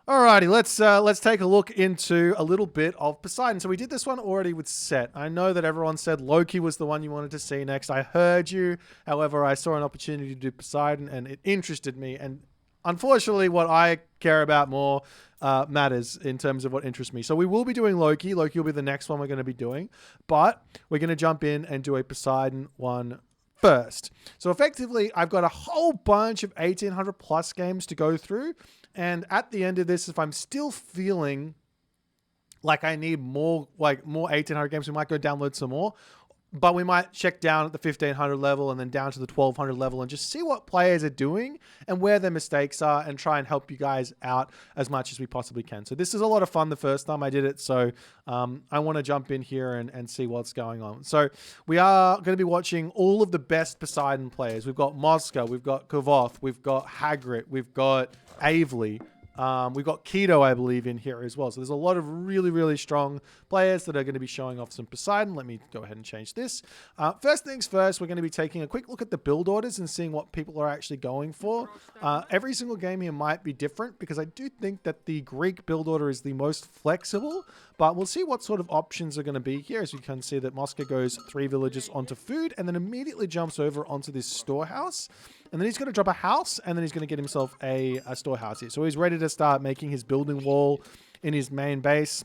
Alrighty, let's take a look into a little bit of Poseidon. So we did this one already with Set. I know that everyone said Loki was the one you wanted to see next. I heard you. However, I saw an opportunity to do Poseidon and it interested me. And unfortunately, what I care about more matters in terms of what interests me. So we will be doing Loki. Loki will be the next one we're going to be doing. But we're going to jump in and do a Poseidon one first. So effectively, I've got a whole bunch of 1800 plus games to go through. And at the end of this, if I'm still feeling like I need more 1800 games, we might go download some more. But we might check down at the 1500 level and then down to the 1200 level and just see what players are doing and where their mistakes are and try and help you guys out as much as we possibly can. So this is a lot of fun the first time I did it. So I want to jump in here and see what's going on. So we are going to be watching all of the best Poseidon players. We've got Mosca, we've got Kavoth, we've got Hagrid, we've got Avely. We've got Keto, I believe, in here as well. So there's a lot of really, really strong players that are going to be showing off some Poseidon. Let me go ahead and change this. First things first, we're going to be taking a quick look at the build orders and seeing what people are actually going for. Every single game here might be different because I do think that the Greek build order is the most flexible, but we'll see what sort of options are going to be here. As we can see that Mosca goes 3 villages onto food and then immediately jumps over onto this storehouse. And then he's going to drop a house, and then he's going to get himself a storehouse here. So he's ready to start making his building wall in his main base,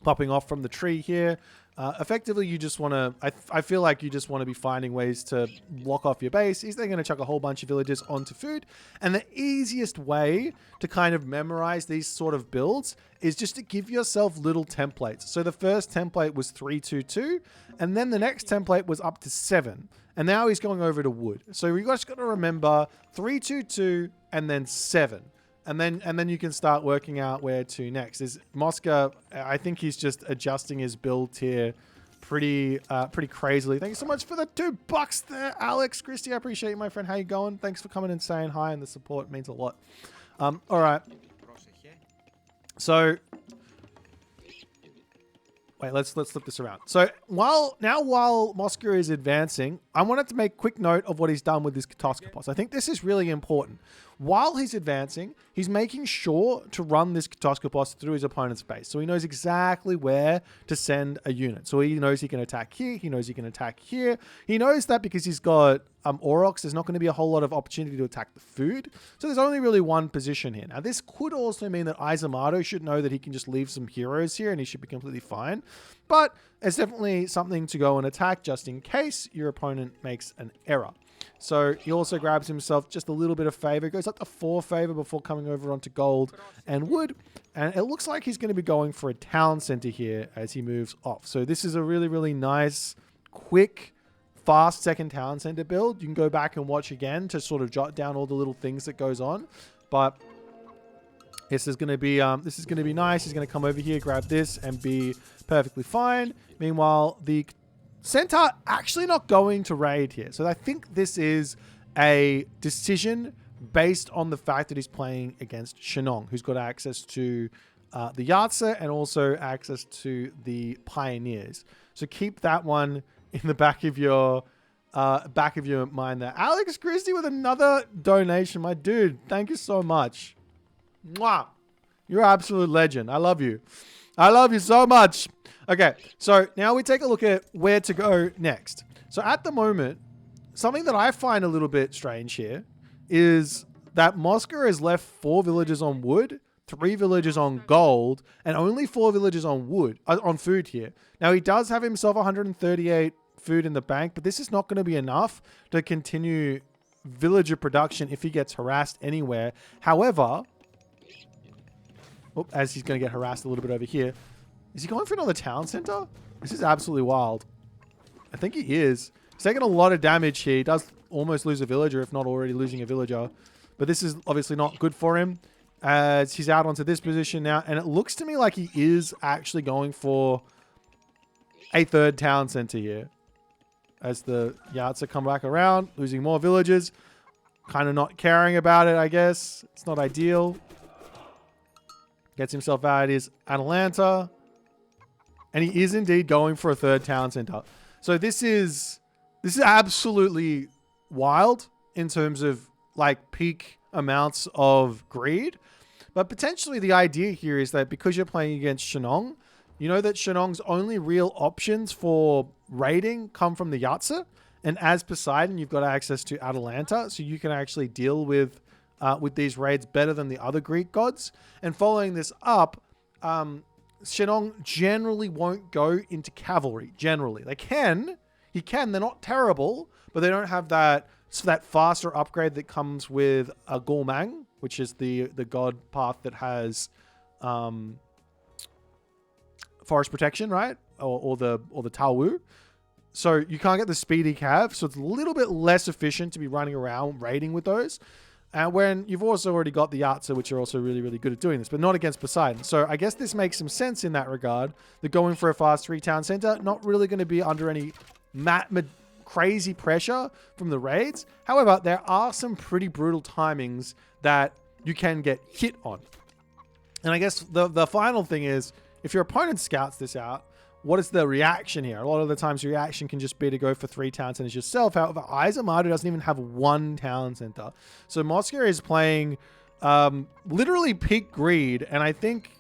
popping off from the tree here. Effectively, you just want to... I feel like you just want to be finding ways to block off your base. He's then going to chuck a whole bunch of villages onto food. And the easiest way to kind of memorize these sort of builds is just to give yourself little templates. So the first template was 3-2-2, and then the next template was up to 7. And now he's going over to wood. So you guys got to remember 3-2-2 and then 7. And then you can start working out where to next. Is Mosca, I think he's just adjusting his build here pretty crazily. Thank you so much for the $2 there, Alex. Christy, I appreciate you, my friend. How you going? Thanks for coming and saying hi, and the support means a lot. All right. So wait, let's flip this around. So while Mosca is advancing, I wanted to make quick note of what he's done with this Katoskopos. I think this is really important. While he's advancing, he's making sure to run this Katoskopos through his opponent's base. So he knows exactly where to send a unit. So he knows he can attack here. He knows he can attack here. He knows that because he's got Aurochs, there's not going to be a whole lot of opportunity to attack the food. So there's only really one position here. Now, this could also mean that Izumato should know that he can just leave some heroes here and he should be completely fine. But it's definitely something to go and attack just in case your opponent makes an error. So he also grabs himself just a little bit of favor. Goes up to 4 favor before coming over onto gold and wood. And it looks like he's going to be going for a town center here as he moves off. So this is a really, really nice, quick, fast second town center build. You can go back and watch again to sort of jot down all the little things that goes on. But this is going to be nice. He's going to come over here, grab this, and be perfectly fine. Meanwhile, the Centaur actually not going to raid here. So I think this is a decision based on the fact that he's playing against Shenong, who's got access to the Yatsa and also access to the Pioneers. So keep that one in the back of your mind there. Alex Christie with another donation. My dude, thank you so much. Mwah. You're an absolute legend. I love you. I love you so much. Okay, so now we take a look at where to go next. So at the moment, something that I find a little bit strange here is that Mosca has left 4 villages on wood, 3 villages on gold, and only 4 villages on wood, on food here. Now he does have himself 138 food in the bank, but this is not going to be enough to continue villager production if he gets harassed anywhere. However, as he's going to get harassed a little bit over here, is he going for another town center? This is absolutely wild. I think he is. He's taking a lot of damage here. He does almost lose a villager, if not already losing a villager. But this is obviously not good for him as he's out onto this position now. And it looks to me like he is actually going for a 3rd town center here. As the Yatsa come back around, losing more villagers. Kind of not caring about it, I guess. It's not ideal. Gets himself out his Atalanta. And he is indeed going for a 3rd town center. So this is absolutely wild in terms of like peak amounts of greed. But potentially the idea here is that because you're playing against Shenong, you know that Shenong's only real options for raiding come from the Yatza. And as Poseidon, you've got access to Atalanta, so you can actually deal with these raids better than the other Greek gods. And following this up, Shenong generally won't go into cavalry. Generally, they can. He can. They're not terrible, but they don't have that faster upgrade that comes with a Gormang, which is the god path that has forest protection, right? Or the Tawu. So you can't get the speedy cav, so it's a little bit less efficient to be running around raiding with those. When you've also already got the Yatza, which are also really, really good at doing this, but not against Poseidon. So I guess this makes some sense in that regard. They're going for a fast 3-town center, not really going to be under any crazy pressure from the raids. However, there are some pretty brutal timings that you can get hit on. And I guess the final thing is, if your opponent scouts this out, what is the reaction here? A lot of the times your reaction can just be to go for 3 town centers yourself. However, Izamado doesn't even have 1 town center. So Moscow is playing literally peak greed. And I think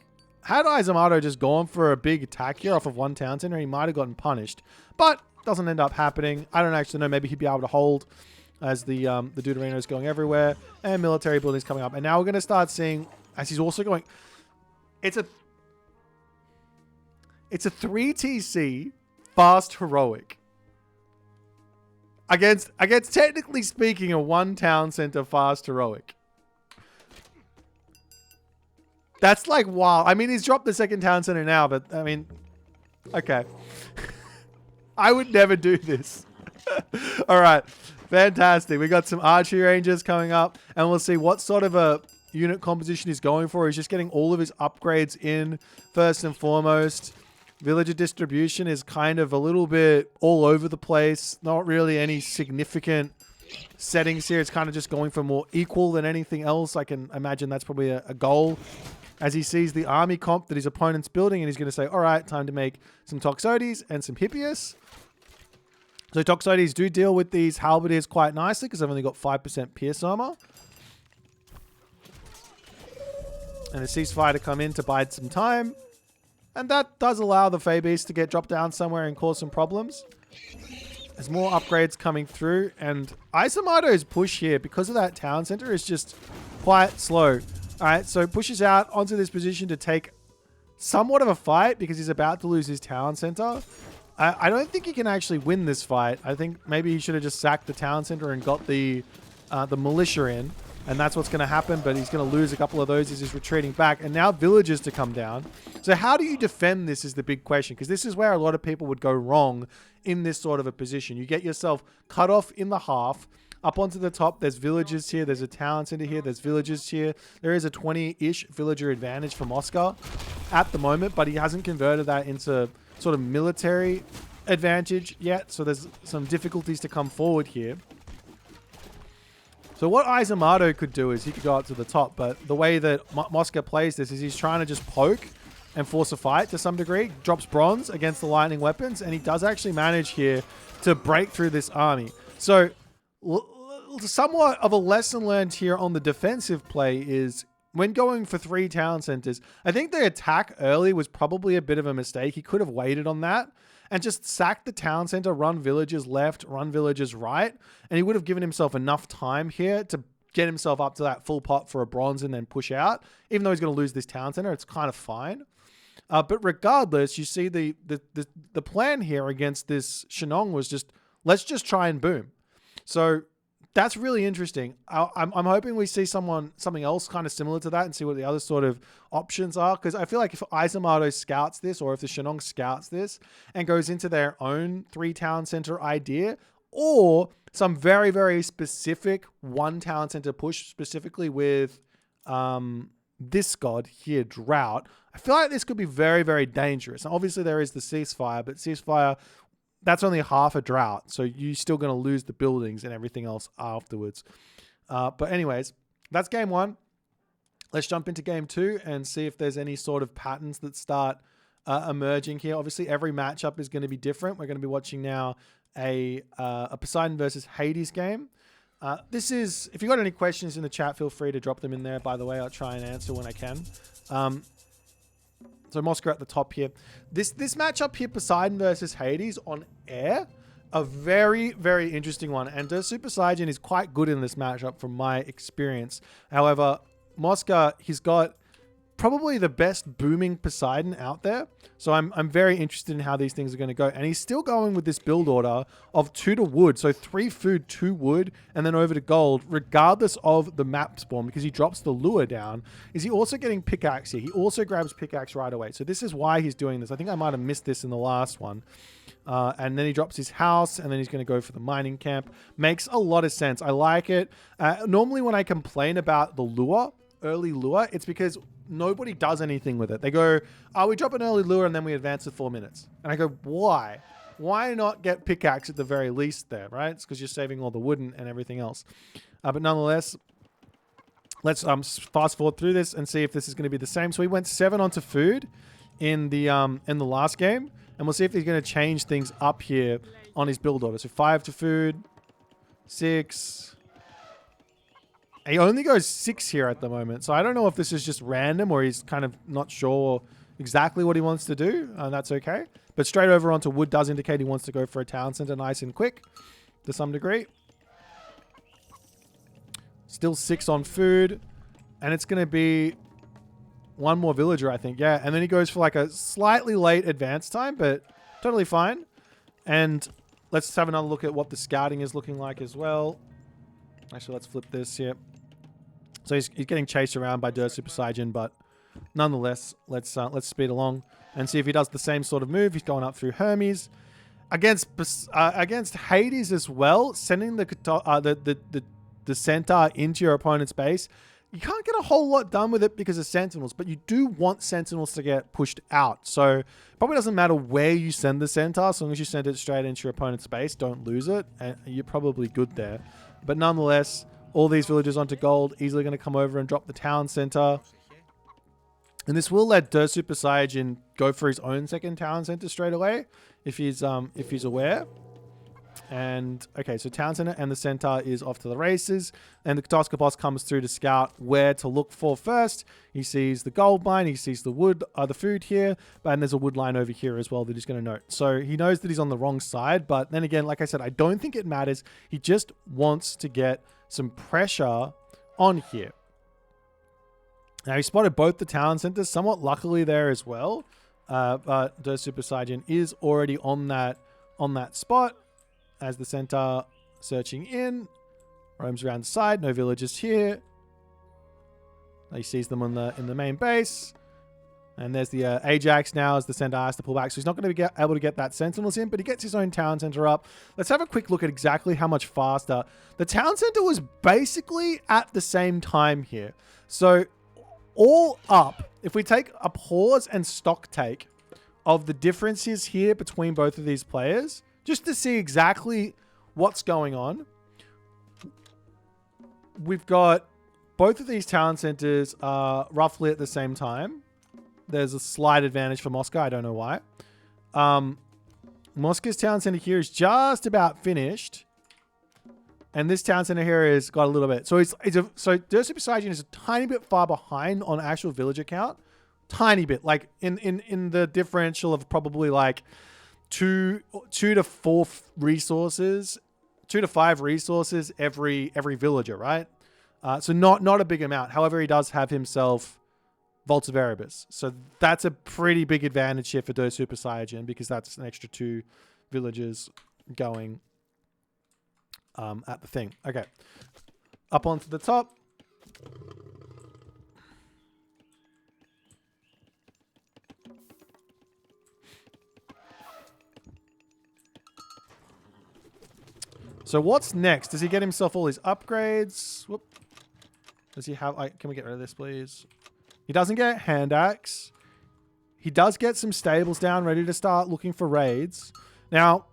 had Izamado just gone for a big attack here off of 1 town center, he might have gotten punished. But doesn't end up happening. I don't actually know. Maybe he'd be able to hold as the Deuterino is going everywhere. And military buildings coming up. And now we're going to start seeing, as he's also going... It's a 3 TC fast heroic against technically speaking a 1 town center fast heroic. That's like wow. I mean, he's dropped the 2nd town center now, but I mean, okay. I would never do this. All right, fantastic. We got some archery rangers coming up, and we'll see what sort of a unit composition he's going for. He's just getting all of his upgrades in first and foremost. Villager distribution is kind of a little bit all over the place. Not really any significant settings here. It's kind of just going for more equal than anything else. I can imagine that's probably a goal as he sees the army comp that his opponent's building, and he's going to say, all right, time to make some Toxotes and some Hippias. So Toxotes do deal with these halberdiers quite nicely because they've only got 5% pierce armor. And a ceasefire to come in to bide some time. And that does allow the Fey Beast to get dropped down somewhere and cause some problems. There's more upgrades coming through. And Isamado's push here, because of that town center, is just quite slow. Alright, so pushes out onto this position to take somewhat of a fight because he's about to lose his town center. I don't think he can actually win this fight. I think maybe he should have just sacked the town center and got the militia in. And that's what's going to happen, but he's going to lose a couple of those as he's retreating back. And now villagers to come down. So how do you defend this is the big question, because this is where a lot of people would go wrong in this sort of a position. You get yourself cut off in the half. Up onto the top, there's villagers here. There's a town center here. There's villagers here. There is a 20-ish villager advantage for Moscow at the moment, but he hasn't converted that into sort of military advantage yet. So there's some difficulties to come forward here. So what Izamado could do is he could go up to the top, but the way that Moscow plays this is he's trying to just poke and force a fight to some degree. Drops bronze against the lightning weapons, and he does actually manage here to break through this army. So somewhat of a lesson learned here on the defensive play is when going for 3 town centers, I think the attack early was probably a bit of a mistake. He could have waited on that and just sack the town center, run villagers left, run villagers right. And he would have given himself enough time here to get himself up to that full pot for a bronze and then push out. Even though he's going to lose this town center, it's kind of fine. But regardless, you see the plan here against this Shenong was just, let's just try and boom. So that's really interesting. I'm hoping we see something else kind of similar to that and see what the other sort of options are. Because I feel like if Izamado scouts this, or if the Shenong scouts this and goes into their own 3 town center idea, or some very, very specific 1 town center push, specifically with this god here, Drought, I feel like this could be very, very dangerous. And obviously there is the ceasefire, but ceasefire, that's only half a drought. So you're still going to lose the buildings and everything else afterwards. But anyways, that's game 1. Let's jump into game 2 and see if there's any sort of patterns that start emerging here. Obviously, every matchup is going to be different. We're going to be watching now a Poseidon versus Hades game. This is, if you got any questions in the chat, feel free to drop them in there. By the way, I'll try and answer when I can. So Moscow at the top here. This matchup here, Poseidon versus Hades on air, a very, very interesting one. And Super Saiyan is quite good in this matchup from my experience. However, Moscow, he's got probably the best booming Poseidon out there. So I'm very interested in how these things are going to go. And he's still going with this build order of 2 to wood. So 3 food, 2 wood, and then over to gold, regardless of the map spawn, because he drops the lure down. Is he also getting pickaxe here? He also grabs pickaxe right away. So this is why he's doing this. I think I might have missed this in the last one. And then he drops his house, and then he's going to go for the mining camp. Makes a lot of sense. I like it. Normally when I complain about the lure, early lure, it's because nobody does anything with it. They go, oh, we drop an early lure and then we advance for 4 minutes. And I go, why? Why not get pickaxe at the very least there, right? It's because you're saving all the wood and everything else. But nonetheless, let's fast forward through this and see if this is going to be the same. So he went 7 onto food in the last game, and we'll see if he's going to change things up here on his build order. So 5 to food, 6. He only goes 6 here at the moment. So I don't know if this is just random or he's kind of not sure exactly what he wants to do. And that's okay. But straight over onto wood does indicate he wants to go for a town center nice and quick to some degree. Still 6 on food. And it's going to be 1 more villager, I think. Yeah. And then he goes for like a slightly late advance time, but totally fine. And let's have another look at what the scouting is looking like as well. Actually, let's flip this here. So he's getting chased around by Super Saiyan, but nonetheless, let's speed along and see if he does the same sort of move. He's going up through Hermes against Hades as well, sending the centaur into your opponent's base. You can't get a whole lot done with it because of sentinels, but you do want sentinels to get pushed out. So it probably doesn't matter where you send the centaur, as long as you send it straight into your opponent's base, don't lose it, and you're probably good there. But nonetheless, all these villagers onto gold, easily going to come over and drop the town center. And this will let Super Saiyan go for his own second town center straight away, if he's aware. And okay, so town center and the centaur is off to the races, and the Katoskopos comes through to scout where to look for first. He sees the gold mine, he sees the wood, the food here, and there's a wood line over here as well that he's going to note. So he knows that he's on the wrong side, but then again, like I said, I don't think it matters. He just wants to get some pressure on here. Now he spotted both the town centers, somewhat luckily there as well, but Super Saiyan is already on that spot. As the centaur searching in, roams around the side, no villagers here. He sees them in the main base. And there's the Ajax now as the centaur has to pull back. So he's not going to be able to get that sentinels in, but he gets his own town center up. Let's have a quick look at exactly how much faster. The town center was basically at the same time here. So all up, if we take a pause and stock take of the differences here between both of these players, just to see exactly what's going on. We've got both of these town centers roughly at the same time. There's a slight advantage for Moscow. I don't know why. Moscow's town center here is just about finished. And this town center here has got a little bit. So so Super Saiyan is a tiny bit far behind on actual villager count. Tiny bit. Like in the differential of probably like 2 to 4 resources, 2 to 5 resources every villager, right? So not a big amount. However, he does have himself Volts of Erebus. So that's a pretty big advantage here for Super Saiyan, because that's an extra 2 villagers going at the thing. Okay. Up onto the top. So what's next? Does he get himself all his upgrades? Whoop. Does he have... can we get rid of this, please? He doesn't get hand axe. He does get some stables down, ready to start looking for raids. Now,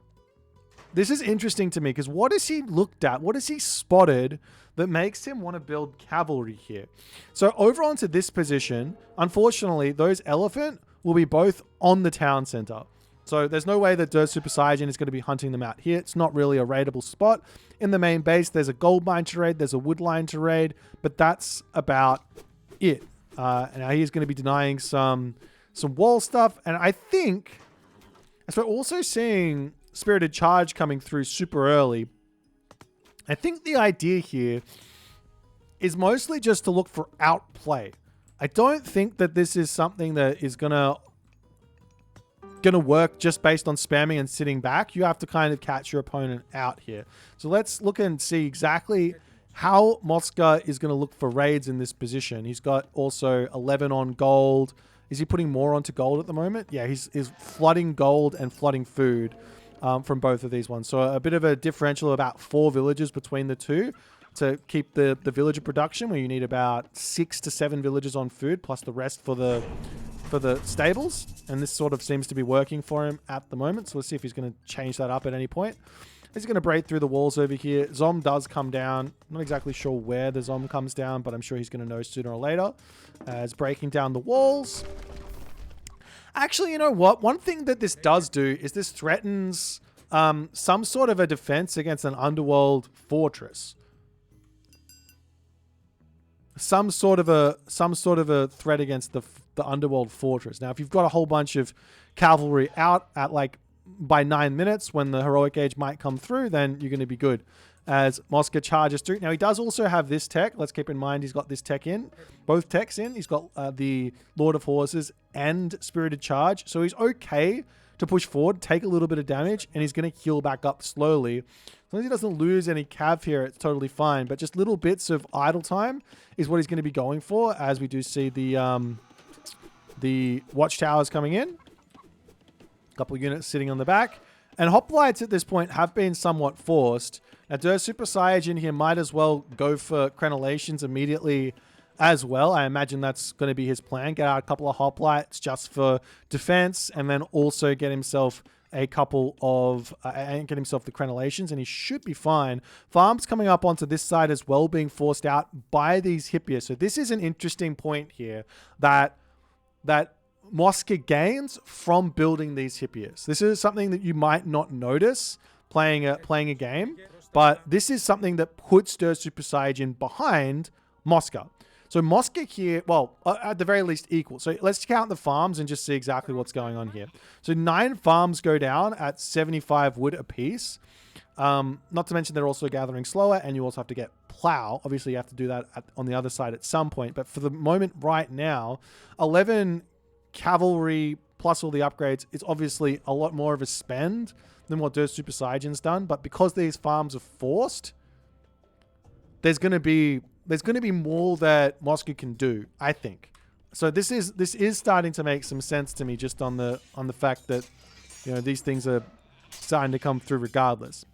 this is interesting to me, because what has he looked at? What has he spotted that makes him want to build cavalry here? So over onto this position, unfortunately, those elephant will be both on the town center. So there's no way that Der Super Saiyan is going to be hunting them out here. It's not really a raidable spot. In the main base, there's a gold mine to raid, there's a wood line to raid, but that's about it. And now he's going to be denying some wall stuff. And I think, as we're also seeing Spirited Charge coming through super early, I think the idea here is mostly just to look for outplay. I don't think that this is something that is gonna work just based on spamming and sitting back. You have to kind of catch your opponent out here. So let's look and see exactly how Mosca is going to look for raids in this position. He's got also 11 on gold. Is he putting more onto gold at the moment? Yeah, he's flooding gold and flooding food from both of these ones. So a bit of a differential of about 4 villages between the two to keep the villager production, where you need about 6 to 7 villagers on food plus the rest for the stables. And this sort of seems to be working for him at the moment. So let's see if he's going to change that up at any point. He's going to break through the walls over here. Zom does come down. Not exactly sure where the Zom comes down, but I'm sure he's going to know sooner or later. As breaking down the walls. Actually, you know what? One thing that this does do is this threatens some sort of a defense against an underworld fortress. Some sort of a threat against the underworld fortress. Now, if you've got a whole bunch of cavalry out at like by 9 minutes when the heroic age might come through, then you're going to be good. As Mosca charges through. Now, he does also have this tech. Let's keep in mind he's got this tech in. Both techs in. He's got the Lord of Horses and Spirited Charge. So he's okay to push forward, take a little bit of damage, and he's going to heal back up slowly. As long as he doesn't lose any cav here, it's totally fine. But just little bits of idle time is what he's going to be going for, as we do see the watchtowers coming in. A couple of units sitting on the back. And hoplites at this point have been somewhat forced. Now, Der Super Saiyan here might as well go for crenellations immediately as well. I imagine that's going to be his plan. Get out a couple of hoplites just for defense, and then also get himself a couple of and get himself the crenellations, and he should be fine. Farms coming up onto this side as well, being forced out by these Hippias. So this is an interesting point here that Mosca gains from building these Hippias. This is something that you might not notice playing a game, but this is something that puts Der Super Saiyan behind Mosca. So Mosca here, well, at the very least equal. So let's count the farms and just see exactly what's going on here. So 9 farms go down at 75 wood apiece. Not to mention they're also gathering slower, and you also have to get plow. Obviously, you have to do that on the other side at some point. But for the moment right now, 11 cavalry plus all the upgrades is obviously a lot more of a spend than what Der Super Saiyan's done. But because these farms are forced, there's going to be more that Mosca can do, I think. So this is starting to make some sense to me, just on the fact that, you know, these things are starting to come through regardless.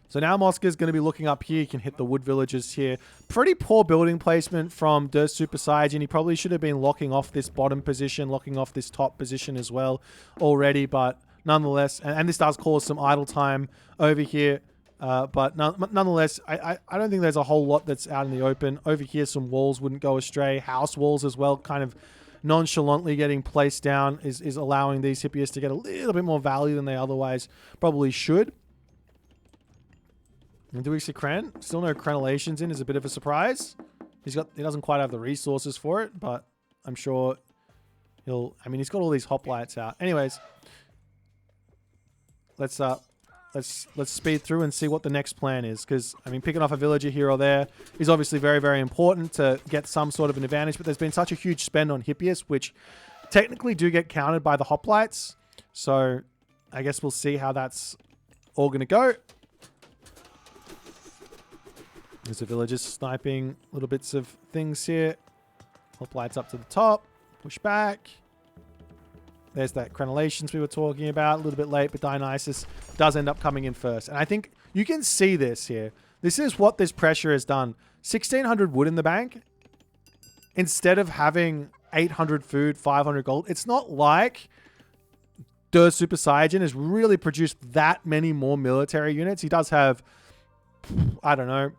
So now Mosca is going to be looking up here. He can hit the wood villages here. Pretty poor building placement from Der Super Saiyan. He probably should have been locking off this bottom position, locking off this top position as well already. But nonetheless, and this does cause some idle time over here. But nonetheless, I don't think there's a whole lot that's out in the open. Over here, some walls wouldn't go astray. House walls as well, kind of nonchalantly getting placed down, is allowing these Hippias to get a little bit more value than they otherwise probably should. And do we see Cren? Still no crenellations in, is a bit of a surprise. He doesn't quite have the resources for it, but I'm sure he's got all these hoplites out. Anyways, let's speed through and see what the next plan is, because I mean, picking off a villager here or there is obviously very, very important to get some sort of an advantage, but there's been such a huge spend on Hippias, which technically do get counted by the hoplites. So I guess we'll see how that's all going to go. There's the villagers sniping little bits of things here. Hoplites up to the top. Push back. There's that crenellations we were talking about. A little bit late, but Dionysus does end up coming in first. And I think you can see this here. This is what this pressure has done. 1,600 wood in the bank. Instead of having 800 food, 500 gold. It's not like Der Super Saiyan has really produced that many more military units. He does have, I don't know,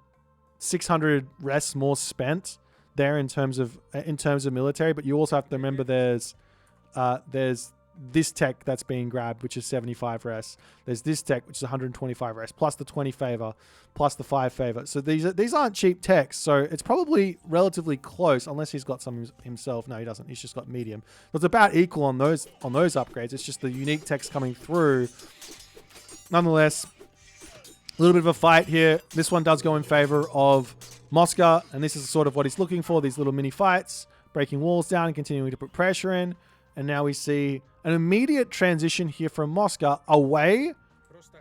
600 rests more spent there in terms of military. But you also have to remember there's this tech that's being grabbed, which is 75 res. There's this tech, which is 125 res, plus the 20 favor, plus the 5 favor. So these aren't cheap techs. So it's probably relatively close, unless he's got some himself. No, he doesn't. He's just got medium. So it's about equal on those upgrades. It's just the unique techs coming through. Nonetheless, a little bit of a fight here. This one does go in favor of Mosca, and this is sort of what he's looking for, these little mini fights, breaking walls down and continuing to put pressure in. And now we see an immediate transition here from Mosca away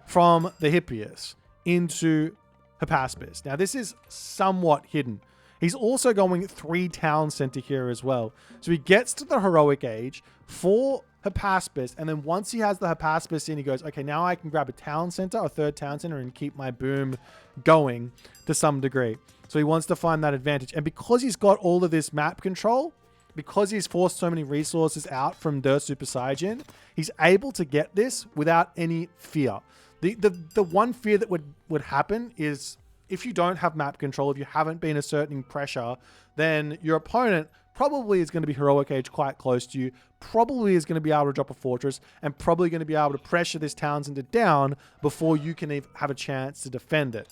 from the Hippias into Hypaspis. Now, this is somewhat hidden. He's also going 3 town center here as well. So he gets to the heroic age for Hypaspis, and then once he has the Hypaspis in, he goes, okay, now I can grab a town center, a 3rd town center, and keep my boom going to some degree. So he wants to find that advantage. And because he's got all of this map control, because he's forced so many resources out from Der Super Saiyan, he's able to get this without any fear. The one fear that would happen is if you don't have map control, if you haven't been asserting pressure, then your opponent probably is going to be heroic age quite close to you, probably is going to be able to drop a fortress, and probably going to be able to pressure this town center down before you can even have a chance to defend it.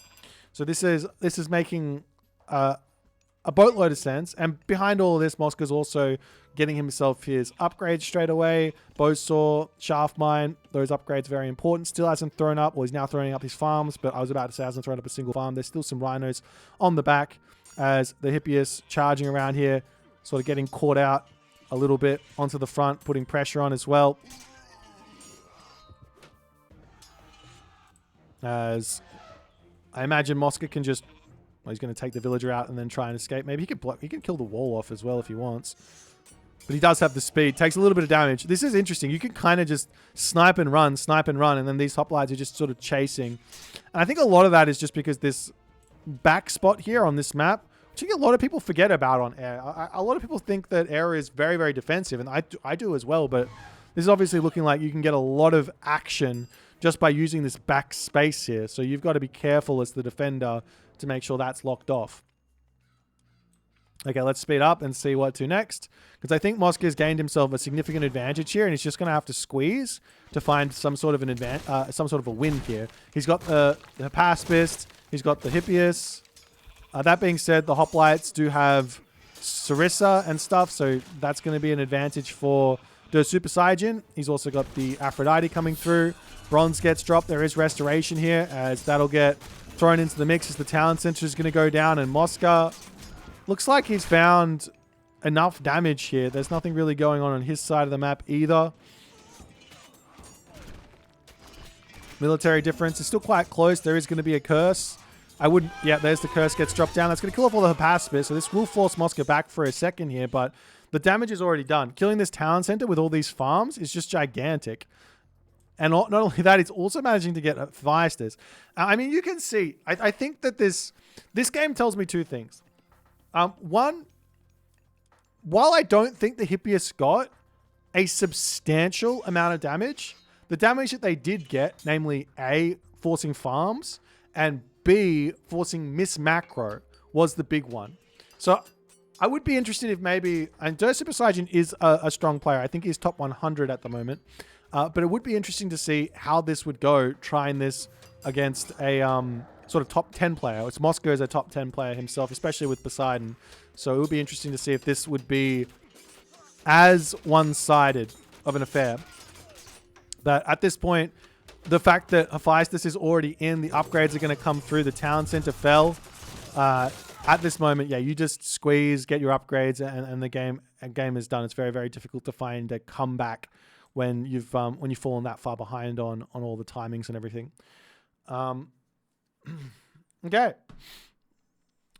So this is making a boatload of sense. And behind all of this, Mosca's also getting himself his upgrades straight away. Bowsaw, Shaft Mine, those upgrades very important. Still hasn't thrown up, well, he's now throwing up his farms, but I was about to say hasn't thrown up a single farm. There's still some rhinos on the back as the Hippias charging around here, sort of getting caught out a little bit onto the front, putting pressure on as well. As I imagine Mosca can just, well, he's going to take the villager out and then try and escape. Maybe he can kill the wall off as well if he wants. But he does have the speed. Takes a little bit of damage. This is interesting. You can kind of just snipe and run, and then these hoplites are just sort of chasing. And I think a lot of that is just because this back spot here on this map, which I think a lot of people forget about on air. A lot of people think that air is very, very defensive, and I do as well, but this is obviously looking like you can get a lot of action just by using this back space here. So you've got to be careful as the defender to make sure that's locked off. Okay, let's speed up and see what to next. Because I think Mosca's gained himself a significant advantage here, and he's just going to have to squeeze to find some sort of an some sort of a win here. He's got the Hypaspis, he's got the Hippias. That being said, the hoplites do have Sarissa and stuff, so that's going to be an advantage for the Super Saiyan. He's also got the Aphrodite coming through. Bronze gets dropped. There is restoration here, as that'll get thrown into the mix as the town center is going to go down, and Mosca looks like he's found enough damage here. There's nothing really going on his side of the map either. Military difference is still quite close. There is going to be a curse. Yeah, there's the curse gets dropped down. That's going to kill off all the Hypaspis. So this will force Mosca back for a second here, but the damage is already done. Killing this town center with all these farms is just gigantic. And not only that, it's also managing to get Hephaestus. I mean, you can see, I think that this game tells me two things. One, while I don't think the Hippias got a substantial amount of damage, the damage that they did get, namely A, forcing farms, and B, forcing miss macro, was the big one. So I would be interested if maybe, and Der Super Saiyan is a strong player. I think he's top 100 at the moment. But it would be interesting to see how this would go, trying this against a sort of top 10 player. It's Mosca is a top 10 player himself, especially with Poseidon. So it would be interesting to see if this would be as one-sided of an affair. But at this point, the fact that Hephaestus is already in, the upgrades are going to come through, the town center fell. At this moment, yeah, you just squeeze, get your upgrades, and the game is done. It's very, very difficult to find a comeback when you've fallen that far behind on all the timings and everything. Okay.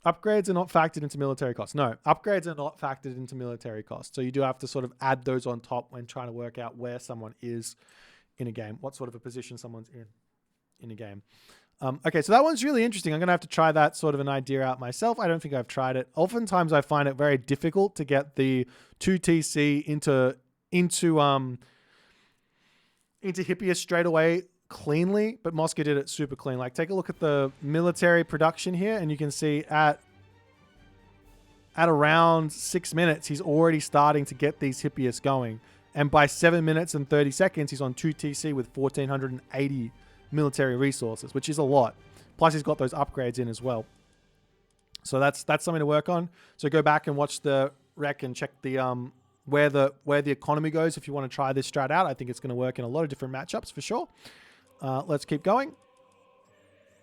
Upgrades are not factored into military costs. No, upgrades are not factored into military costs. So you do have to sort of add those on top when trying to work out where someone is in a game, what sort of a position someone's in a game. Okay, so that one's really interesting. I'm going to have to try that sort of an idea out myself. I don't think I've tried it. Oftentimes I find it very difficult to get the 2TC into Hippias straight away cleanly, but Mosca did it super clean. Like, take a look at the military production here, and you can see at around 6 minutes, he's already starting to get these Hippias going. And by 7 minutes and 30 seconds, he's on 2 TC with 1,480 military resources, which is a lot. Plus, he's got those upgrades in as well. So that's something to work on. So go back and watch the rec and check the where the economy goes if you want to try this strat out. I think it's going to work in a lot of different matchups for sure. Let's keep going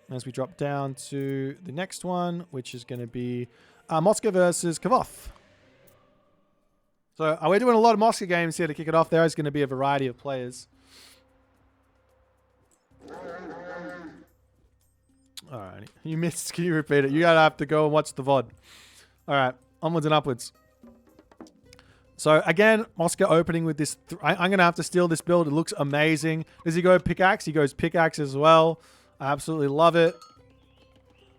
as we drop down to the next one, which is going to be Moscow versus Kavoth. So we're doing a lot of Moscow games here to kick it off. There is going to be a variety of players. All right, you missed. Can you repeat it? You gotta have to go and watch the VOD. All right, onwards and upwards. So again, Moscow opening with this. I'm gonna have to steal this build. It looks amazing. Does he go pickaxe? He goes pickaxe as well. I absolutely love it.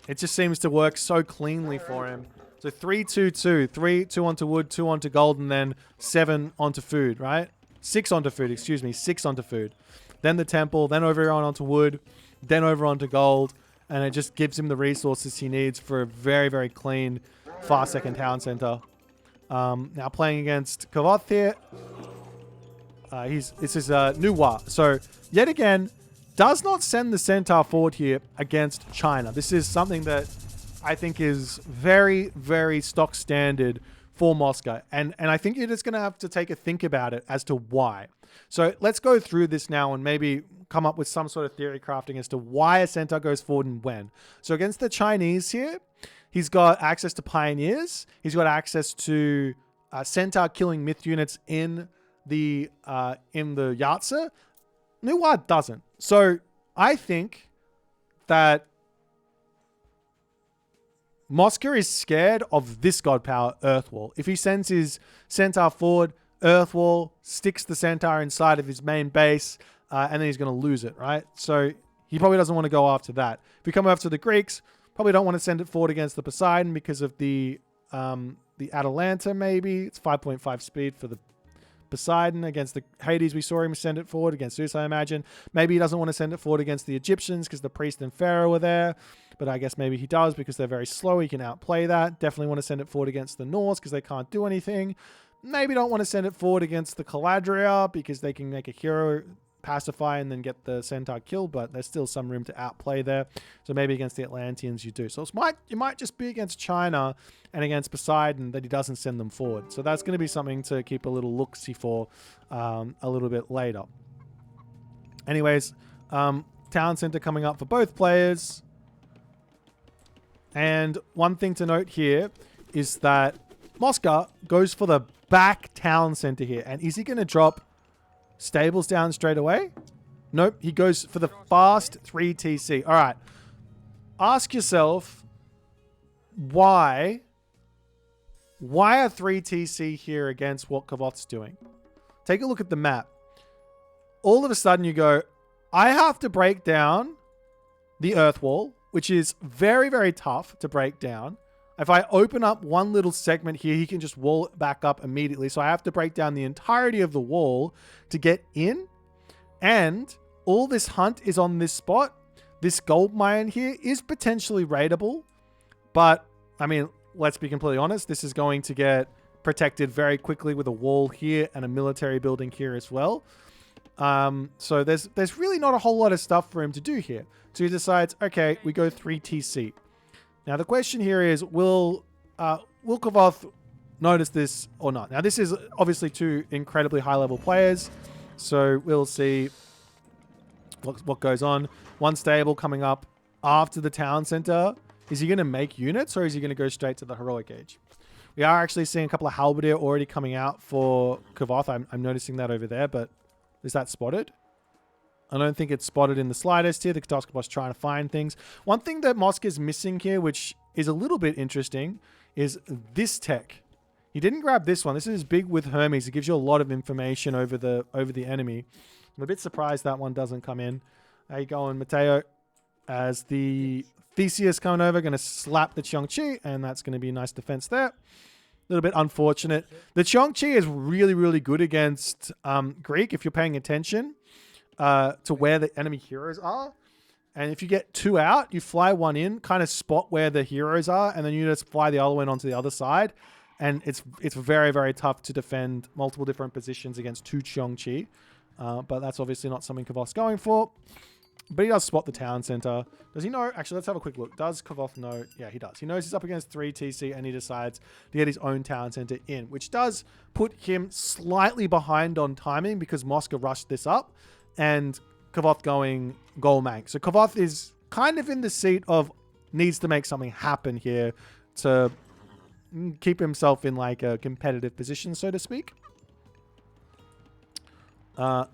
It just seems to work so cleanly for him. So 3-2-2, 3, 2 onto wood, 2 onto gold, and then 7 onto food, right? 6 onto food. Excuse me, 6 onto food. Then the temple. Then over onto wood. Then over onto gold. And it just gives him the resources he needs for a very, very clean, fast second town center. Now playing against Kavoth here. This is Nuwa. So yet again, does not send the centaur forward here against China. This is something that I think is very, very stock standard for Moscow. And I think you're just going to have to take a think about it as to why. So let's go through this now and maybe come up with some sort of theory crafting as to why a centaur goes forward and when. So against the Chinese here, he's got access to pioneers. He's got access to centaur killing myth units in the Yatsa. Nuwa doesn't. So I think that Moscow is scared of this god power, Earthwall. If he sends his centaur forward, Earthwall sticks the centaur inside of his main base, and then he's going to lose it, right? So he probably doesn't want to go after that. If we come after the Greeks, probably don't want to send it forward against the Poseidon because of the Atalanta, maybe. It's 5.5 speed for the Poseidon. Against the Hades, we saw him send it forward. Against Zeus, I imagine. Maybe he doesn't want to send it forward against the Egyptians because the priest and pharaoh were there. But I guess maybe he does because they're very slow. He can outplay that. Definitely want to send it forward against the Norse because they can't do anything. Maybe don't want to send it forward against the Caladria because they can make a hero pacify and then get the centaur killed, but there's still some room to outplay there. So maybe against the Atlanteans you do. So it might just be against China and against Poseidon that he doesn't send them forward. So that's going to be something to keep a little look-see for a little bit later. Anyways, town center coming up for both players. And one thing to note here is that Moscow goes for the back town center here. And is he going to drop stables down straight away? Nope. He goes for the fast 3 TC. All right. Ask yourself, why are 3 TC here against what Kavoth's doing? Take a look at the map. All of a sudden you go, I have to break down the earth wall, which is very, very tough to break down. If I open up one little segment here, he can just wall it back up immediately. So I have to break down the entirety of the wall to get in. And all this hunt is on this spot. This gold mine here is potentially raidable. But, I mean, let's be completely honest. This is going to get protected very quickly with a wall here and a military building here as well. So there's really not a whole lot of stuff for him to do here. So he decides, okay, we go 3 TC. Now, the question here is, will Kavoth notice this or not? Now, this is obviously two incredibly high-level players, so we'll see what goes on. One stable coming up after the town center. Is he going to make units, or is he going to go straight to the heroic age? We are actually seeing a couple of halberdier already coming out for Kavoth. I'm noticing that over there, but is that spotted? I don't think it's spotted in the slightest here. The Katoskopos trying to find things. One thing that Mosk is missing here, which is a little bit interesting, is this tech. He didn't grab this one. This is big with Hermes. It gives you a lot of information over the enemy. I'm a bit surprised that one doesn't come in. How you going, Mateo? As the Theseus coming over, going to slap the Cheongchi, and that's going to be a nice defense there. A little bit unfortunate. The Cheongchi is really, really good against Greek, if you're paying attention to where the enemy heroes are. And if you get 2 out, you fly 1 in, kind of spot where the heroes are, and then you just fly the other one onto the other side. And it's very, very tough to defend multiple different positions against 2 Cheongchi. But that's obviously not something Kavoth's going for. But he does spot the town center. Does he know? Actually, let's have a quick look. Does Kavoth know? Yeah, he does. He knows he's up against 3 TC and he decides to get his own town center in, which does put him slightly behind on timing because Mosca rushed this up and Kavoth going goal mank. So Kavoth is kind of in the seat of needs to make something happen here to keep himself in like a competitive position, so to speak. So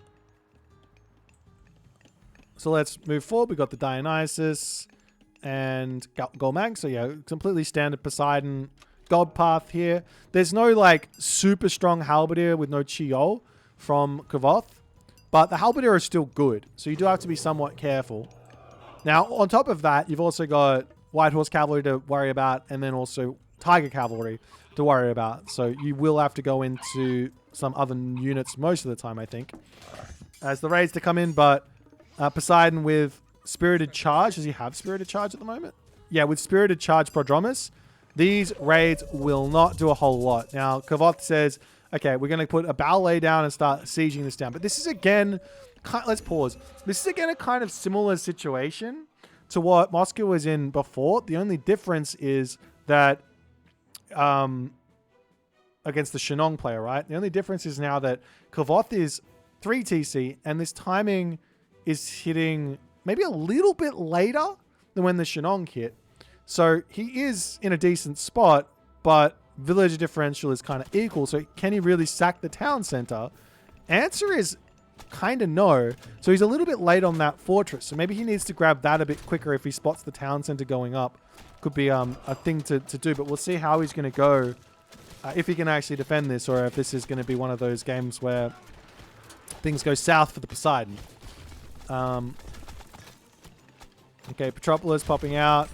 let's move forward. We've got the Dionysus and Golmag. So yeah, completely standard Poseidon god path here. There's no like super strong halberdier with no Chiol from Kavoth, but the halberdier is still good. So you do have to be somewhat careful. Now, on top of that, you've also got White Horse Cavalry to worry about, and then also Tiger Cavalry to worry about. So you will have to go into some other units most of the time, I think, as the raids to come in. But Poseidon with Spirited Charge. Does he have Spirited Charge at the moment? Yeah, with Spirited Charge Prodromus, these raids will not do a whole lot. Now, Kavoth says, okay, we're going to put a ballet down and start sieging this down. But this is again, let's pause. This is again a kind of similar situation to what Moscow was in before. The only difference is that against the Shenong player, right? The only difference is now that Kavoth is 3 TC and this timing is hitting maybe a little bit later than when the Shenong hit. So he is in a decent spot, but villager differential is kind of equal. So can he really sack the town center? Answer is kind of no. So he's a little bit late on that fortress. So maybe he needs to grab that a bit quicker if he spots the town center going up. Could be a thing to do, but we'll see how he's going to go. If he can actually defend this, or if this is going to be one of those games where things go south for the Poseidon. Okay, Petropolis popping out.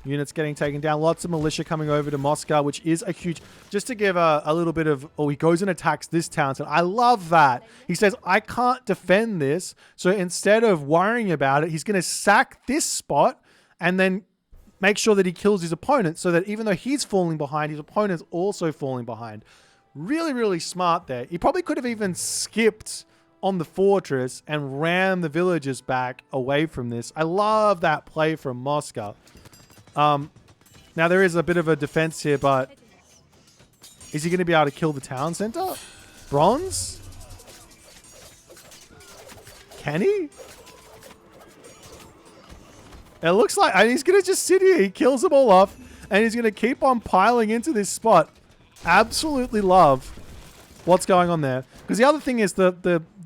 Units getting taken down. Lots of militia coming over to Moscow, which is a huge... Just to give a little bit of... Oh, he goes and attacks this town. So I love that. He says, I can't defend this. So instead of worrying about it, he's going to sack this spot and then make sure that he kills his opponent so that even though he's falling behind, his opponent's also falling behind. Really, really smart there. He probably could have even skipped on the fortress and ran the villagers back away from this. I love that play from Moscow. Now there is a bit of a defense here, but is he going to be able to kill the town center? Bronze? Can he? It looks like he's going to just sit here. He kills them all off and he's going to keep on piling into this spot. Absolutely love what's going on there. Because the other thing is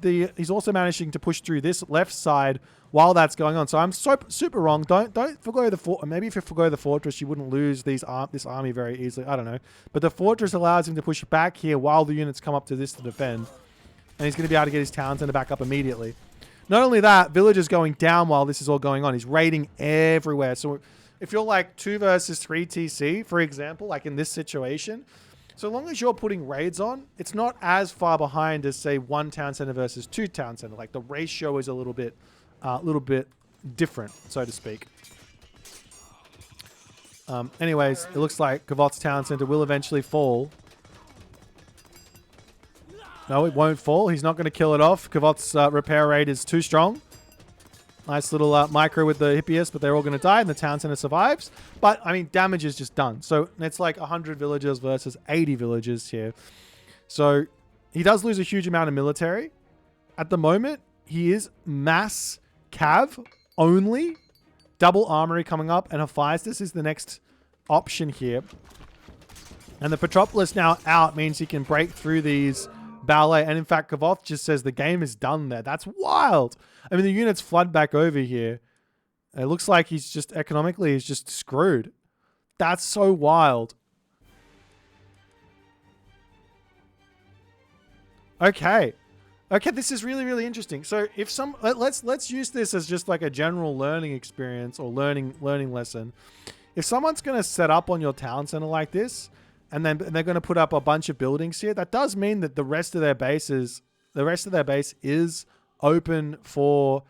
he's also managing to push through this left side while that's going on. So I'm super wrong. Don't forgo the fort. Maybe if you forgo the fortress, you wouldn't lose this army very easily. I don't know. But the fortress allows him to push back here while the units come up to this to defend. And he's going to be able to get his town center back up immediately. Not only that, villagers going down while this is all going on. He's raiding everywhere. So if you're like 2 versus 3 TC, for example, like in this situation, so long as you're putting raids on, it's not as far behind as, say, 1 town center versus 2 town center. Like the ratio is a little bit different, so to speak. Anyways, it looks like Kavoth's town center will eventually fall. No, it won't fall. He's not going to kill it off. Kavoth's repair rate is too strong. Nice little micro with the Hippias, but they're all going to die, and the town center survives. But, I mean, damage is just done. So, it's like 100 villagers versus 80 villagers here. So, he does lose a huge amount of military. At the moment, he is mass cav only. Double armory coming up, and Hephaestus is the next option here. And the Petropolis now out means he can break through these ballet. And in fact, Kavoth just says the game is done there. That's wild. I mean, the units flood back over here. It looks like he's just economically, he's just screwed. That's so wild. Okay. Okay, this is really, really interesting. So if let's use this as just like a general learning experience or learning lesson. If someone's going to set up on your town center like this, and then they're going to put up a bunch of buildings here, that does mean that the rest of their base is open for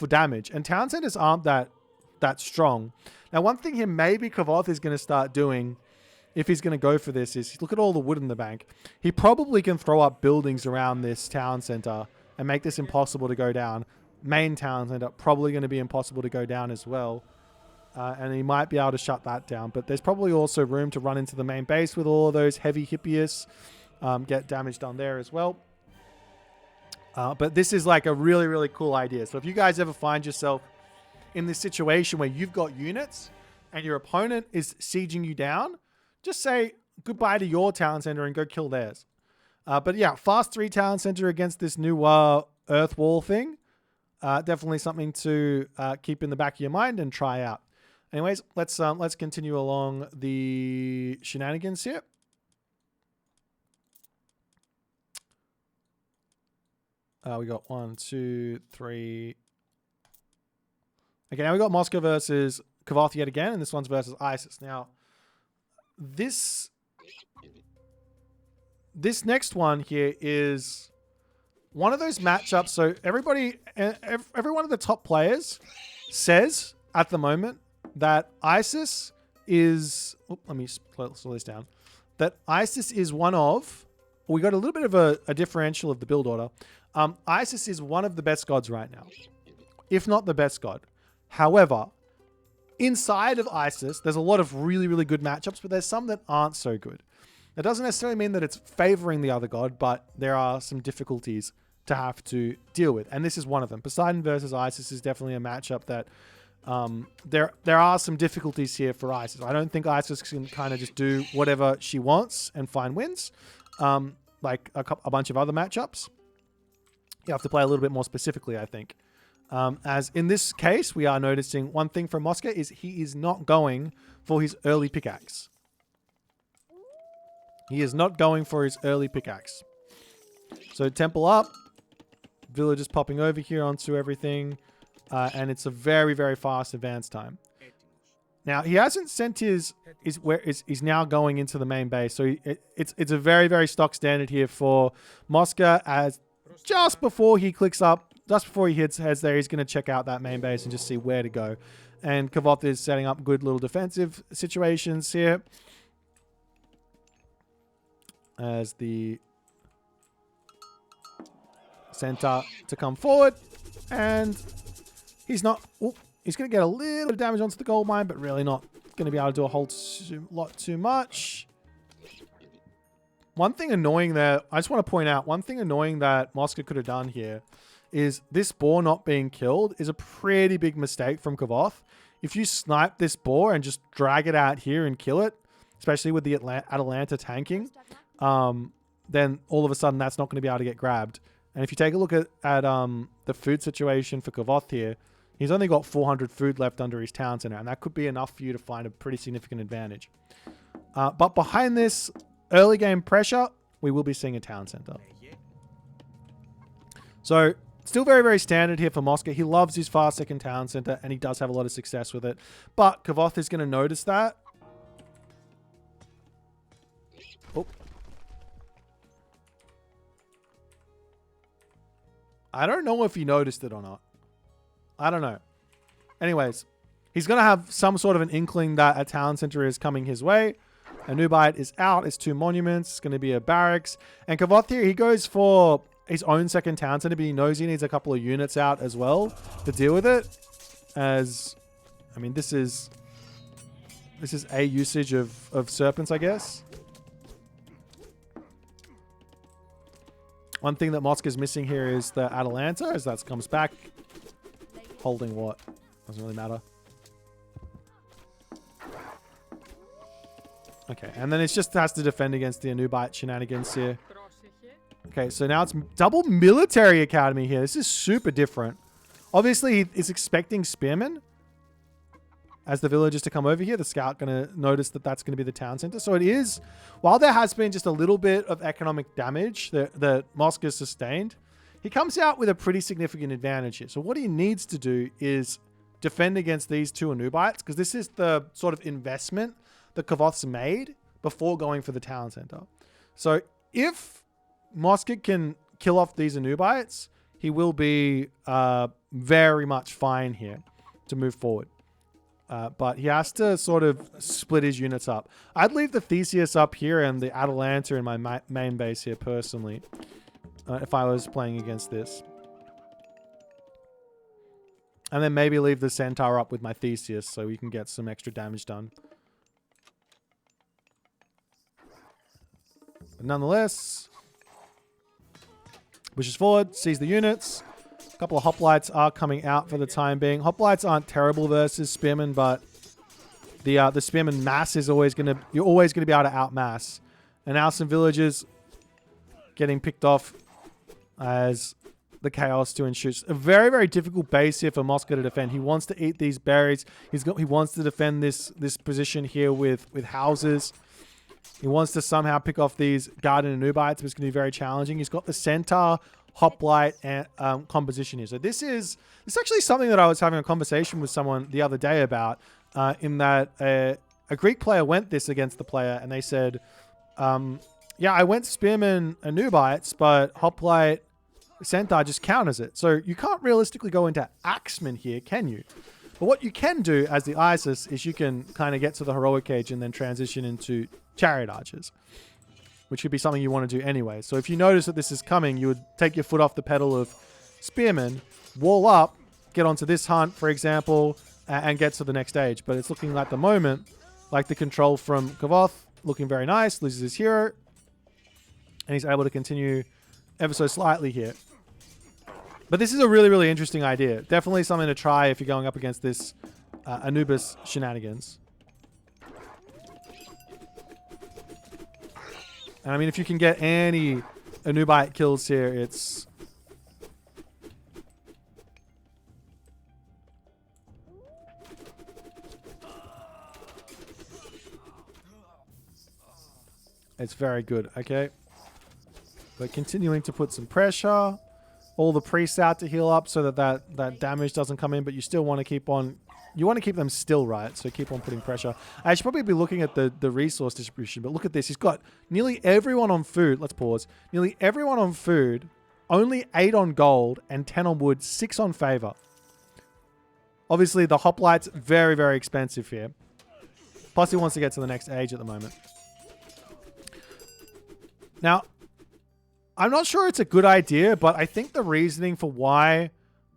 damage. And town centers aren't that strong. Now, one thing here maybe Kavoth is going to start doing if he's going to go for this, is look at all the wood in the bank. He probably can throw up buildings around this town center and make this impossible to go down. Main town center probably going to be impossible to go down as well. And he might be able to shut that down. But there's probably also room to run into the main base with all of those heavy hippias. Get damage done there as well. But this is like a really, really cool idea. So if you guys ever find yourself in this situation where you've got units and your opponent is sieging you down, just say goodbye to your town center and go kill theirs. But yeah, fast 3 town center against this new earth wall thing. Definitely something to keep in the back of your mind and try out. Anyways, let's continue along the shenanigans here. We got 1, 2, 3. Okay, now we got Moscow versus Kavoth yet again, and this one's versus Isis. Now, this next one here is one of those matchups. So every one of the top players says at the moment that Isis is... Oh, let me slow this down. That Isis is one of... We got a little bit of a differential of the build order. Isis is one of the best gods right now, if not the best god. However, inside of Isis, there's a lot of really, really good matchups, but there's some that aren't so good. That doesn't necessarily mean that it's favoring the other god, but there are some difficulties to have to deal with. And this is one of them. Poseidon versus Isis is definitely a matchup that there are some difficulties here for Isis. I don't think Isis can kind of just do whatever she wants and find wins, like a bunch of other matchups. You have to play a little bit more specifically, I think. As in this case, we are noticing one thing from Moscow is he is not going for his early pickaxe. He is not going for his early pickaxe. So temple up. Villagers popping over here onto everything. And it's a very, very fast advance time. Now, he hasn't sent he's now going into the main base. So it's a very, very stock standard here for Moscow, as just before he clicks up, just before he heads there, he's going to check out that main base and just see where to go. And Kavoth is setting up good little defensive situations here. As the center to come forward. And he's not... Oh, he's going to get a little bit of damage onto the gold mine, but really not going to be able to do a whole lot too much. One thing annoying there, I just want to point out, one thing annoying that Moscow could have done here is this boar not being killed is a pretty big mistake from Kavoth. If you snipe this boar and just drag it out here and kill it, especially with the Atalanta tanking, then all of a sudden that's not going to be able to get grabbed. And if you take a look at the food situation for Kavoth here, he's only got 400 food left under his town center, and that could be enough for you to find a pretty significant advantage. But behind this early game pressure, we will be seeing a town center. So still very, very standard here for Moscow. He loves his fast second town center, and he does have a lot of success with it. But Kavoth is going to notice that. Oh. I don't know if he noticed it or not. I don't know. Anyways, he's going to have some sort of an inkling that a town center is coming his way. A new Boit is out. It's 2 monuments. It's going to be a barracks. And Kavoth here, he goes for his own second town center, but he knows he needs a couple of units out as well to deal with it. As, I mean, this is a usage of serpents, I guess. One thing that Moscow's missing here is the Atalanta, as that comes back. Holding what? Doesn't really matter. Okay, and then it just has to defend against the Anubite shenanigans here. Okay, so now it's double military academy here. This is super different. Obviously, he's expecting spearmen as the villagers to come over here. The scout going to notice that that's going to be the town center. So it is, while there has been just a little bit of economic damage that Moscow sustained, he comes out with a pretty significant advantage here. So what he needs to do is defend against these 2 Anubites, because this is the sort of investment that Kavoth's made before going for the town center. So if Moscow can kill off these Anubites, he will be very much fine here to move forward. But he has to sort of split his units up. I'd leave the Theseus up here and the Atalanta in my main base here personally, if I was playing against this. And then maybe leave the Centaur up with my Theseus so we can get some extra damage done. But nonetheless, pushes forward, sees the units. A couple of hoplites are coming out for the time being. Hoplites aren't terrible versus spearmen, but the spearman mass is always gonna you're always gonna be able to outmass. And now some villagers getting picked off as the chaos to ensue. A very, very difficult base here for Moscow to defend. He wants to eat these berries. He wants to defend this position here with houses. He wants to somehow pick off these garden and Nubites, but it's going to be very challenging. He's got the Centaur, Hoplite, and composition here. So this is actually something that I was having a conversation with someone the other day about, in that a Greek player went this against the player, and they said, yeah, I went Spearman and Nubites, but Hoplite, Centaur just counters it. So you can't realistically go into Axeman here, can you? But what you can do as the Isis is you can kind of get to the Heroic Age and then transition into Chariot Archers, which could be something you want to do anyway. So if you notice that this is coming, you would take your foot off the pedal of Spearman, wall up, get onto this hunt, for example, and get to the next stage. But it's looking at the moment like the control from Kavoth, looking very nice, loses his hero, and he's able to continue ever so slightly here. But this is a really, really interesting idea. Definitely something to try if you're going up against this Anubis shenanigans. And I mean, if you can get any Anubite kills here, it's... it's very good, okay? But continuing to put some pressure. All the priests out to heal up so that damage doesn't come in, but you still want to keep on... You want to keep them still, right? So keep on putting pressure. I should probably be looking at the resource distribution, but look at this. He's got nearly everyone on food. Let's pause. Nearly everyone on food, only 8 on gold and 10 on wood, 6 on favor. Obviously, the hoplites, very, very expensive here. Plus, he wants to get to the next age at the moment. Now, I'm not sure it's a good idea, but I think the reasoning for why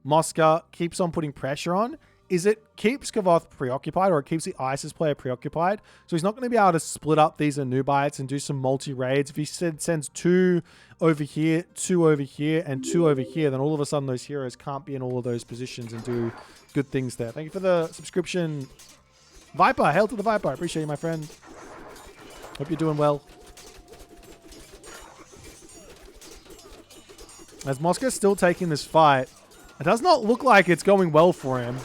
Moscow keeps on putting pressure on is it keeps Kavoth preoccupied, or it keeps the ISIS player preoccupied. So he's not going to be able to split up these Anubites and do some multi-raids. If he sends 2 over here, 2 over here, and 2 over here, then all of a sudden those heroes can't be in all of those positions and do good things there. Thank you for the subscription. Viper, hail to the Viper. I appreciate you, my friend. Hope you're doing well. As Moscow's still taking this fight, it does not look like it's going well for him.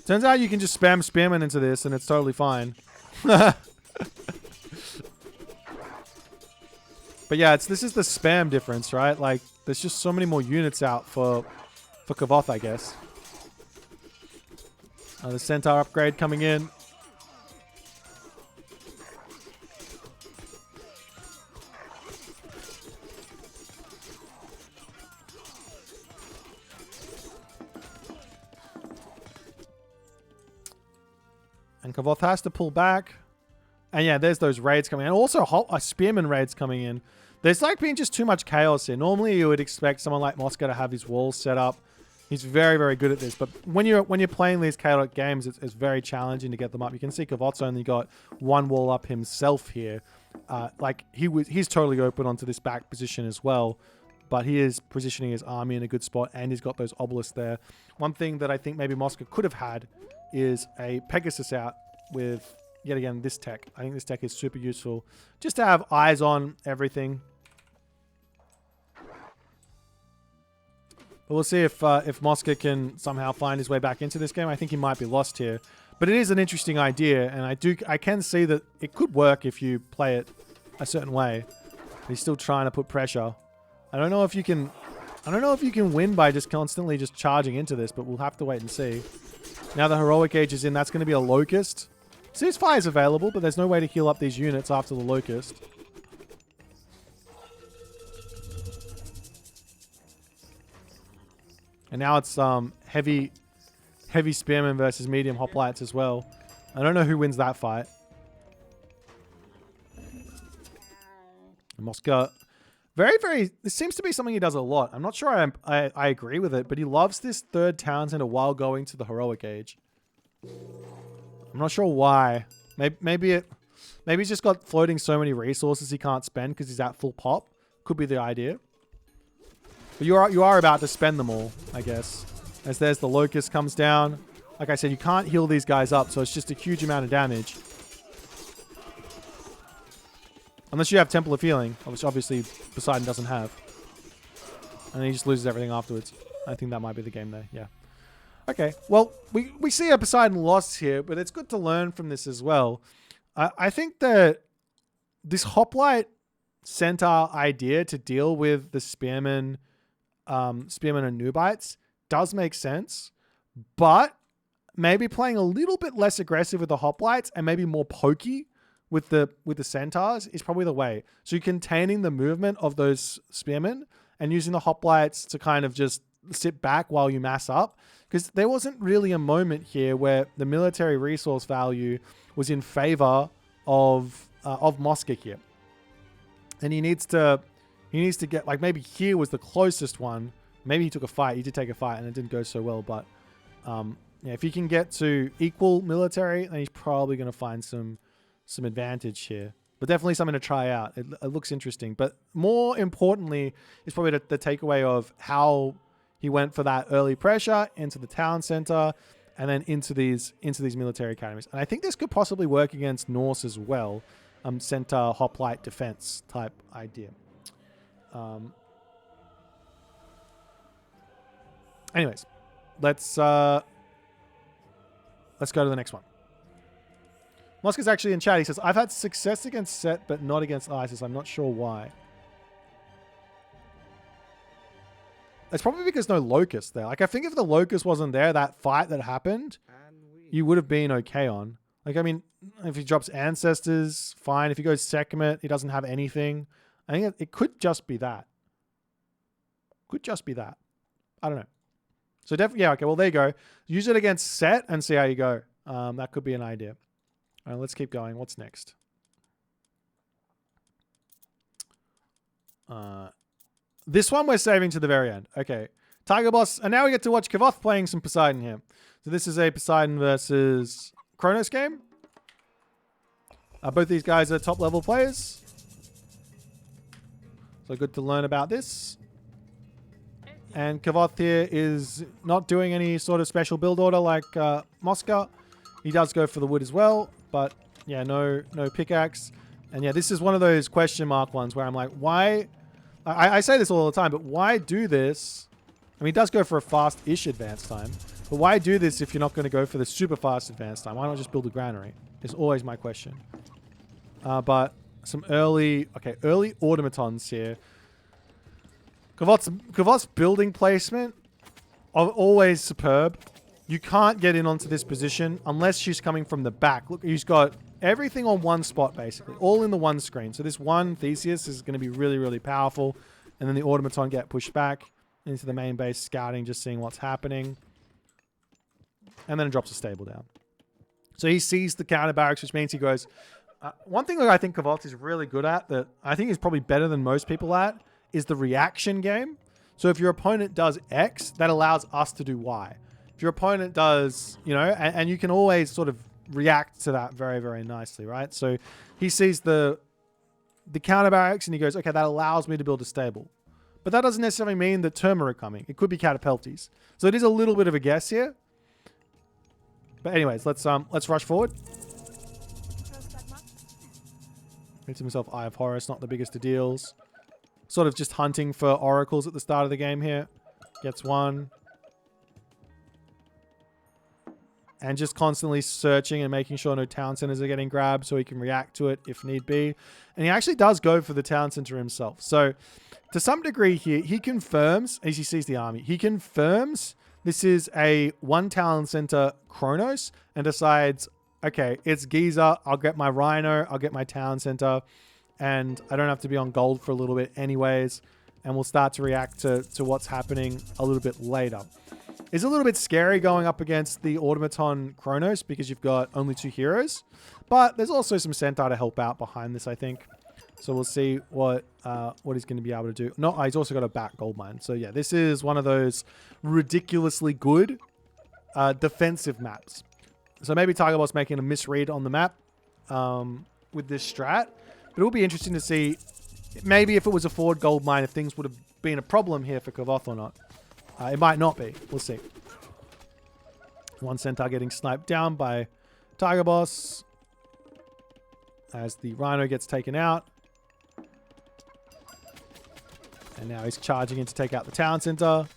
Turns out you can just spam Spearman into this and it's totally fine. But yeah, this is the spam difference, right? Like, there's just so many more units out for Kavoth, I guess. The Centaur upgrade coming in. And Kavoth has to pull back. And yeah, there's those raids coming in. Also, Spearman raids coming in. There's like been just too much chaos here. Normally, you would expect someone like Moscow to have his walls set up. He's very, very good at this. But when you're playing these chaotic games, it's very challenging to get them up. You can see Kavoth's only got 1 wall up himself here. Like he's totally open onto this back position as well. But he is positioning his army in a good spot, and he's got those obelisks there. One thing that I think maybe Moscow could have had is a Pegasus out with, yet again, this tech. I think this tech is super useful. Just to have eyes on everything. But we'll see if Moscow can somehow find his way back into this game. I think he might be lost here. But it is an interesting idea, and I can see that it could work if you play it a certain way. But he's still trying to put pressure. I don't know if you can win by just constantly just charging into this, but we'll have to wait and see. Now the Heroic Age is in. That's going to be a Locust. Ceasefire is available, but there's no way to heal up these units after the Locust. And now it's heavy heavy spearmen versus medium hoplites as well. I don't know who wins that fight. Mosca, this seems to be something he does a lot. I'm not sure I agree with it, but he loves this third town center while going to the heroic age. I'm not sure why. Maybe he's just got floating so many resources he can't spend because he's at full pop. Could be the idea. But you are about to spend them all, I guess. As there's the Locust comes down. Like I said, you can't heal these guys up, so it's just a huge amount of damage. Unless you have Temple of Healing, which obviously Poseidon doesn't have. And he just loses everything afterwards. I think that might be the game there, yeah. Okay, well, we see a Poseidon loss here, but it's good to learn from this as well. I think that this hoplite centaur idea to deal with the spearmen and Nubites does make sense, but maybe playing a little bit less aggressive with the hoplites and maybe more pokey with the centaurs is probably the way. So you're containing the movement of those spearmen and using the hoplites to kind of just sit back while you mass up, because there wasn't really a moment here where the military resource value was in favor of Mosca here. And he needs to get, like, maybe here was the closest one. Maybe he took a fight. He did take a fight and it didn't go so well. But yeah, if he can get to equal military, then he's probably going to find some advantage here. But definitely something to try out. It looks interesting. But more importantly is probably the takeaway of how he went for that early pressure into the town center and then into these military academies. And I think this could possibly work against Norse as well. Center hoplite defense type idea. Anyways, let's go to the next one. Mosca's actually in chat. He says, I've had success against Set, but not against ISIS. I'm not sure why. It's probably because no Locust there. Like, I think if the Locust wasn't there, that fight that happened, you would have been okay on. Like, I mean, if he drops Ancestors, fine. If he goes Sekhmet, he doesn't have anything. I think it could just be that. Could just be that. I don't know. So definitely, yeah, okay, well, there you go. Use it against Set and see how you go. That could be an idea. All right, let's keep going. What's next? This one we're saving to the very end. Okay. Tiger Boss. And now we get to watch Kavoth playing some Poseidon here. So this is a Poseidon versus Kronos game. Both these guys are top level players. So good to learn about this. And Kavoth here is not doing any sort of special build order like Mosca. He does go for the wood as well. But yeah, no pickaxe. And yeah, this is one of those question mark ones where I'm like, why... I say this all the time, but why do this? I mean, it does go for a fast-ish advance time. But why do this if you're not going to go for the super fast advance time? Why not just build a granary? Is always my question. But some early automatons here. Kavoth's building placement are always superb. You can't get in onto this position unless she's coming from the back. Look, he's got everything on one spot, basically. All in the one screen. So this one Theseus is going to be really, really powerful. And then the automaton get pushed back into the main base, scouting, just seeing what's happening. And then it drops a stable down. So he sees the counter barracks, which means he goes... one thing that I think Kavoth is really good at, that I think is probably better than most people at, is the reaction game. So if your opponent does X, that allows us to do Y. If your opponent does, you know, and you can always sort of react to that very, very nicely, right? So he sees the counter barracks and he goes, okay, that allows me to build a stable. But that doesn't necessarily mean that Terma are coming. It could be catapulties. So it is a little bit of a guess here. But anyways, let's rush forward. Makes himself Eye of Horus, not the biggest of deals. Sort of just hunting for oracles at the start of the game here. Gets one. And just constantly searching and making sure no town centers are getting grabbed so he can react to it if need be. And he actually does go for the town center himself. So to some degree here, he confirms, as he sees the army, he confirms this is a one town center Kronos and decides, okay, it's Giza. I'll get my Rhino. I'll get my town center. And I don't have to be on gold for a little bit anyways. And we'll start to react to what's happening a little bit later. It's a little bit scary going up against the automaton Kronos because you've got only 2 heroes. But there's also some Centaur to help out behind this, I think. So we'll see what he's going to be able to do. No, he's also got a back gold mine. So yeah, this is one of those ridiculously good defensive maps. So maybe Tigerbot's making a misread on the map with this strat. But it will be interesting to see maybe if it was a forward gold mine, if things would have been a problem here for Kavoth or not. It might not be. We'll see. One Centaur getting sniped down by Tiger Boss as the Rhino gets taken out. And now he's charging in to take out the town center.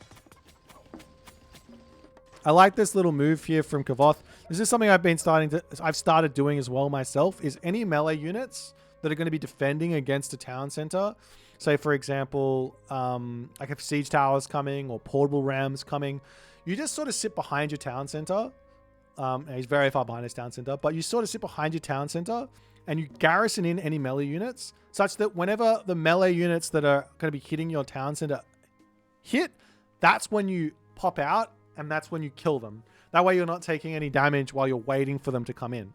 I like this little move here from Kavoth. This is something I've started doing as well myself, is any melee units that are going to be defending against a town center. Say, for example, like if siege towers coming or portable rams coming, you just sort of sit behind your town center. He's very far behind his town center, but you sort of sit behind your town center and you garrison in any melee units such that whenever the melee units that are going to be hitting your town center hit, that's when you pop out and that's when you kill them. That way you're not taking any damage while you're waiting for them to come in.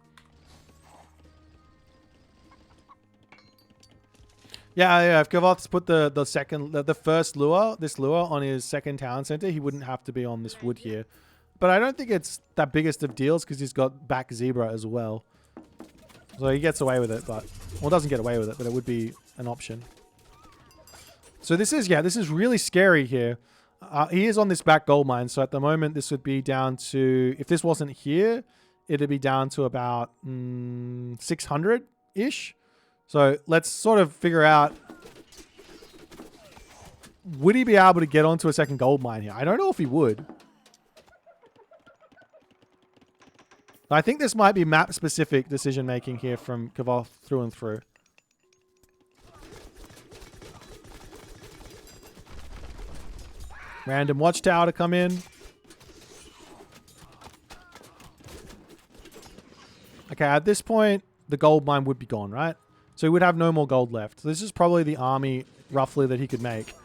Yeah, if Kavoth's put the first lure, this lure on his second town center, he wouldn't have to be on this wood here. But I don't think it's that biggest of deals because he's got back zebra as well. So he gets away with it, but... Well, doesn't get away with it, but it would be an option. So this is really scary here. He is on this back gold mine, so at the moment this would be down to... If this wasn't here, it'd be down to about 600-ish. So let's sort of figure out... Would he be able to get onto a second gold mine here? I don't know if he would. I think this might be map-specific decision-making here from Kavoth through and through. Random watchtower to come in. Okay, at this point, the gold mine would be gone, right? So he would have no more gold left. So this is probably the army, roughly, that he could make.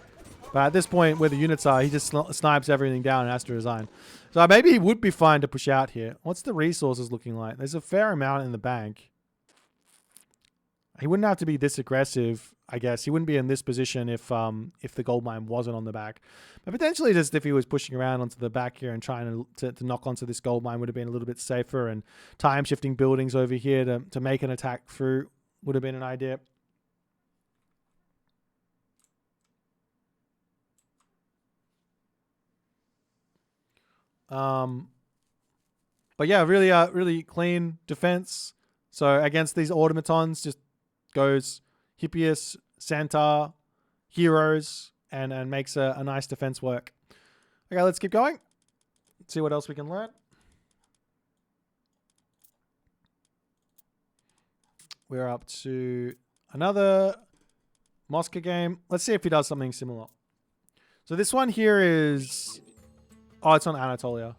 But at this point, where the units are, he just snipes everything down and has to resign. So maybe he would be fine to push out here. What's the resources looking like? There's a fair amount in the bank. He wouldn't have to be this aggressive, I guess. He wouldn't be in this position if the gold mine wasn't on the back. But potentially just if he was pushing around onto the back here and trying to knock onto this gold mine would have been a little bit safer. And time shifting buildings over here to make an attack through would have been an idea. But yeah, really clean defense. So against these automatons, just goes Hippias, Centaur, heroes, and makes a nice defense work. Okay, let's keep going. Let's see what else we can learn. We're up to another Mosca game. Let's see if he does something similar. So this one here is... Oh, it's on Anatolia.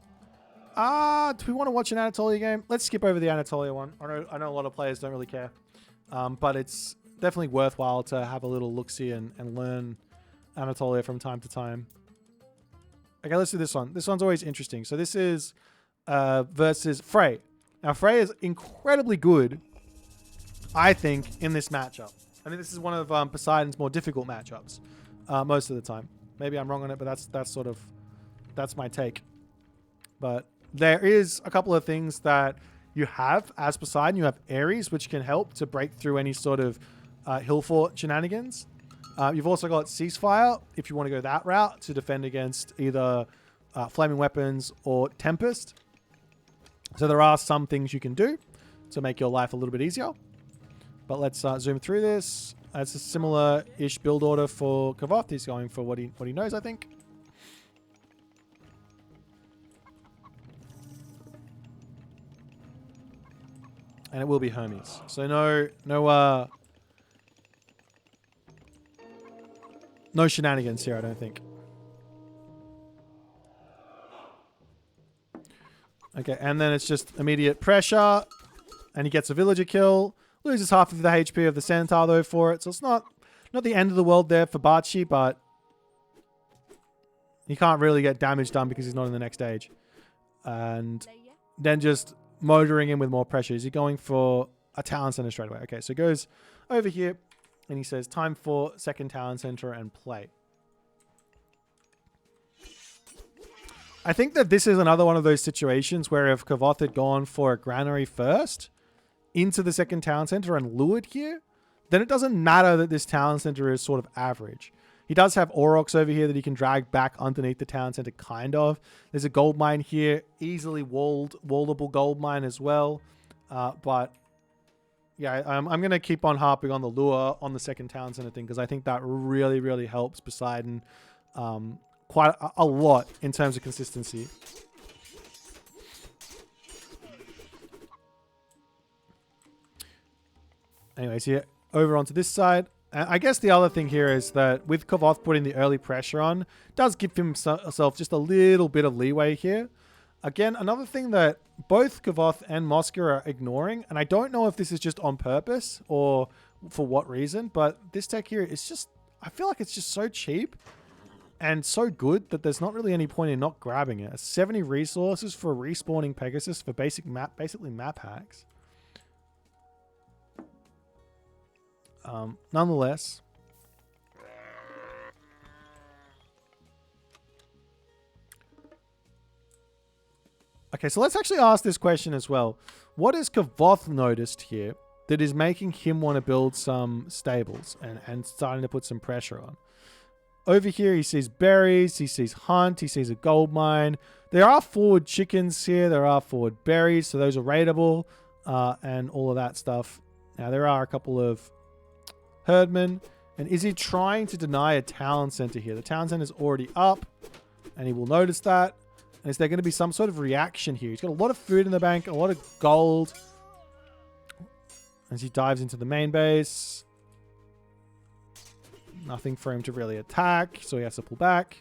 Do we want to watch an Anatolia game? Let's skip over the Anatolia one. I know a lot of players don't really care. But it's definitely worthwhile to have a little look-see and learn Anatolia from time to time. Okay, let's do this one. This one's always interesting. So this is versus Frey. Now, Frey is incredibly good, I think, in this matchup. I think this is one of Poseidon's more difficult matchups most of the time. Maybe I'm wrong on it, but that's my take. But there is a couple of things that you have as Poseidon. You have Ares, which can help to break through any sort of hill fort shenanigans. You've also got Ceasefire, if you want to go that route, to defend against either flaming weapons or Tempest. So there are some things you can do to make your life a little bit easier. But let's zoom through this. It's a similar-ish build order for Kavoth. He's going for what he knows, I think. And it will be Hermes. So no shenanigans here, I don't think. Okay, and then it's just immediate pressure. And he gets a villager kill. Loses half of the HP of the Centaur, though, for it. So it's not the end of the world there for Bachi, but He can't really get damage done because he's not in the next stage. And then just motoring in with more pressure. Is he going for a talent center straight away? Okay, so he goes over here and he says, time for second talent center and play. I think that this is another one of those situations where if Kvothe had gone for a granary first into the second talent center and lured here, then it doesn't matter that this talent center is sort of average. He does have Aurochs over here that he can drag back underneath the talent center, kind of. There's a gold mine here, easily wallable gold mine as well. But yeah, I'm going to keep on harping on the lure on the second talent center thing because I think that really, really helps Poseidon quite a lot in terms of consistency. Anyways, here over onto this side. I guess the other thing here is that with Kvothe putting the early pressure on, does give himself just a little bit of leeway here. Again, another thing that both Kvothe and Mosker are ignoring, and I don't know if this is just on purpose or for what reason, but this tech here is just, I feel like it's just so cheap and so good that there's not really any point in not grabbing it. 70 resources for respawning Pegasus for basically map hacks. Nonetheless, okay, so let's actually ask this question as well. What has Kvothe noticed here that is making him want to build some stables and starting to put some pressure on? Over here, he sees berries, he sees hunt, he sees a gold mine. There are forward chickens here, there are forward berries, so those are raidable, and all of that stuff. Now, there are a couple of herdmen. And is he trying to deny a talent center here? The talent center is already up, and he will notice that. And is there going to be some sort of reaction here? He's got a lot of food in the bank, a lot of gold. As he dives into the main base. Nothing for him to really attack, so he has to pull back.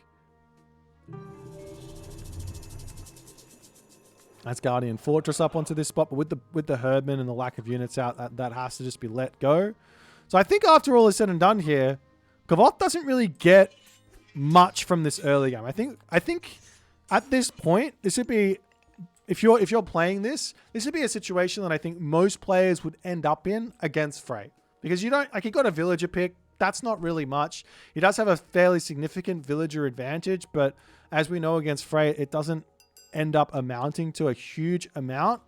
That's Guardian Fortress up onto this spot, but with the herdmen and the lack of units out, that has to just be let go. So I think after all is said and done here, Kvothe doesn't really get much from this early game. I think at this point, this would be, if you're playing this would be a situation that I think most players would end up in against Frey. Because you don't, like, he got a villager pick, that's not really much. He does have a fairly significant villager advantage, but as we know against Frey, it doesn't end up amounting to a huge amount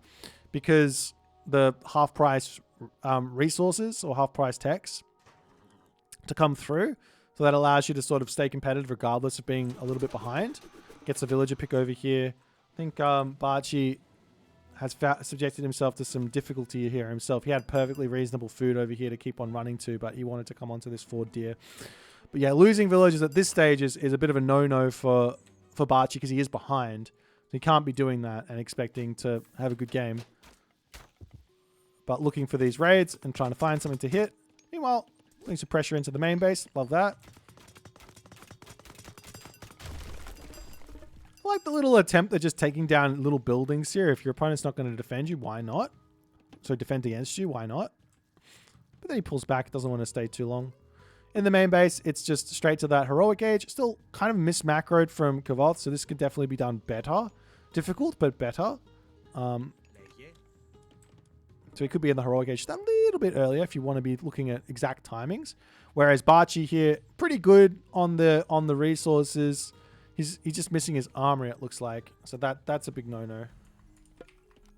because the half price resources or half price techs to come through. So that allows you to sort of stay competitive regardless of being a little bit behind. Gets a villager pick over here. I think Barchi has subjected himself to some difficulty here himself. He had perfectly reasonable food over here to keep on running to, but he wanted to come onto this forward deer. But yeah, losing villagers at this stage is a bit of a no-no for Barchi because he is behind. So he can't be doing that and expecting to have a good game. But looking for these raids and trying to find something to hit. Meanwhile, putting some pressure into the main base. Love that. I like the little attempt at just taking down little buildings here. If your opponent's not going to defend you, why not? So defend against you, why not? But then he pulls back, doesn't want to stay too long. In the main base, it's just straight to that heroic age. Still kind of mismacroed from Kvothe, so this could definitely be done better. Difficult, but better. So he could be in the heroic age just a little bit earlier if you want to be looking at exact timings. Whereas Barchi here, pretty good on the resources. He's just missing his armory, it looks like. So that's a big no-no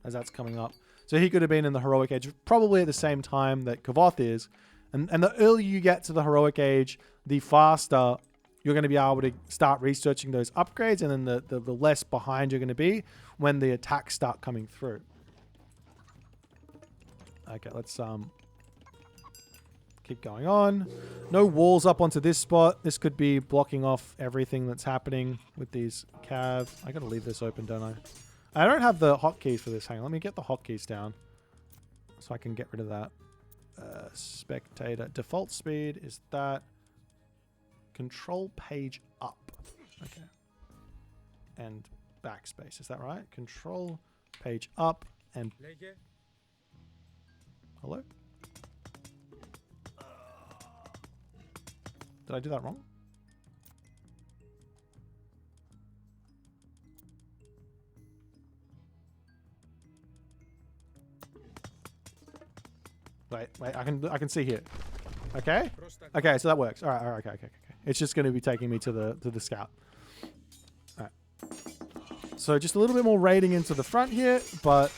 as that's coming up. So he could have been in the heroic age probably at the same time that Kvothe is. And the earlier you get to the heroic age, the faster you're going to be able to start researching those upgrades, and then the less behind you're going to be when the attacks start coming through. Okay, let's keep going on. No walls up onto this spot. This could be blocking off everything that's happening with these cav. I gotta leave this open, don't I? I don't have the hotkeys for this. Hang on, let me get the hotkeys down so I can get rid of that. Spectator. Default speed is that. Control page up. Okay. And backspace. Is that right? Control page up and... Hello? Did I do that wrong? Wait, I can see here. Okay. Okay, so that works. All right. Okay. It's just going to be taking me to the scout. All right. So just a little bit more raiding into the front here, but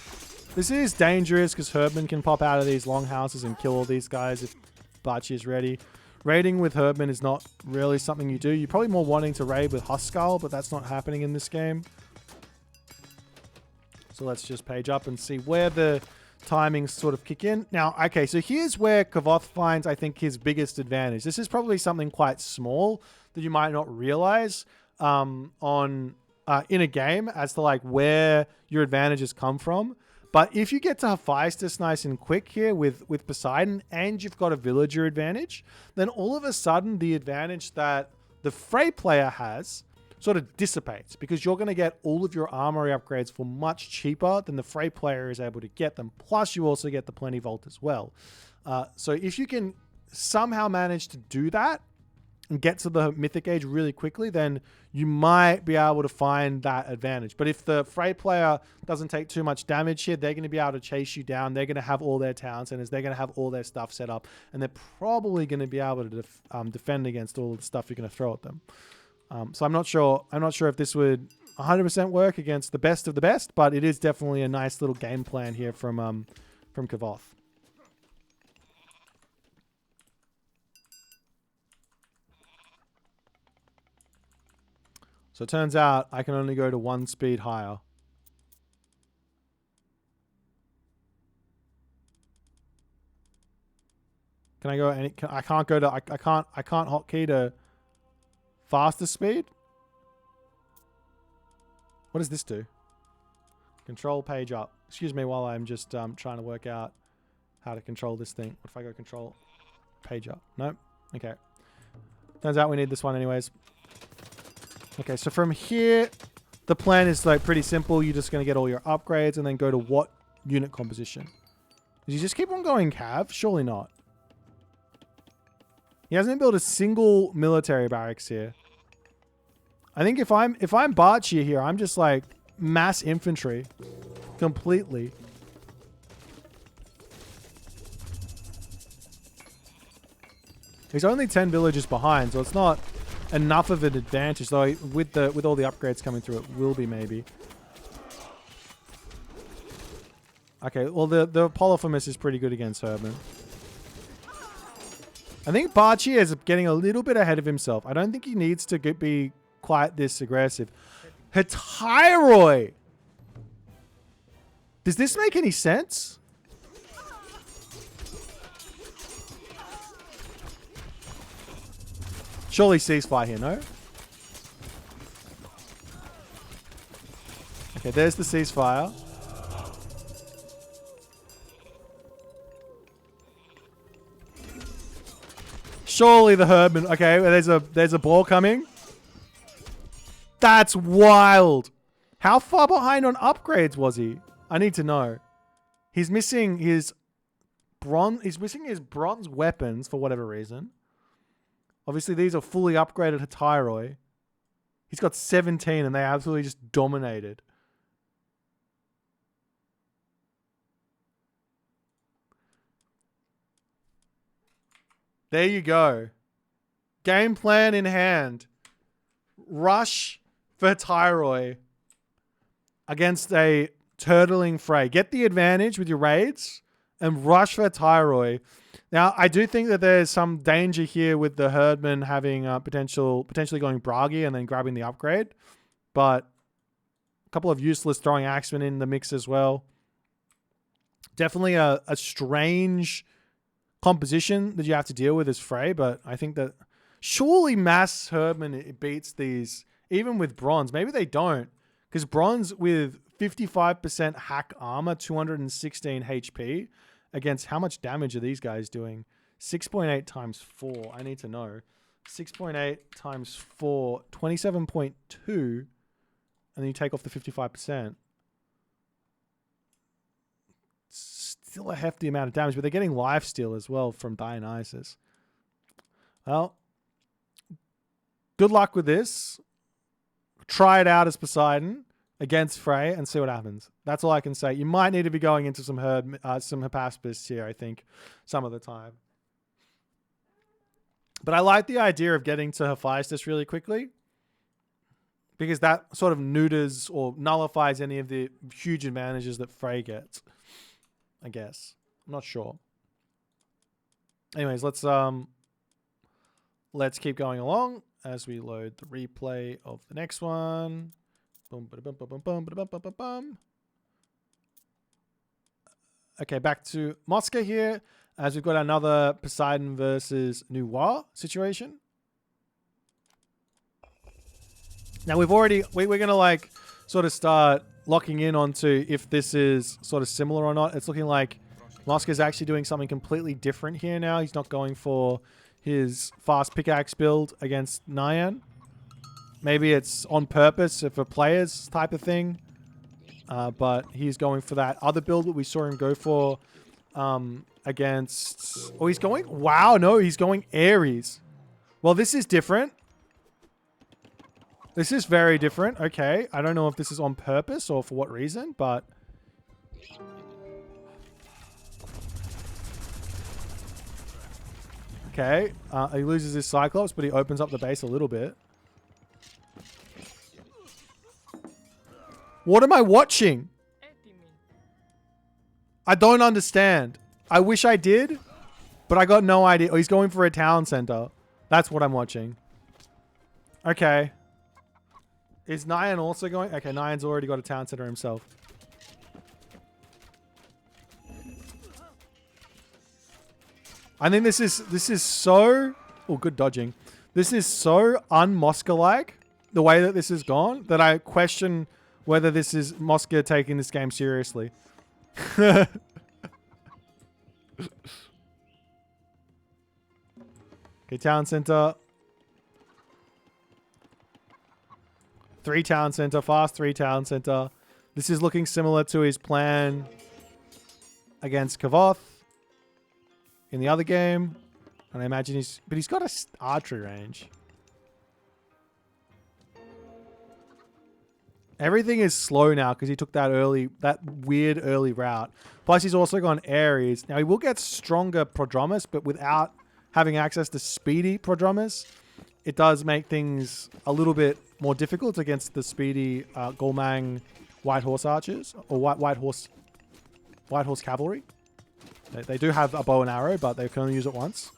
this is dangerous because Herdman can pop out of these longhouses and kill all these guys if Bachi is ready. Raiding with Herdman is not really something you do. You're probably more wanting to raid with Huskal, but that's not happening in this game. So let's just page up and see where the timings sort of kick in. Now, okay, so here's where Kavoth finds, I think, his biggest advantage. This is probably something quite small that you might not realize in a game as to like where your advantages come from. But if you get to Hephaestus nice and quick here with Poseidon and you've got a villager advantage, then all of a sudden the advantage that the Frey player has sort of dissipates because you're going to get all of your armory upgrades for much cheaper than the Frey player is able to get them. Plus you also get the Plenty Vault as well. So if you can somehow manage to do that and get to the Mythic Age really quickly, then you might be able to find that advantage. But if the Frey player doesn't take too much damage here, they're going to be able to chase you down. They're going to have all their town centers. They're going to have all their stuff set up. And they're probably going to be able to defend against all the stuff you're going to throw at them. So I'm not sure if this would 100% work against the best of the best, but it is definitely a nice little game plan here from Kavoth. So it turns out I can only go to 1 speed higher. Can I go any? I can't go to. I can't hotkey to faster speed. What does this do? Control page up. Excuse me while I'm just trying to work out how to control this thing. What if I go control page up? Nope. Okay. Turns out we need this one anyways. Okay, so from here, the plan is like pretty simple. You're just going to get all your upgrades and then go to what unit composition? Does he just keep on going cav? Surely not. He hasn't built a single military barracks here. I think if I'm Barchi here, I'm just like mass infantry completely. He's only 10 villages behind, so it's not enough of an advantage, though with all the upgrades coming through, it will be maybe. Okay, well the Polyphemus is pretty good against Herdman. I think Barchi is getting a little bit ahead of himself. I don't think he needs to be quite this aggressive. Hetyroi! Does this make any sense? Surely ceasefire here, no? Okay, there's the ceasefire. Surely the Herdman. Okay, there's a ball coming. That's wild. How far behind on upgrades was he? I need to know. He's missing his bronze. He's missing his bronze weapons for whatever reason. Obviously, these are fully upgraded Hetyroi. He's got 17 and they absolutely just dominated. There you go. Game plan in hand. Rush for Hetyroi against a turtling Frey. Get the advantage with your raids and rush for Hetyroi. Now, I do think that there's some danger here with the Herdman having potentially going Bragi and then grabbing the upgrade. But a couple of useless throwing axemen in the mix as well. Definitely a strange composition that you have to deal with as Frey, but I think that surely mass Herdman beats these, even with bronze. Maybe they don't, because bronze with 55% hack armor, 216 HP, against how much damage are these guys doing? 6.8 times 4. I need to know. 6.8 times 4, 27.2, and then you take off the 55%. Still a hefty amount of damage, but they're getting lifesteal as well from Dionysus. Well, good luck with this. Try it out as Poseidon. against Frey and see what happens. That's all I can say. You might need to be going into some Hypaspis here, I think, some of the time. But I like the idea of getting to Hephaestus really quickly, because that sort of neuters or nullifies any of the huge advantages that Frey gets, I guess. I'm not sure. Anyways, let's keep going along as we load the replay of the next one. Boom, ba-da-bum, ba-bum, bum, ba-da-bum, ba-bum, bum. Okay, back to Mosca here, as we've got another Poseidon versus Nuwa situation. Now we're going to like sort of start locking in onto if this is sort of similar or not. It's looking like Mosca's actually doing something completely different here now. He's not going for his fast pickaxe build against Nyan. Maybe it's on purpose for players type of thing. But he's going for that other build that we saw him go for against... Oh, he's going... Wow, no, he's going Ares. Well, this is different. This is very different. Okay, I don't know if this is on purpose or for what reason, but... Okay, he loses his Cyclops, but he opens up the base a little bit. What am I watching? I don't understand. I wish I did, but I got no idea. Oh, he's going for a town center. That's what I'm watching. Okay. Is Nyan also going? Okay, Nyan's already got a town center himself. I think this is so... Oh, good dodging. This is so un-Mosca-like, the way that this has gone, that I question whether this is Mosca taking this game seriously. Okay, town center. 3 town center, fast 3 town center. This is looking similar to his plan against Kavoth in the other game. And I imagine he's got a archery range. Everything is slow now because he took that weird early route. Plus he's also gone Ares. Now he will get stronger Prodromus, but without having access to speedy Prodromus, it does make things a little bit more difficult against the speedy Golmang White Horse Archers or White Horse Cavalry. They do have a bow and arrow, but they can only use it once.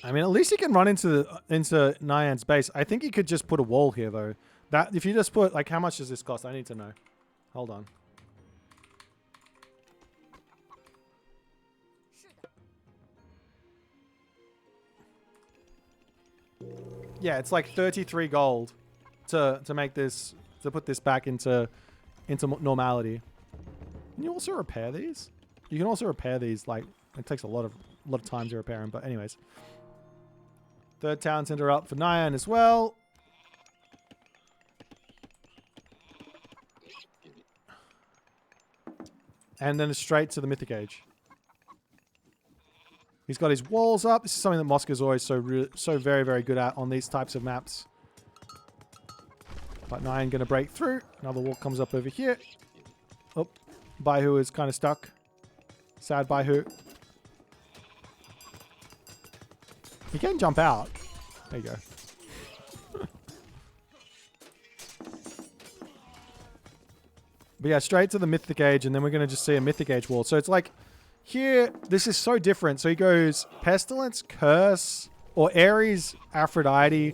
I mean, at least he can run into Nyan's base. I think he could just put a wall here, though. That if you just put, like, how much does this cost? I need to know. Hold on. Yeah, it's like 33 gold to make this, to put this back into normality. Can you also repair these? You can also repair these. Like, it takes a lot of time to repair them. But anyways. 3rd town center up for Nyan as well. And then straight to the Mythic Age. He's got his walls up. This is something that Mosca's always so very, very good at on these types of maps. But Nyan going to break through. Another wall comes up over here. Oh, Baihu is kind of stuck. Sad Baihu. He can jump out. There you go. But yeah, straight to the Mythic Age, and then we're going to just see a Mythic Age wall. So it's like, here, this is so different. So he goes Pestilence, Curse, or Ares, Aphrodite,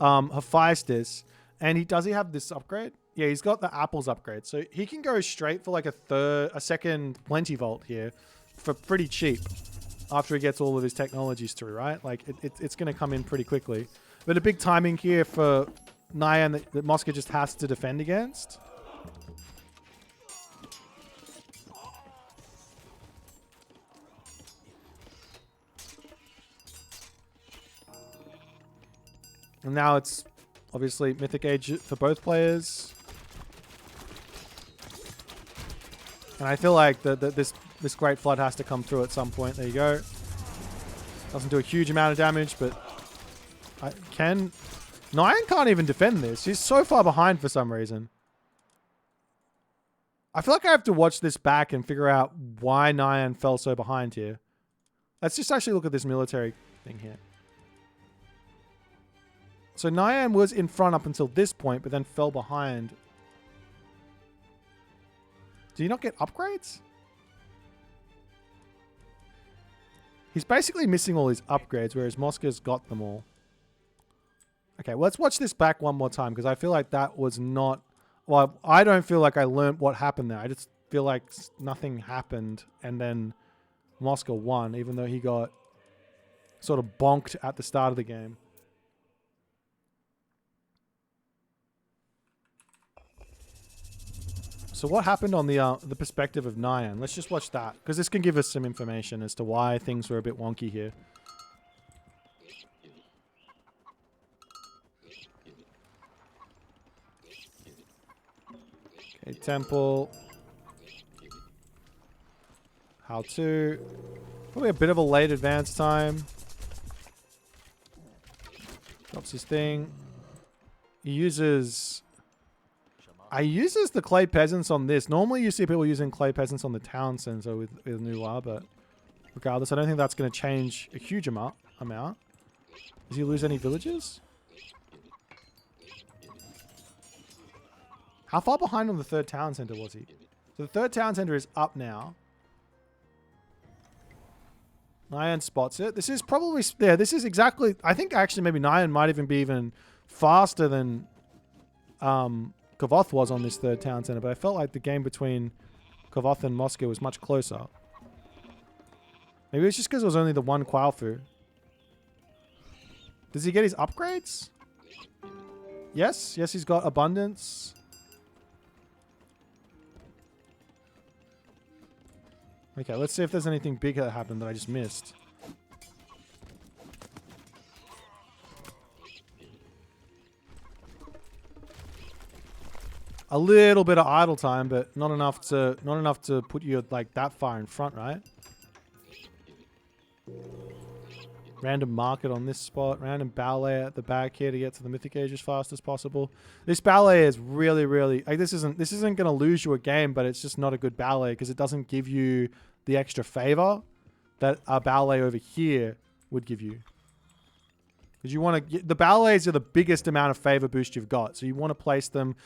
Hephaestus. And does he have this upgrade? Yeah, he's got the Apples upgrade. So he can go straight for like a second Plenty Vault here for pretty cheap. After he gets all of his technologies through, right? Like, it's going to come in pretty quickly. But a big timing here for Nyan that Mosca just has to defend against. And now it's Obviously, Mythic Age for both players. And I feel like this Great Flood has to come through at some point. There you go. Doesn't do a huge amount of damage, but Nyan can't even defend this. He's so far behind for some reason. I feel like I have to watch this back and figure out why Nyan fell so behind here. Let's just actually look at this military thing here. So Nyan was in front up until this point, but then fell behind. Do you not get upgrades? He's basically missing all his upgrades, whereas Moscow's got them all. Okay, well, let's watch this back one more time, because I feel like that was not... Well, I don't feel like I learned what happened there. I just feel like nothing happened, and then Moscow won, even though he got sort of bonked at the start of the game. So what happened on the perspective of Nyan? Let's just watch that, because this can give us some information as to why things were a bit wonky here. Okay, temple. How to. Probably a bit of a late advance time. Drops his thing. He uses... I uses the clay peasants on this. Normally you see people using clay peasants on the town center with Nuwa, but regardless, I don't think that's going to change a huge amount. Does he lose any villages? How far behind on the third town center was he? So the third town center is up now. Nyan spots it. This is probably... Yeah, this is exactly... I think actually maybe Nyan might even be even faster than... Kavoth was on this third town center, but I felt like the game between Kavoth and Moscow was much closer. Maybe it's just because it was only the one Quaofu. Does he get his upgrades? Yes. Yes, he's got abundance. Okay, let's see if there's anything big that happened that I just missed. A little bit of idle time, but not enough to put you like that far in front, right? Random market on this spot, random ballet at the back here to get to the Mythic Age as fast as possible. This ballet is really like this isn't going to lose you a game, but it's just not a good ballet because it doesn't give you the extra favor that a ballet over here would give you. Because you want to... The ballets are the biggest amount of favor boost you've got, so you want to place them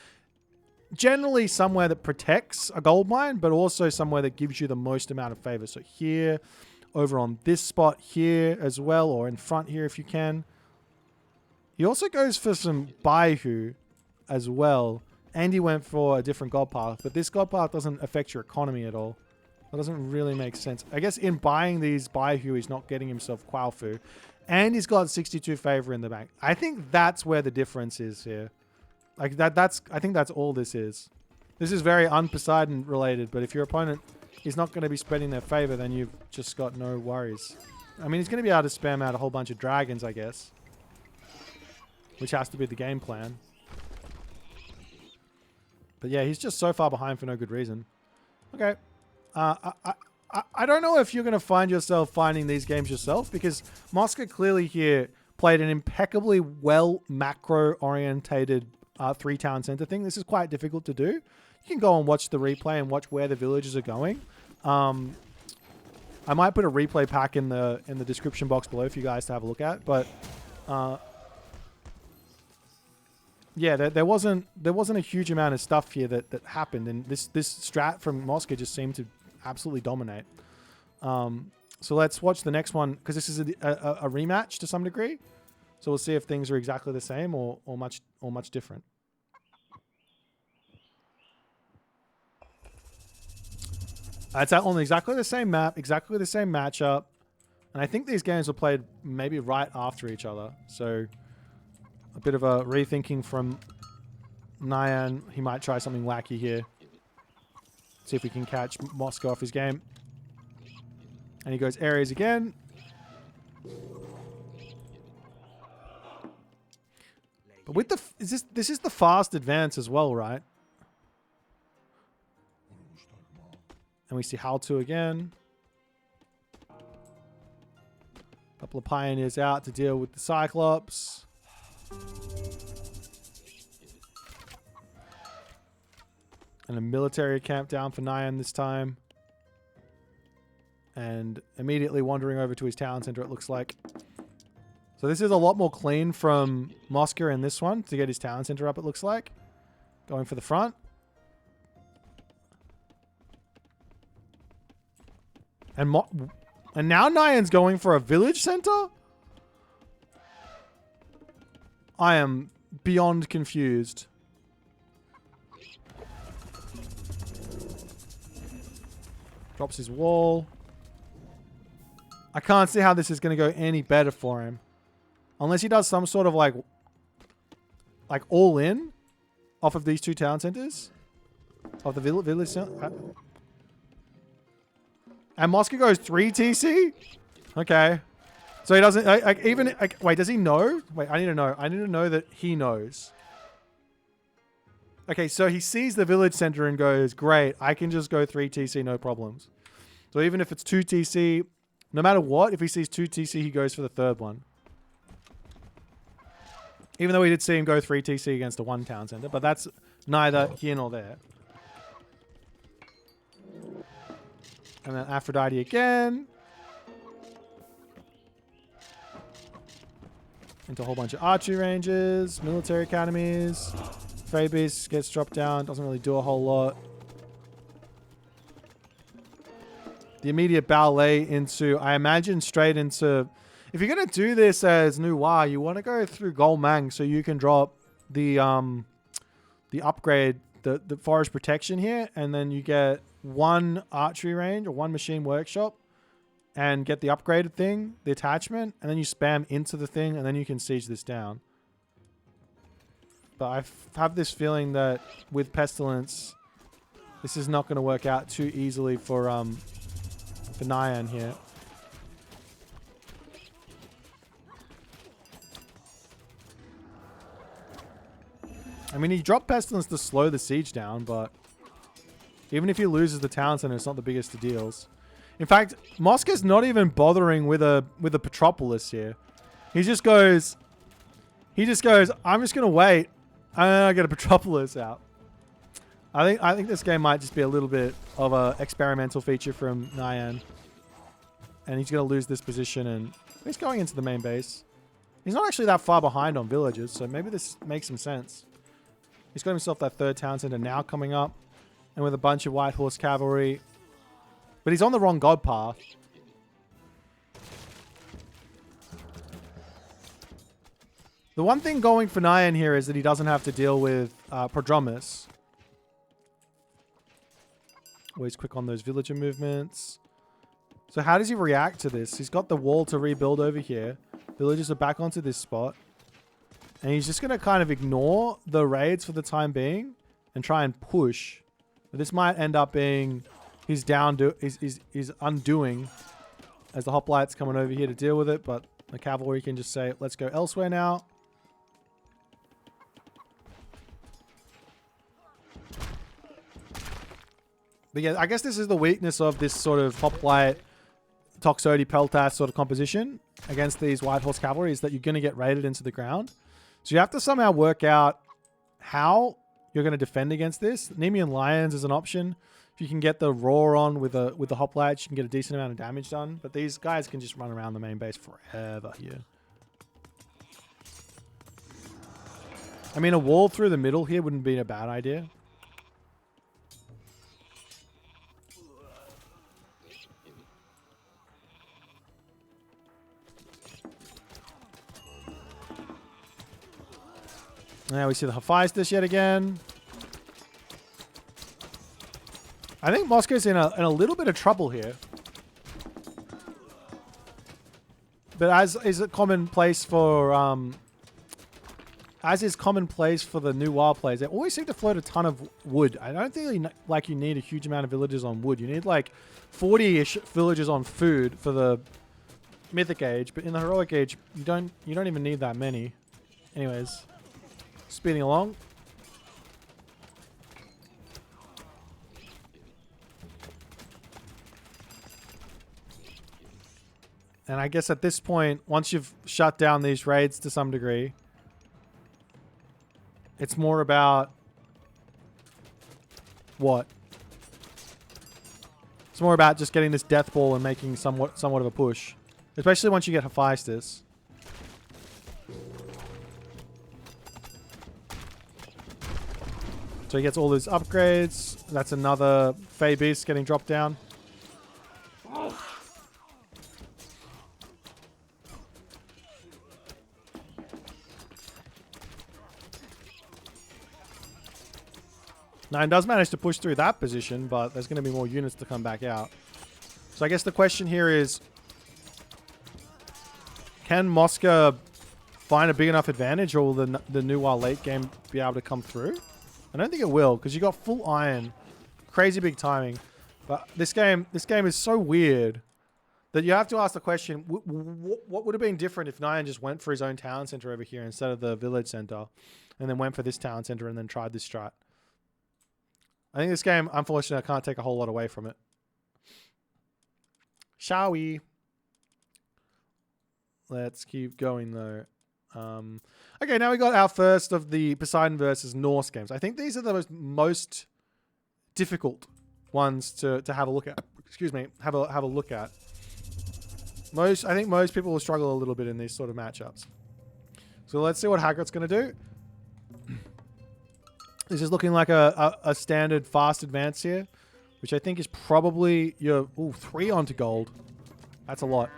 generally somewhere that protects a gold mine, but also somewhere that gives you the most amount of favor. So here, over on this spot here as well, or in front here if you can. He also goes for some Baihu as well, and he went for a different god path, but this god path doesn't affect your economy at all. That doesn't really make sense. I guess in buying these Baihu, he's not getting himself Quaofu, and he's got 62 favor in the bank. I think that's where the difference is here. Like I think that's all this is. This is very un-Poseidon related, but if your opponent is not going to be spreading their favor, then you've just got no worries. I mean, he's going to be able to spam out a whole bunch of dragons, I guess. Which has to be the game plan. But yeah, he's just so far behind for no good reason. Okay. I don't know if you're going to find yourself finding these games yourself, because Moscow clearly here played an impeccably well macro-orientated 3-town center thing. This is quite difficult to do. You can go and watch the replay and watch where the villages are going. I might put a replay pack in the description box below for you guys to have a look at. But yeah, there wasn't a huge amount of stuff here that happened, and this strat from Moscow just seemed to absolutely dominate. So let's watch the next one, because this is a rematch to some degree. So we'll see if things are exactly the same or much different. It's on exactly the same map, exactly the same matchup. And I think these games were played maybe right after each other. So a bit of a rethinking from Nyan. He might try something wacky here. See if we can catch Moscow off his game. And he goes Ares again. But with the this is the fast advance as well, right? And we see how to again. Couple of pioneers out to deal with the Cyclops. And a military camp down for Nyan this time. And immediately wandering over to his town center, it looks like. So this is a lot more clean from Moscow in this one to get his town center up, it looks like. Going for the front. And now Nyan's going for a village center? I am beyond confused. Drops his wall. I can't see how this is going to go any better for him. Unless he does some sort of like all in off of these two town centers. Of the village center. And Moscow goes 3 TC? Okay. So he doesn't... wait, does he know? Wait, I need to know. I need to know that he knows. Okay, so he sees the village center and goes, great, I can just go 3 TC, no problems. So even if it's 2 TC, no matter what, if he sees 2 TC, he goes for the third one. Even though we did see him go 3 TC against a 1 town center, but that's neither here nor there. And then Aphrodite again. Into a whole bunch of archery ranges, military academies. Frey Beast gets dropped down, doesn't really do a whole lot. The immediate ballet into, I imagine, straight into... If you're going to do this as Noir, you want to go through Golmang so you can drop the upgrade, the forest protection here, and then you get 1 archery range or 1 machine workshop and get the upgraded thing, the attachment, and then you spam into the thing and then you can siege this down. But I have this feeling that with Pestilence, this is not going to work out too easily for Nyan here. I mean, he dropped Pestilence to slow the siege down, but even if he loses the town center, it's not the biggest of deals. In fact, Moscow's not even bothering with a Petropolis here. He just goes, I'm just going to wait. And then I get a Petropolis out. I think this game might just be a little bit of a experimental feature from Nyan. And he's going to lose this position, and he's going into the main base. He's not actually that far behind on villages, so maybe this makes some sense. He's got himself that 3rd town center now coming up, and with a bunch of White Horse Cavalry. But he's on the wrong god path. The one thing going for Nyan here is that he doesn't have to deal with Prodromus. Always quick on those villager movements. So how does he react to this? He's got the wall to rebuild over here. Villagers are back onto this spot. And he's just going to kind of ignore the raids for the time being and try and push. But this might end up being his undoing as the hoplites coming over here to deal with it. But the cavalry can just say, let's go elsewhere now. But yeah, I guess this is the weakness of this sort of hoplite, Toxotes, Peltas sort of composition against these White Horse Cavalry, is that you're going to get raided into the ground. So you have to somehow work out how you're going to defend against this. Nemean Lions is an option. If you can get the roar on with the hoplites, you can get a decent amount of damage done. But these guys can just run around the main base forever here. I mean, a wall through the middle here wouldn't be a bad idea. Now we see the Hephaestus yet again. I think Moscow's in a little bit of trouble here. But as is commonplace for the new WoW players, they always seem to float a ton of wood. I don't think you need a huge amount of villagers on wood. You need like 40-ish villagers on food for the Mythic Age, but in the Heroic Age, you don't even need that many. Anyways. speeding along. And I guess at this point, once you've shut down these raids to some degree, it's more about what? It's more about just getting this death ball and making somewhat of a push. Especially once you get Hephaestus. So he gets all those upgrades. That's another Fey Beast getting dropped down. Now, it does manage to push through that position, but there's going to be more units to come back out. So I guess the question here is, can Mosca find a big enough advantage, or will the new late game be able to come through? I don't think it will, because you got full iron. Crazy big timing. But this game is so weird that you have to ask the question, what would have been different if Nyan just went for his own town center over here instead of the village center, and then went for this town center and then tried this strat? I think this game, unfortunately, I can't take a whole lot away from it. Shall we? Let's keep going, though. Okay, now we got our first of the Poseidon versus Norse games. I think these are the most difficult ones to have a look at. Excuse me, have a look at. I think most people will struggle a little bit in these sort of matchups. So let's see what Hagrid's going to do. This is looking like a standard fast advance here, which I think is probably your 3 onto gold. That's a lot.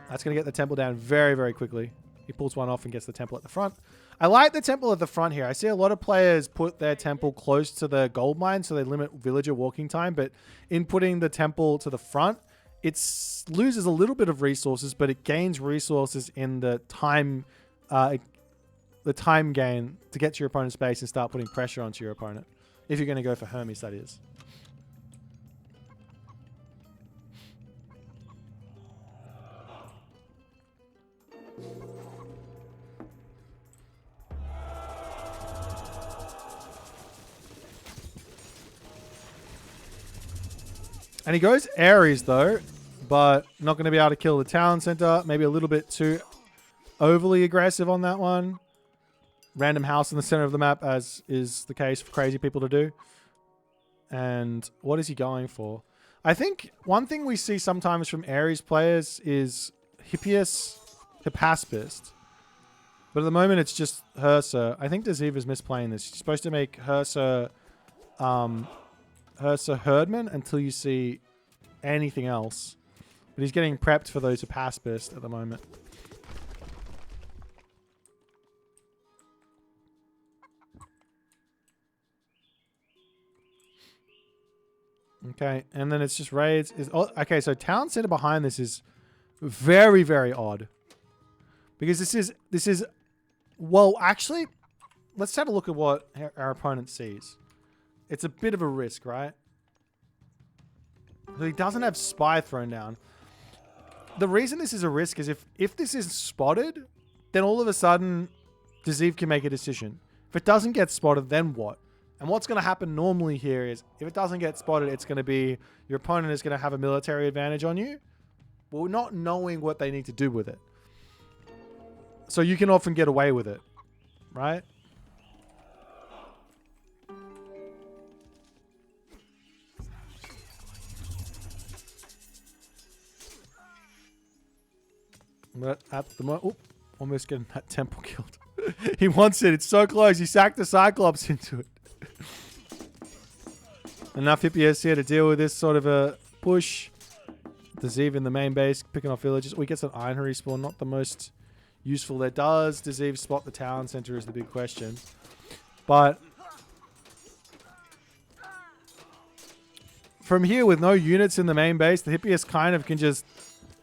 That's going to get the temple down very, very quickly. He pulls one off and gets the temple at the front. I like the temple at the front here. I see a lot of players put their temple close to the gold mine, so they limit villager walking time. But in putting the temple to the front, it loses a little bit of resources, but it gains resources in the time gain to get to your opponent's base and start putting pressure onto your opponent. If you're going to go for Hermes, that is. And he goes Ares, though, but not going to be able to kill the town center. Maybe a little bit too overly aggressive on that one. Random house in the center of the map, as is the case for crazy people to do. And what is he going for? I think one thing we see sometimes from Ares players is Hippaspist. But at the moment, it's just Hersa. I think Daziv is misplaying this. You're supposed to make Hersa Herdman until you see anything else. But he's getting prepped for those Hippaspist at the moment. Okay, and then it's just raids. Okay, so town center behind this is very, very odd. Because this is... Well, actually, let's have a look at what our opponent sees. It's a bit of a risk, right? So he doesn't have spy thrown down. The reason this is a risk is if this is spotted, then all of a sudden, Daziv can make a decision. If it doesn't get spotted, then what? And what's going to happen normally here is, if it doesn't get spotted, it's going to be your opponent is going to have a military advantage on you, but not knowing what they need to do with it. So you can often get away with it, right? But at the moment, almost getting that temple killed. He wants it. It's so close. He sacked the Cyclops into it. Enough Hippias here to deal with this sort of a push. Daziv in the main base, picking off villages. We get an Iron respawn, not the most useful there. Does Daziv spot the town center is the big question. But from here, with no units in the main base, the Hippias kind of can just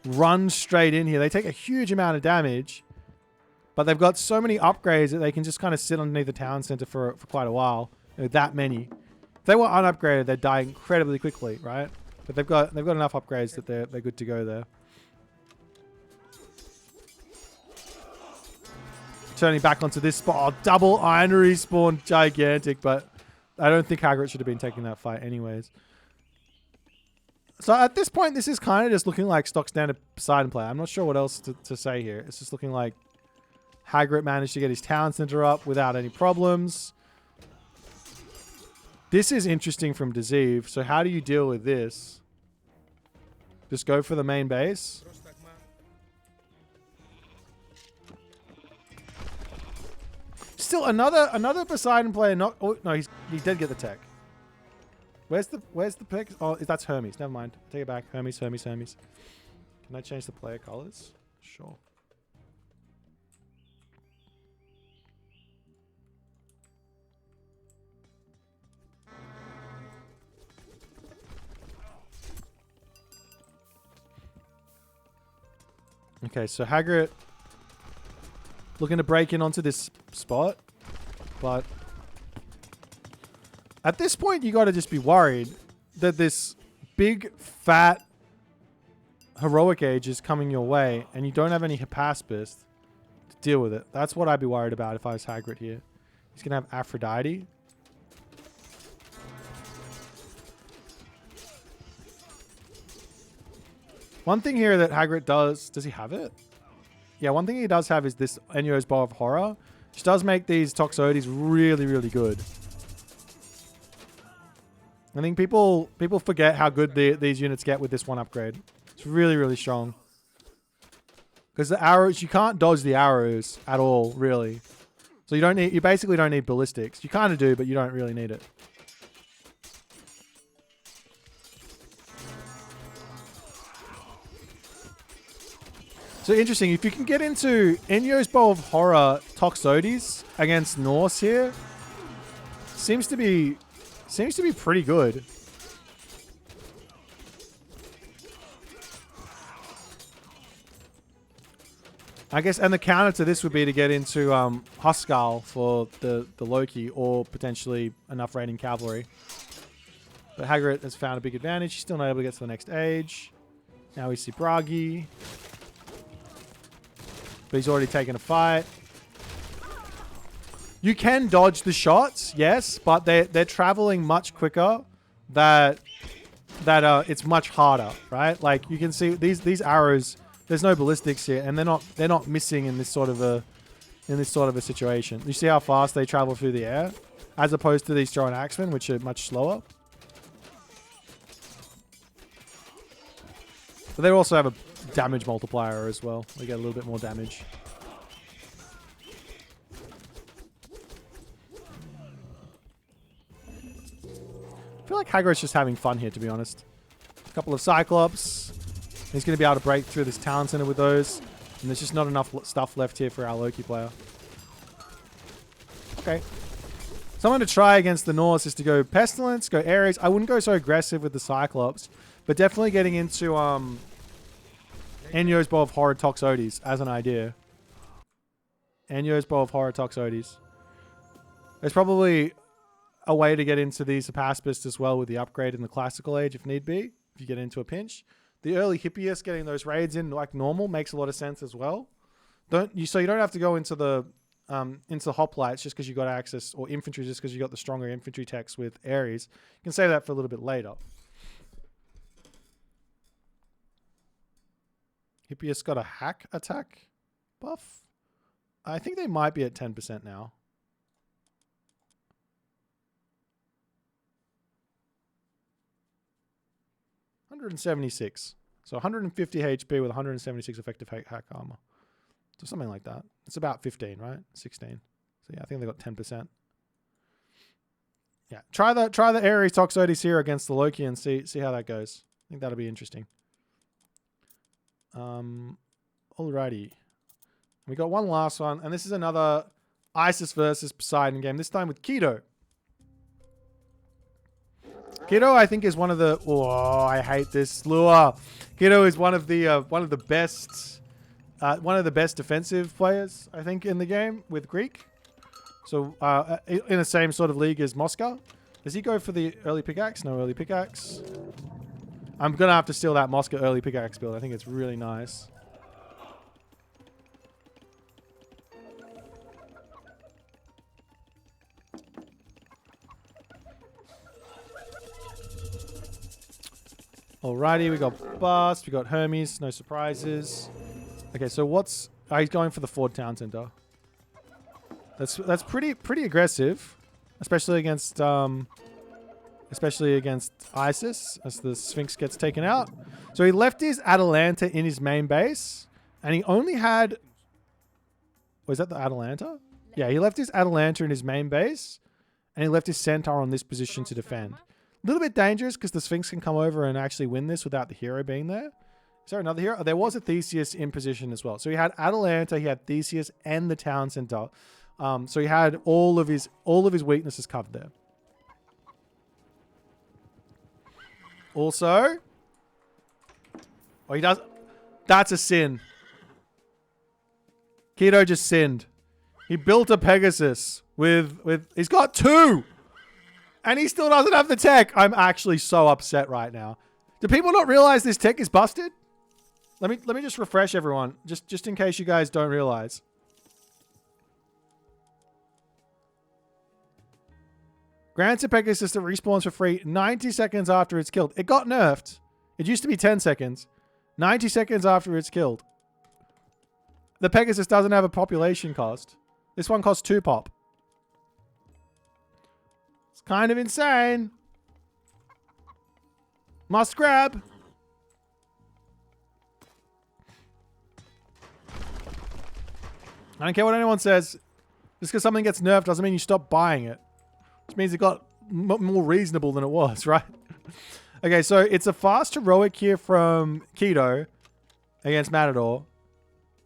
run straight in here. They take a huge amount of damage, but they've got so many upgrades that they can just kind of sit underneath the town center for quite a while. You know, that many. If they were unupgraded, they'd die incredibly quickly, right? But they've got enough upgrades that they're good to go there. turning back onto this spot. Oh, double Ironry spawn, gigantic, but I don't think Hagrid should have been taking that fight anyways. So at this point, this is kind of just looking like stock standard Poseidon play. I'm not sure what else to say here. It's just looking like Hagrid managed to get his town center up without any problems. This is interesting from Deceive. So how do you deal with this? Just go for the main base. Still another Poseidon player. Not oh no, he did get the tech. Where's the pick? Oh, that's Hermes. Never mind. Take it back. Hermes. Can I change the player colors? Sure. Okay, so Hagrid looking to break in onto this spot, but at this point you got to just be worried that this big fat heroic age is coming your way and you don't have any Hippaspis to deal with it. That's what I'd be worried about if I was Hagrid here. He's gonna have Aphrodite. One thing here that Hagrid does he have it? Yeah, one thing he does have is this Enyo's Bow of Horror, which does make these Toxotes really, really good. I think people forget how good these units get with this one upgrade. It's really, really strong. Because the arrows, you can't dodge the arrows at all, really. So you basically don't need ballistics. You kind of do, but you don't really need it. So interesting, if you can get into Enyo's Bow of Horror Toxotes against Norse here, seems to be pretty good. I guess, and the counter to this would be to get into Huskal for the Loki, or potentially enough raiding cavalry. But Hagrid has found a big advantage. He's still not able to get to the next age. Now we see Bragi. But he's already taken a fight. You can dodge the shots, yes, but they're traveling much quicker. That it's much harder, right? Like you can see these arrows. There's no ballistics here, and they're not missing in this sort of a situation. You see how fast they travel through the air, as opposed to these drone axemen, which are much slower. But they also have a damage multiplier as well. They get a little bit more damage. I feel like Hagrid's just having fun here, to be honest. A couple of Cyclops. He's going to be able to break through this town center with those. And there's just not enough stuff left here for our Loki player. Okay. Someone to try against the Norse is to go Pestilence, go Ares. I wouldn't go so aggressive with the Cyclops. But definitely getting into Enyo's Bow of Horror Toxotes as an idea. Enyo's Bow of Horror Toxotes. There's probably a way to get into these Hippaspis as well with the upgrade in the classical age if need be. If you get into a pinch. The early Hippias getting those raids in like normal makes a lot of sense as well. So you don't have to go into the hoplites just because you got access, or infantry just because you got the stronger infantry techs with Ares. You can save that for a little bit later. Hippias got a hack attack buff. I think they might be at 10% now. $176. So 150 HP with 176 effective hack armor. So something like that. It's about 15, right? 16. So yeah, I think they got 10%. Yeah, try the Ares Toxotes here against the Loki and see how that goes. I think that'll be interesting. Alrighty. We got one last one, and this is another Isis versus Poseidon game. This time with Keto. Keto, I think, is one of the. Oh, I hate this lure. Keto is one of the best defensive players, I think, in the game with Greek. So in the same sort of league as Moscow. Does he go for the early pickaxe? No early pickaxe. I'm gonna have to steal that Moscow early pickaxe build. I think it's really nice. Alrighty, we got Bust, we got Hermes, no surprises. Okay, so what's... Oh, he's going for the Ford Town Center. That's pretty aggressive, especially against Isis as the Sphinx gets taken out. So he left his Atalanta in his main base, and he only had... Was that the Atalanta? Yeah, he left his Atalanta in his main base, and he left his Centaur on this position to defend. A little bit dangerous because the Sphinx can come over and actually win this without the hero being there. Is there another hero? Oh, there was a Theseus in position as well. So he had Atalanta, he had Theseus, and the Town Center. So he had all of his weaknesses covered there. Also, oh, he does. That's a sin. Keto just sinned. He built a Pegasus with he's got 2. And he still doesn't have the tech. I'm actually so upset right now. Do people not realize this tech is busted? Let me just refresh everyone, just in case you guys don't realize. Grants a Pegasus that respawns for free 90 seconds after it's killed. It got nerfed. It used to be 10 seconds. 90 seconds after it's killed. The Pegasus doesn't have a population cost. This one costs 2 pop. It's kind of insane. Must grab. I don't care what anyone says. Just because something gets nerfed doesn't mean you stop buying it. Which means it got more reasonable than it was, right? Okay, so it's a fast heroic here from Keto against Matador.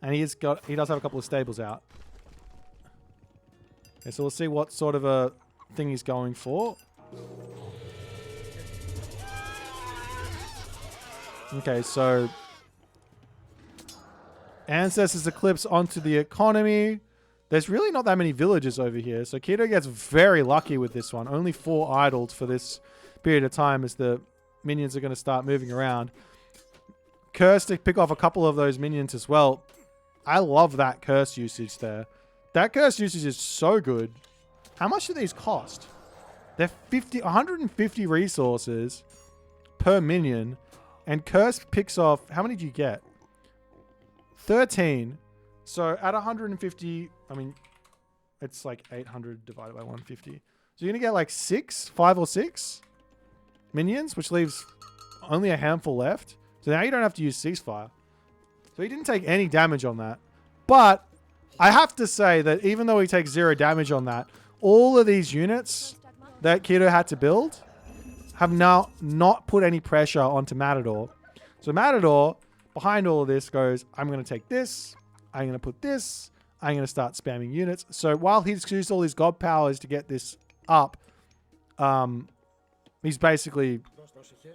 And he does have a couple of stables out. Okay, so we'll see what sort of a thing he's going for. Okay, so Ancestors Eclipse onto the economy. There's really not that many villages over here. So Keto gets very lucky with this one. Only 4 idled for this period of time as the minions are going to start moving around. Curse to pick off a couple of those minions as well. I love that curse usage there. That curse usage is so good. How much do these cost? They're 150 resources per minion. And curse picks off... How many do you get? 13. So at 150... I mean, it's like 800 divided by 150. So you're going to get like 5 or 6 minions, which leaves only a handful left. So now you don't have to use ceasefire. So he didn't take any damage on that. But I have to say that even though he takes 0 damage on that, all of these units that Keto had to build have now not put any pressure onto Matador. So Matador, behind all of this, goes, I'm going to take this, I'm going to put this, I'm going to start spamming units. So while he's used all his god powers to get this up, he's basically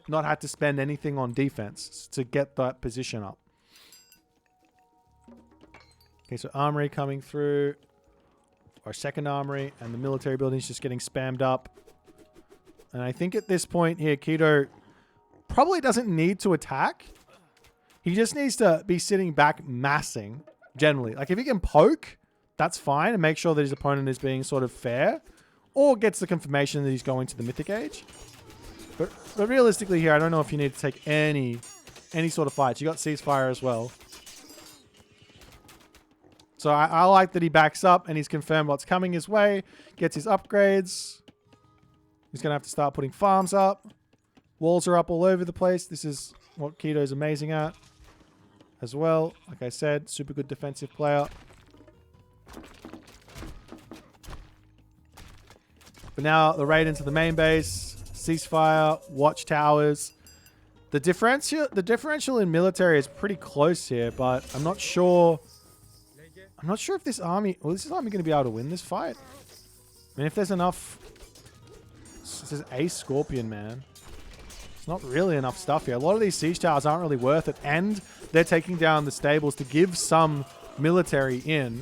not had to spend anything on defense to get that position up. Okay, so armory coming through. Our second armory, and the military building's just getting spammed up. And I think at this point here, Keto probably doesn't need to attack. He just needs to be sitting back massing, generally. Like, if he can poke, that's fine, and make sure that his opponent is being sort of fair, or gets the confirmation that he's going to the Mythic Age. But realistically here, I don't know if you need to take any sort of fights. You got ceasefire as well. So I like that he backs up and he's confirmed what's coming his way. Gets his upgrades. He's going to have to start putting farms up. Walls are up all over the place. This is what Keto's amazing at as well. Like I said, super good defensive player. But now the raid into the main base. Ceasefire. Watchtowers. The differential in military is pretty close here, but I'm not sure... I'm not sure if this army... Well, is this army going to be able to win this fight? I mean, if there's enough... This is a Scorpion, man. It's not really enough stuff here. A lot of these siege towers aren't really worth it. And they're taking down the stables to give some military in.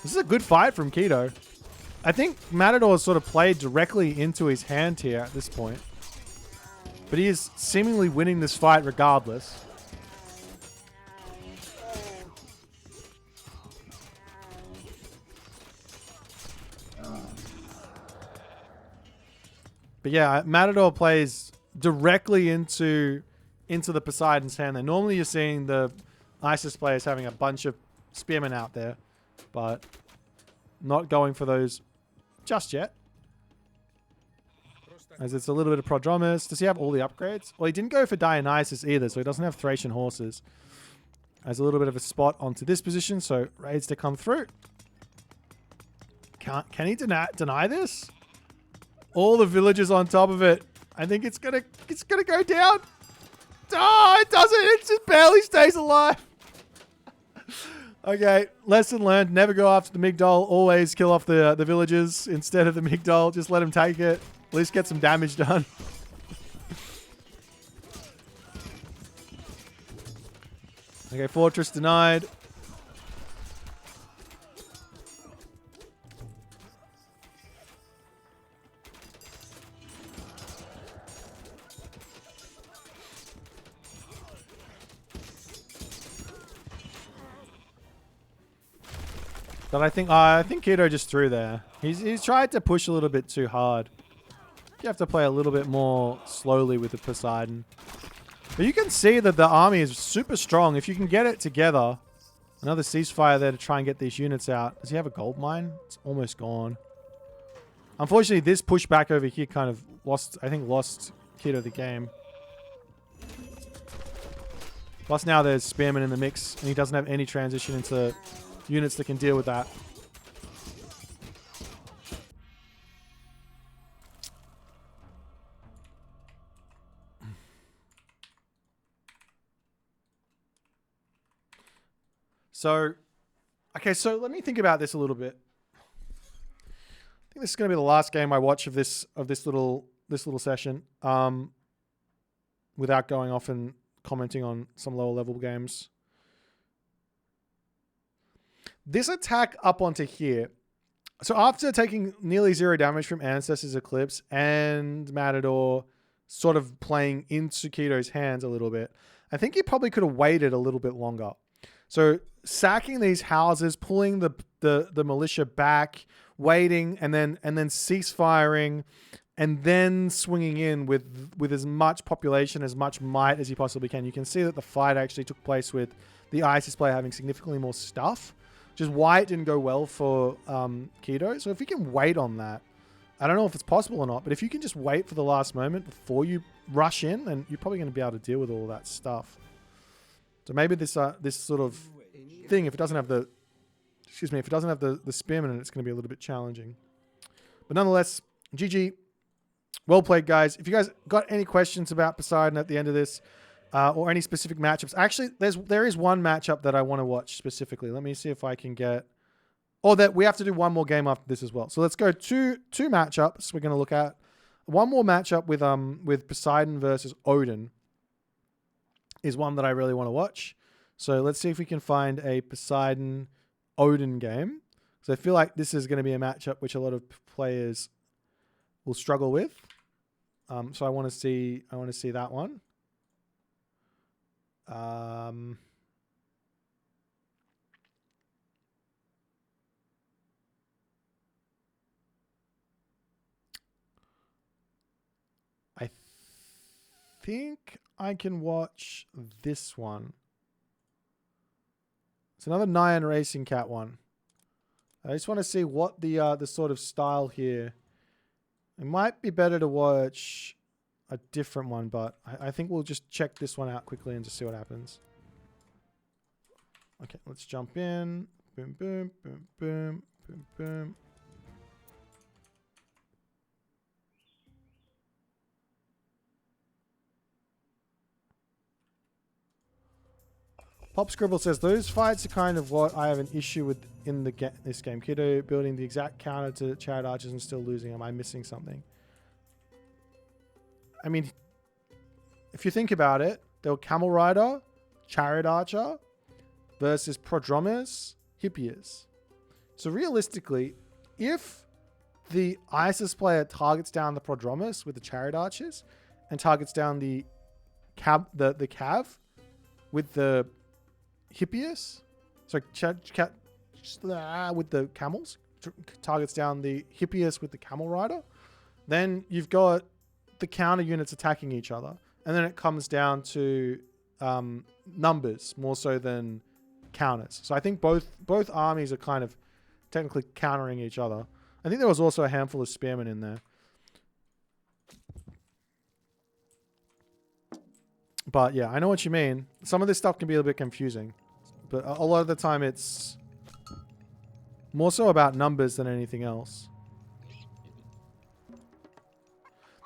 This is a good fight from Keto. I think Matador sort of played directly into his hand here at this point. But he is seemingly winning this fight regardless. But yeah, Matador plays directly into the Poseidon's hand there. Normally you're seeing the ISIS players having a bunch of spearmen out there, but not going for those just yet. As it's a little bit of Prodromus. Does he have all the upgrades? Well, he didn't go for Dionysus either, so he doesn't have Thracian horses. Has a little bit of a spot onto this position, so raids to come through. Can he deny this? All the villagers on top of it. I think it's gonna go down. Oh, it doesn't. It just barely stays alive. Okay, lesson learned. Never go after the Migdol. Always kill off the villagers instead of the Migdol. Just let them take it. At least get some damage done. Okay, fortress denied. But I think Keto just threw there. He's tried to push a little bit too hard. You have to play a little bit more slowly with the Poseidon. But you can see that the army is super strong. If you can get it together. Another ceasefire there to try and get these units out. Does he have a gold mine? It's almost gone. Unfortunately, this pushback over here kind of lost Keto the game. Plus now there's Spearman in the mix. And he doesn't have any transition into units that can deal with that. So, okay, so let me think about this a little bit. I think this is going to be the last game I watch of this little session. Without going off and commenting on some lower level games. This attack up onto here. So after taking nearly 0 damage from Ancestors Eclipse and Matador sort of playing into Keto's hands a little bit, I think he probably could have waited a little bit longer. So sacking these houses, pulling the militia back, waiting, and then ceasefiring, and then swinging in with as much population, as much might as you possibly can. You can see that the fight actually took place with the ISIS player having significantly more stuff. Just why it didn't go well for Keto. So if we can wait on that, I don't know if it's possible or not, but if you can just wait for the last moment before you rush in, then you're probably going to be able to deal with all that stuff. So maybe this sort of thing, if it doesn't have the spearman in it, it's going to be a little bit challenging. But nonetheless, GG. Well played, guys. If you guys got any questions about Poseidon at the end of this, or any specific matchups, actually, there is one matchup that I want to watch specifically. Let me see if I can get... Oh, that we have to do one more game after this as well. So let's go two matchups we're going to look at. One more matchup with Poseidon versus Odin is one that I really want to watch. So let's see if we can find a Poseidon Odin game. So I feel like this is going to be a matchup which a lot of players will struggle with. So I want to see that one. I think I can watch this one. It's another Nyan Racing Cat one. I just want to see what the sort of style here. It might be better to watch a different one, but I think we'll just check this one out quickly and just see what happens. Okay, let's jump in. Boom, boom, boom, boom, boom, boom. Pop Scribble says, those fights are kind of what I have an issue with in this game. Keto building the exact counter to Chariot Archers and still losing. Am I missing something? I mean, if you think about it, there were Camel Rider, Chariot Archer versus Prodromus, Hippias. So realistically, if the ISIS player targets down the Prodromus with the Chariot Archers and targets down the Cav with the Hippias, so with the camels, targets down the Hippias with the Camel Rider, then you've got the counter units attacking each other. And then it comes down to numbers more so than counters. So I think both armies are kind of technically countering each other. I think there was also a handful of spearmen in there. But yeah, I know what you mean. Some of this stuff can be a little bit confusing. But a lot of the time it's more so about numbers than anything else.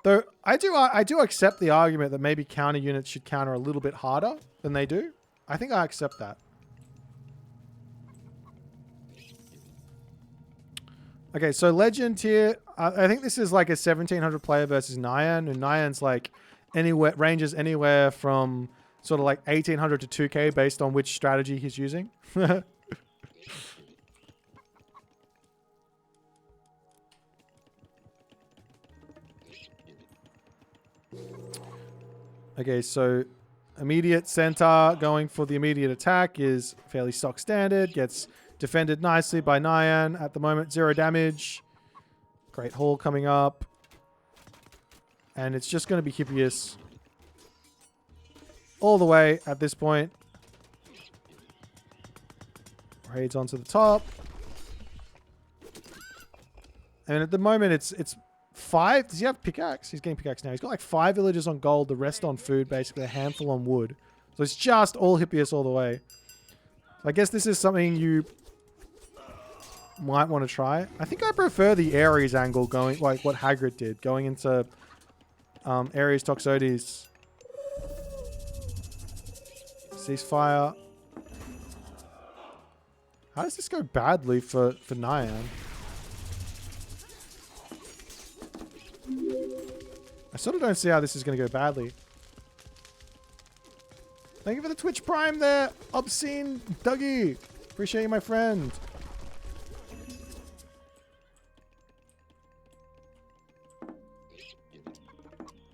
Though I do accept the argument that maybe counter units should counter a little bit harder than they do. I think I accept that. Okay, so Legend here. I think this is like a 1700 player versus Nyan. And Nyan's like ranges anywhere from sort of like 1800 to 2k based on which strategy he's using. Okay, so immediate centaur going for the immediate attack is fairly stock standard. Gets defended nicely by Nyan at the moment. 0 damage. Great haul coming up. And it's just going to be Hippias all the way at this point. Raids onto the top. And at the moment it's 5. Does he have pickaxe? He's getting pickaxe now. He's got like 5 villagers on gold, the rest on food, basically a handful on wood. So it's just all Hippias all the way. I guess this is something you might want to try. I think I prefer the Ares angle going, like what Hagrid did, going into Ares Toxotes. Ceasefire. How does this go badly for Nyan? I sort of don't see how this is going to go badly. Thank you for the Twitch Prime there, Obscene Dougie. Appreciate you, my friend.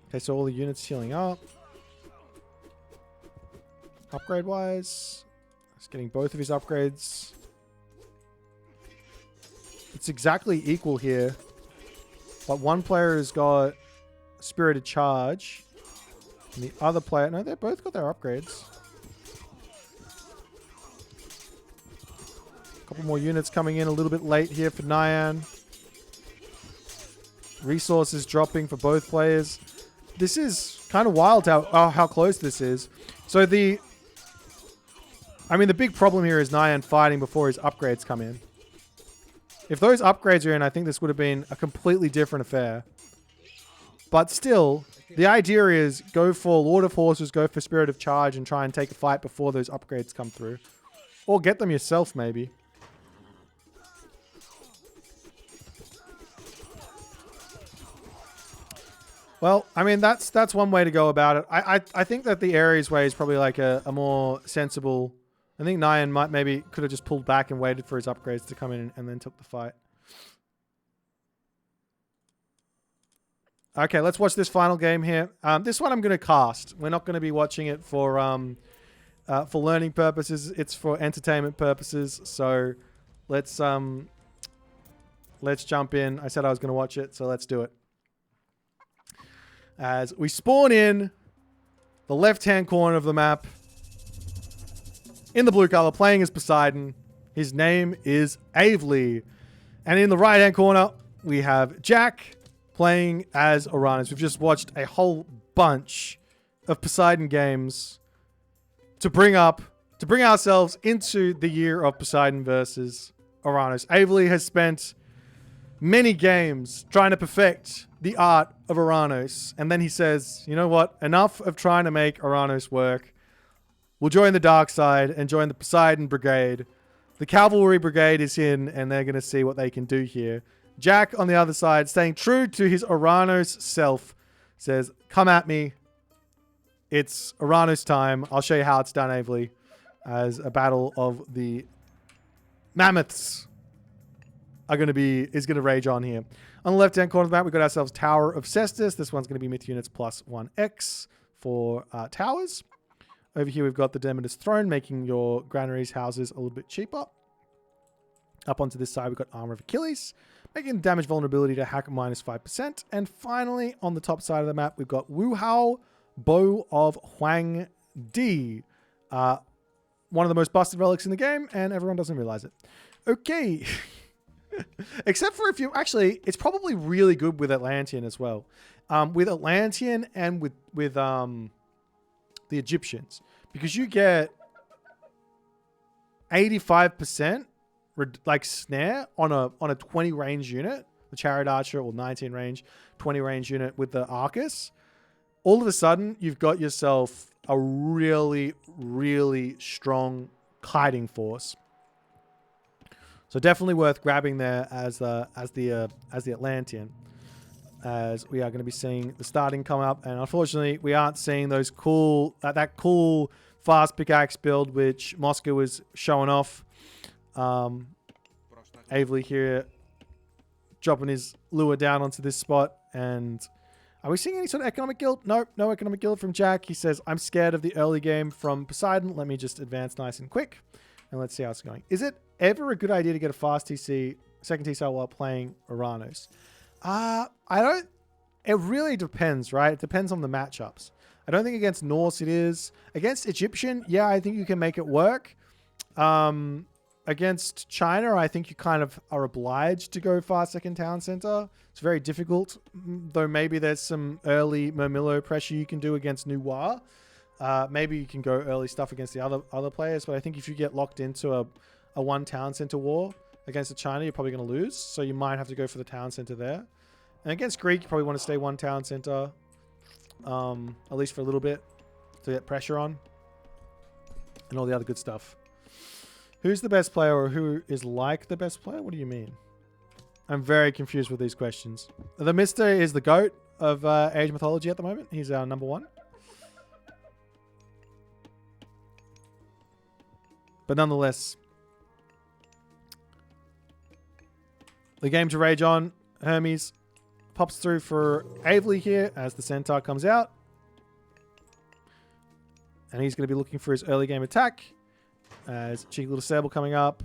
Okay, so all the units healing up. Upgrade-wise, he's getting both of his upgrades. It's exactly equal here. But one player has got Spirited Charge. And the other player... No, they both got their upgrades. A couple more units coming in a little bit late here for Nyan. Resources dropping for both players. This is kind of wild how close this is. So the... I mean, the big problem here is Nyan fighting before his upgrades come in. If those upgrades are in, I think this would have been a completely different affair. But still, the idea is go for Lord of Horses, go for Spirit of Charge, and try and take a fight before those upgrades come through. Or get them yourself, maybe. Well, I mean, that's one way to go about it. I think that the Ares way is probably like a more sensible... I think Nyan could have just pulled back and waited for his upgrades to come in and then took the fight. Okay, let's watch this final game here. This one I'm going to cast. We're not going to be watching it for learning purposes. It's for entertainment purposes. So let's jump in. I said I was going to watch it, so let's do it. As we spawn in the left-hand corner of the map, in the blue color, playing as Poseidon. His name is Avely. And in the right-hand corner, we have Jack playing as Oranos. We've just watched a whole bunch of Poseidon games to bring ourselves into the year of Poseidon versus Oranos. Avely has spent many games trying to perfect the art of Oranos. And then he says, you know what? Enough of trying to make Oranos work. We'll join the dark side and join the Poseidon Brigade. The Cavalry Brigade is in, and they're going to see what they can do here. Jack, on the other side, staying true to his Oranos self, says, come at me. It's Oranos time. I'll show you how it's done, Avely, as a battle of the mammoths is going to rage on here. On the left-hand corner of the map, we've got ourselves Tower of Cestus. This one's going to be myth units plus 1x for towers. Over here, we've got the Demeter's Throne, making your granaries houses a little bit cheaper. Up onto this side, we've got Armor of Achilles, making damage vulnerability to hack minus 5%. And finally, on the top side of the map, we've got Wu Hao, Bow of Huang Di. One of the most busted relics in the game, and everyone doesn't realize it. Okay. Except for if you... Actually, it's probably really good with Atlantean as well. With Atlantean and with the Egyptians. Because you get 85% like snare on a 20 range unit, the Chariot Archer, or 19 range, 20 range unit with the Arcus. All of a sudden, you've got yourself a really, really strong kiting force. So definitely worth grabbing there as the Atlantean, as we are going to be seeing the starting come up, and unfortunately, we aren't seeing those cool that cool fast pickaxe build which Moscow was showing off. Avely here dropping his lure down onto this spot. And are we seeing any sort of economic guild? Nope, no economic guild from Jack. He says, I'm scared of the early game from Poseidon. Let me just advance nice and quick. And let's see how it's going. Is it ever a good idea to get a fast TC, second TC while playing Oranos? It really depends, right? It depends on the matchups. I don't think against Norse it is. Against Egyptian, yeah, I think you can make it work. Against China, I think you kind of are obliged to go fast second town center. It's very difficult, though maybe there's some early Murmillo pressure you can do against Noir. Maybe you can go early stuff against the other players, but I think if you get locked into a one town center war against the China, you're probably going to lose. So you might have to go for the town center there. And against Greek, you probably want to stay one town center, at least for a little bit, to get pressure on and all the other good stuff. Who's the best player, or who is like the best player? What do you mean? I'm very confused with these questions. The Mister is the GOAT of Age Mythology at the moment. He's our number one. But nonetheless, the game to rage on. Hermes pops through for Avely here as the Centaur comes out. And he's going to be looking for his early game attack. As cheeky little Sable coming up.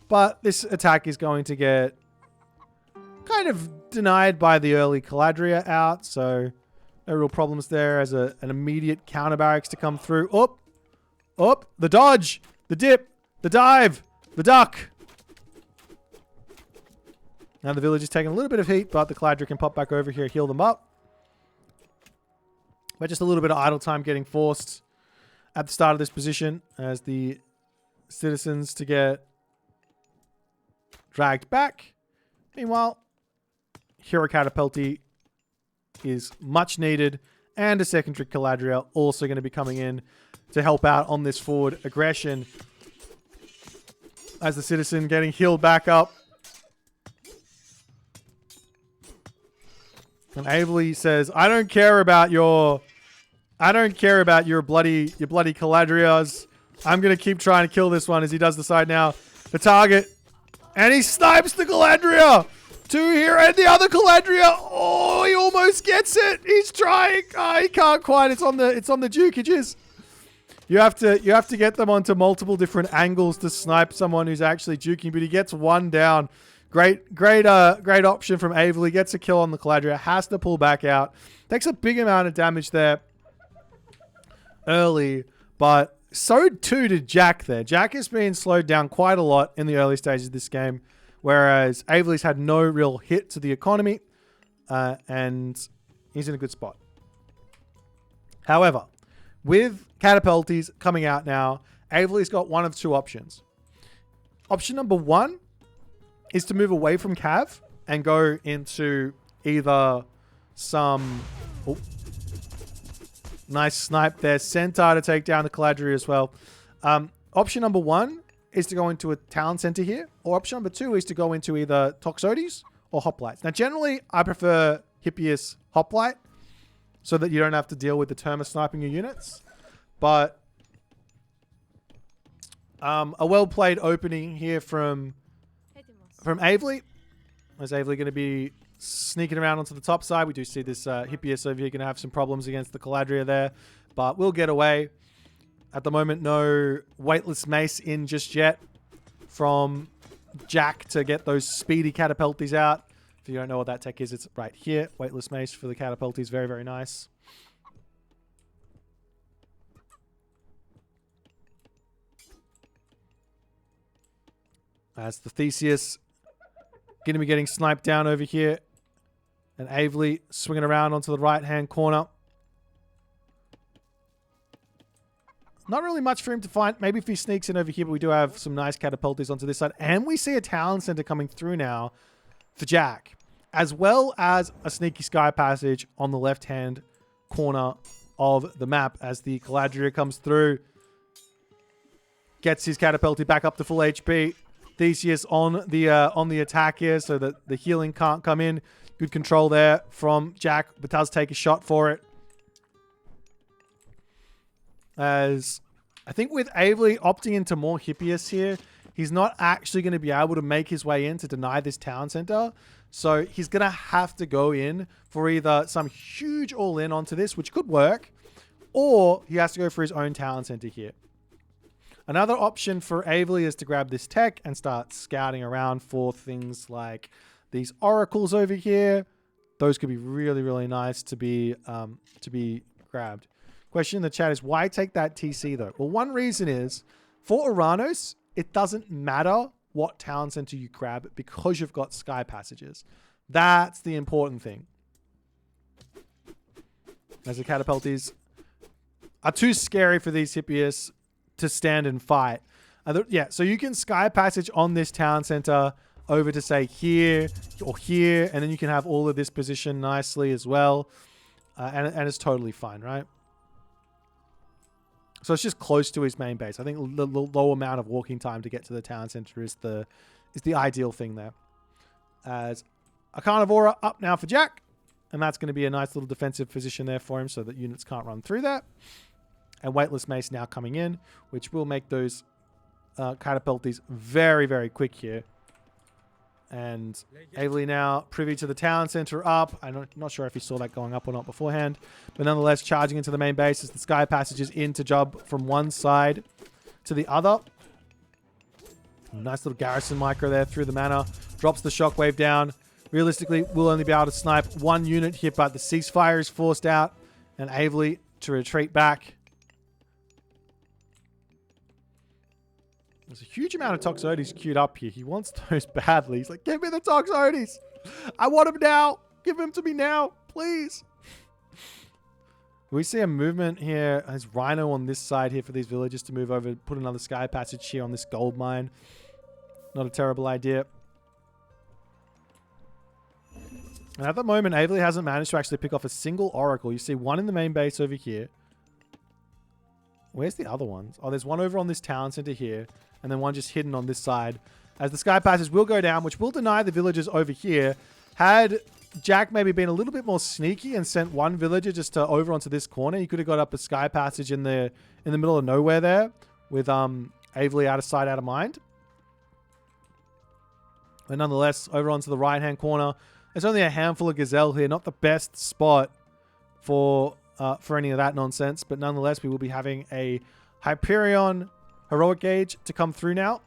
But this attack is going to get kind of denied by the early Caladria out. So no real problems there as an immediate counter barracks to come through. Up, the dodge, the dip, the dive, the duck. Now the village is taking a little bit of heat, but the Caladria can pop back over here, heal them up. But just a little bit of idle time getting forced at the start of this position as the citizens to get dragged back. Meanwhile, Hero Catapulti is much needed, and a secondary Caladria also going to be coming in to help out on this forward aggression as the citizen getting healed back up. And Avely says, I don't care about your bloody Caladrias. I'm going to keep trying to kill this one as he does decide now to target. And he snipes the Caladria. Two here and the other Caladria. Oh, he almost gets it. He's trying. Oh, he can't quite. It's on the dukages. You have to get them onto multiple different angles to snipe someone who's actually juking, but he gets one down. Great option from Avely. Gets a kill on the Caladria. Has to pull back out. Takes a big amount of damage there early, but so too did Jack there. Jack has been slowed down quite a lot in the early stages of this game, whereas Avely's had no real hit to the economy, and he's in a good spot. However, with Catapultis coming out now, Avely's got one of two options. Option number one is to move away from Cav and go into either some... Oh, nice snipe there. Centaur to take down the Caladria as well. Option number one is to go into a town center here, or option number two is to go into either Toxotes or Hoplites. Now, generally, I prefer Hippias Hoplite so that you don't have to deal with the Terma sniping your units. But a well-played opening here from Avely. Is Avely going to be sneaking around onto the top side? We do see this Hippias over here going to have some problems against the Caladria there, but we'll get away. At the moment, no weightless mace in just yet from Jack to get those speedy catapulties out. If you don't know what that tech is, it's right here. Weightless mace for the catapulties. Very, very nice. As the Theseus going to be getting sniped down over here. And Avely swinging around onto the right-hand corner. Not really much for him to find. Maybe if he sneaks in over here, but we do have some nice catapulties onto this side. And we see a talent center coming through now for Jack, as well as a sneaky sky passage on the left-hand corner of the map as the Caladria comes through. Gets his catapulti back up to full HP. Theseus on the attack here so that the healing can't come in. Good control there from Jack, but does take a shot for it. As I think with Avely opting into more Hippias here, he's not actually going to be able to make his way in to deny this town center. So he's going to have to go in for either some huge all-in onto this, which could work, or he has to go for his own town center here. Another option for Avely is to grab this tech and start scouting around for things like these oracles over here. Those could be really, really nice to be grabbed. Question in the chat is, why take that TC though? Well, one reason is, for Oranos, it doesn't matter what town center you grab because you've got sky passages. That's the important thing. As the catapulties are too scary for these Hippias to stand and fight. Yeah, so you can sky passage on this town center over to say here or here, and then you can have all of this position nicely as well. And it's totally fine, right? So it's just close to his main base. I think the low amount of walking time to get to the town center is the ideal thing there. As a Carnivora up now for Jack. And that's going to be a nice little defensive position there for him so that units can't run through that. And Weightless Mace now coming in, which will make those catapulties very, very quick here. And Avely now privy to the town center up. I'm not sure if he saw that going up or not beforehand. But nonetheless, charging into the main base as the sky passages in to jump from one side to the other. Nice little garrison micro there through the mana. Drops the shockwave down. Realistically, we'll only be able to snipe one unit here, but the ceasefire is forced out. And Avely to retreat back. There's a huge amount of Toxotes queued up here. He wants those badly. He's like, give me the Toxotes. I want him now. Give him to me now, please. We see a movement here. There's Rhino on this side here for these villagers to move over. Put another sky passage here on this gold mine. Not a terrible idea. And at the moment, Avely hasn't managed to actually pick off a single oracle. You see one in the main base over here. Where's the other ones? Oh, there's one over on this town center here. And then one just hidden on this side. As the sky passes will go down, which will deny the villagers over here. Had Jack maybe been a little bit more sneaky and sent one villager just to over onto this corner, he could have got up a sky passage in the middle of nowhere there. With Avely out of sight, out of mind. But nonetheless, over onto the right-hand corner. There's only a handful of Gazelle here. Not the best spot for any of that nonsense. But nonetheless, we will be having a Hyperion Heroic Gauge to come through now.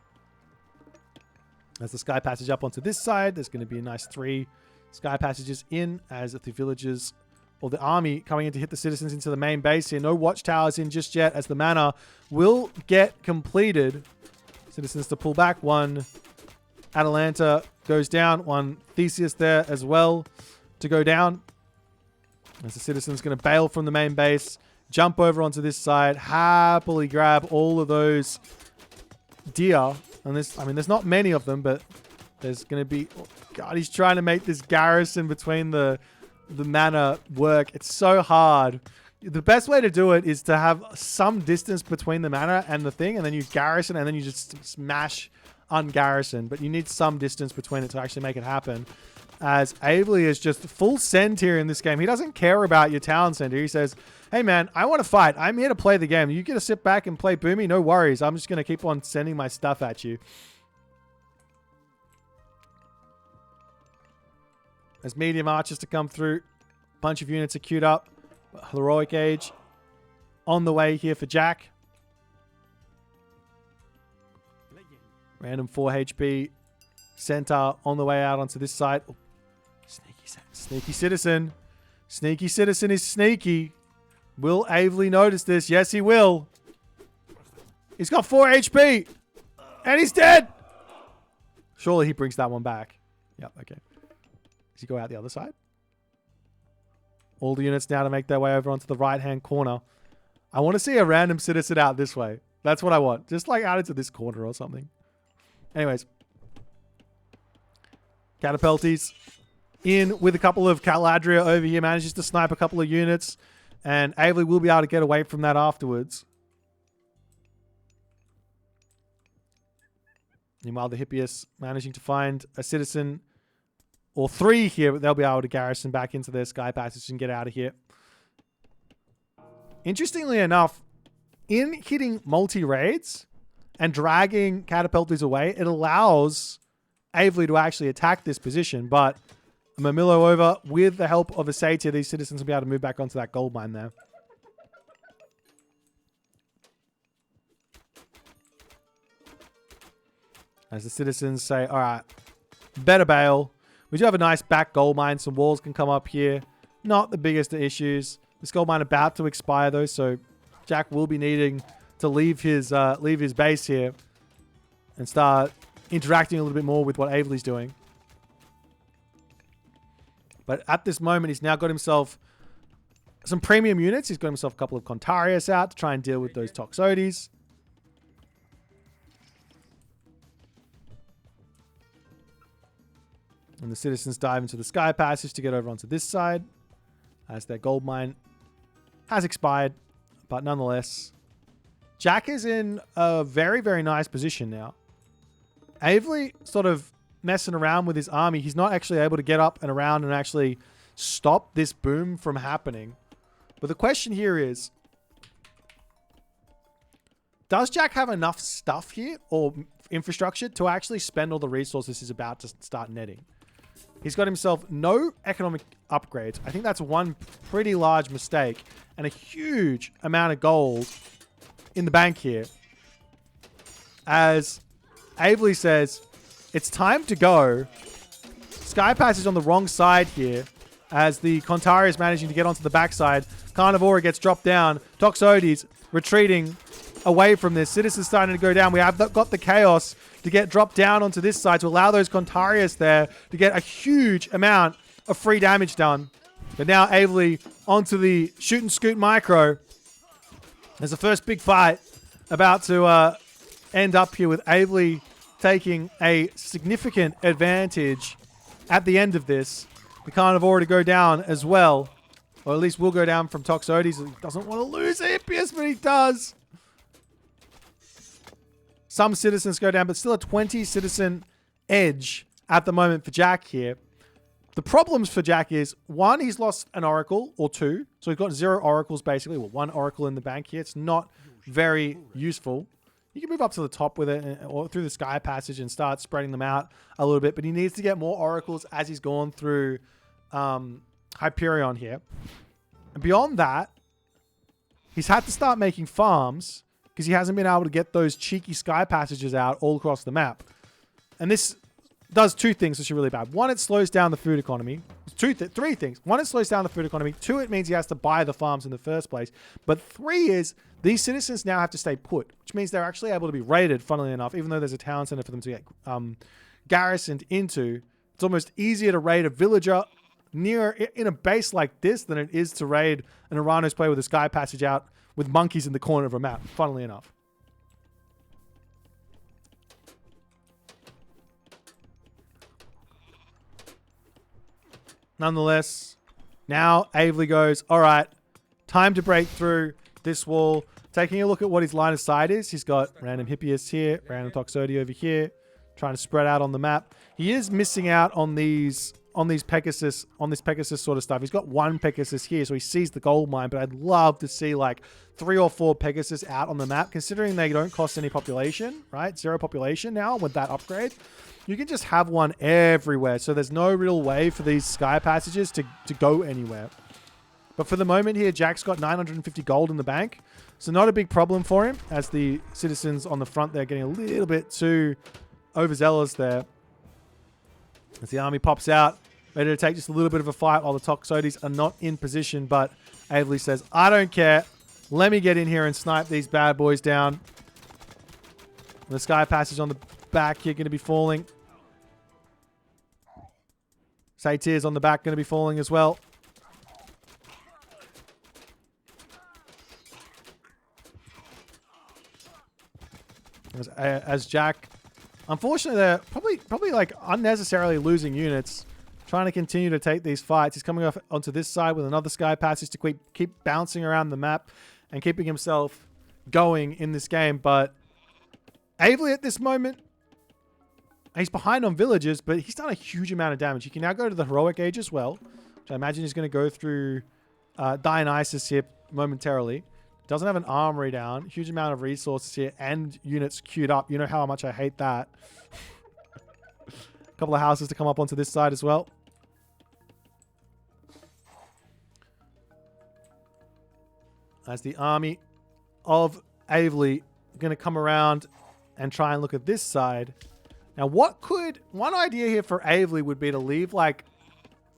As the sky passage up onto this side, there's going to be a nice 3 sky passages in as the villagers or the army coming in to hit the citizens into the main base here. No watchtowers in just yet as the mana will get completed. Citizens to pull back. One Atalanta goes down. One Theseus there as well to go down. As the citizen's going to bail from the main base. Jump over onto this side. Happily grab all of those deer. And this, I mean, there's not many of them, but there's going to be... Oh God, he's trying to make this garrison between the mana work. It's so hard. The best way to do it is to have some distance between the mana and the thing, and then you garrison, and then you just smash ungarrison. But you need some distance between it to actually make it happen. As Avely is just full send here in this game. He doesn't care about your town center. He says, hey man, I want to fight. I'm here to play the game. You get to sit back and play Boomy? No worries. I'm just going to keep on sending my stuff at you. As medium archers to come through. Bunch of units are queued up. Heroic Age on the way here for Jack. Random 4 HP center on the way out onto this side. Oh, sneaky citizen. Sneaky citizen is sneaky. Will Avely notice this? Yes, he will. He's got 4 HP. And he's dead. Surely he brings that one back. Yep, okay. Does he go out the other side? All the units now to make their way over onto the right-hand corner. I want to see a random citizen out this way. That's what I want. Just like out into this corner or something. Anyways. Catapulties in with a couple of Caladria over here. Manages to snipe a couple of units. And Avely will be able to get away from that afterwards. Meanwhile, the Hippias managing to find a citizen or 3 here, but they'll be able to garrison back into their sky passage and get out of here. Interestingly enough, in hitting multi-raids and dragging catapulties away, it allows Avely to actually attack this position, but Mamillo over with the help of a Satyr, these citizens will be able to move back onto that gold mine there. As the citizens say, all right, better bail. We do have a nice back gold mine. Some walls can come up here. Not the biggest of issues. This gold mine about to expire though, so Jack will be needing to leave his base here and start interacting a little bit more with what Avely's doing. But at this moment, he's now got himself some premium units. He's got himself a couple of Contarius out to try and deal with those Toxotes. And the citizens dive into the sky passage to get over onto this side as their gold mine has expired. But nonetheless, Jack is in a very, very nice position now. Avely sort of messing around with his army. He's not actually able to get up and around and actually stop this boom from happening. But the question here is, does Jack have enough stuff here or infrastructure to actually spend all the resources he's about to start netting? He's got himself no economic upgrades. I think that's one pretty large mistake and a huge amount of gold in the bank here. As Avely says, it's time to go. Sky Passage on the wrong side here as the Contari is managing to get onto the backside. Carnivora gets dropped down. Toxotes retreating away from this. Citizens starting to go down. We have got the Chaos to get dropped down onto this side to allow those Contarius there to get a huge amount of free damage done. But now Avely onto the shoot and scoot micro. There's the first big fight about to end up here with Avely taking a significant advantage at the end of this. The Carnivore to go down as well. Or at least will go down from Toxotes. He doesn't want to lose Hippias, but he does. Some citizens go down, but still a 20 citizen edge at the moment for Jack here. The problems for Jack is, one, he's lost an oracle or 2. So he's got 0 oracles basically. Well, 1 oracle in the bank here. It's not very useful. You can move up to the top with it or through the sky passage and start spreading them out a little bit. But he needs to get more oracles as he's gone through Hyperion here. And beyond that, he's had to start making farms because he hasn't been able to get those cheeky sky passages out all across the map. And this does 2 things which are really bad. 1, it slows down the food economy. 3 things. 1, it slows down the food economy. 2, it means he has to buy the farms in the first place. But 3 is these citizens now have to stay put, which means they're actually able to be raided, funnily enough, even though there's a town center for them to get garrisoned into. It's almost easier to raid a villager near in a base like this than it is to raid an Oranos player with a sky passage out with monkeys in the corner of a map, funnily enough. Nonetheless, now Avely goes, all right, time to break through this wall. Taking a look at what his line of sight is, he's got random Hippias here, random Toxote over here, trying to spread out on the map. He is missing out on these Pegasus, on this Pegasus sort of stuff. He's got 1 Pegasus here, so he sees the gold mine, but I'd love to see like 3 or 4 Pegasus out on the map, considering they don't cost any population, right? 0 population now with that upgrade. You can just have 1 everywhere, so there's no real way for these sky passages to go anywhere. But for the moment here, Jack's got 950 gold in the bank, so not a big problem for him, as the citizens on the front there getting a little bit too overzealous there. As the army pops out, ready to take just a little bit of a fight while the Toxotes are not in position. But Averly says, I don't care. Let me get in here and snipe these bad boys down. The Sky Passage on the back here going to be falling. Satyr's on the back going to be falling as well. As Jack, unfortunately, they're probably like unnecessarily losing units, trying to continue to take these fights. He's coming off onto this side with another Sky Passage to keep bouncing around the map and keeping himself going in this game. But Averly at this moment, he's behind on villagers, but he's done a huge amount of damage. He can now go to the Heroic Age as well, which I imagine he's going to go through Dionysus here momentarily. Doesn't have an armory down. Huge amount of resources here and units queued up. You know how much I hate that. A couple of houses to come up onto this side as well. As the army of Averly going to come around and try and look at this side. Now, one idea here for Averly would be to leave like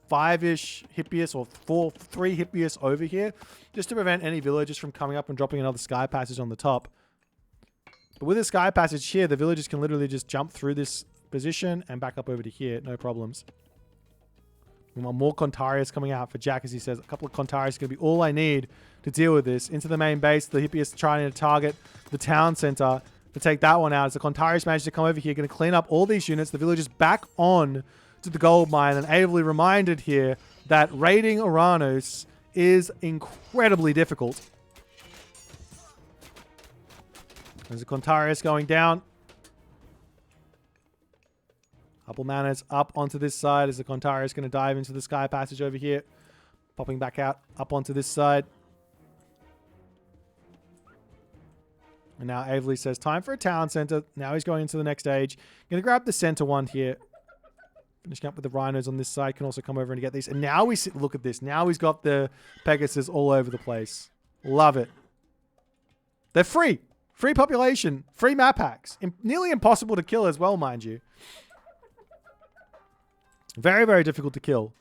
5-ish Hippias or 3 Hippias over here, just to prevent any villagers from coming up and dropping another Sky Passage on the top. But with a Sky Passage here, the villagers can literally just jump through this position and back up over to here, no problems. We want more Contarius coming out for Jack, as he says. A couple of Contarius is going to be all I need to deal with this. Into the main base, the Hippias trying to target the town center to take that one out. As the Contarius managed to come over here, going to clean up all these units. The villagers back on to the gold mine, and Averly reminded here that raiding Oranos is incredibly difficult. There's a Contarius going down. Couple manners up onto this side as the Contarius going to dive into the Sky Passage over here. Popping back out up onto this side. And now Averly says, time for a town center. Now he's going into the next stage. Going to grab the center one here. Finishing up with the rhinos on this side. Can also come over and get these. And now we look at this. Now he's got the Pegasus all over the place. Love it. They're free. Free population. Free map hacks. Nearly impossible to kill as well, mind you. Very, very difficult to kill.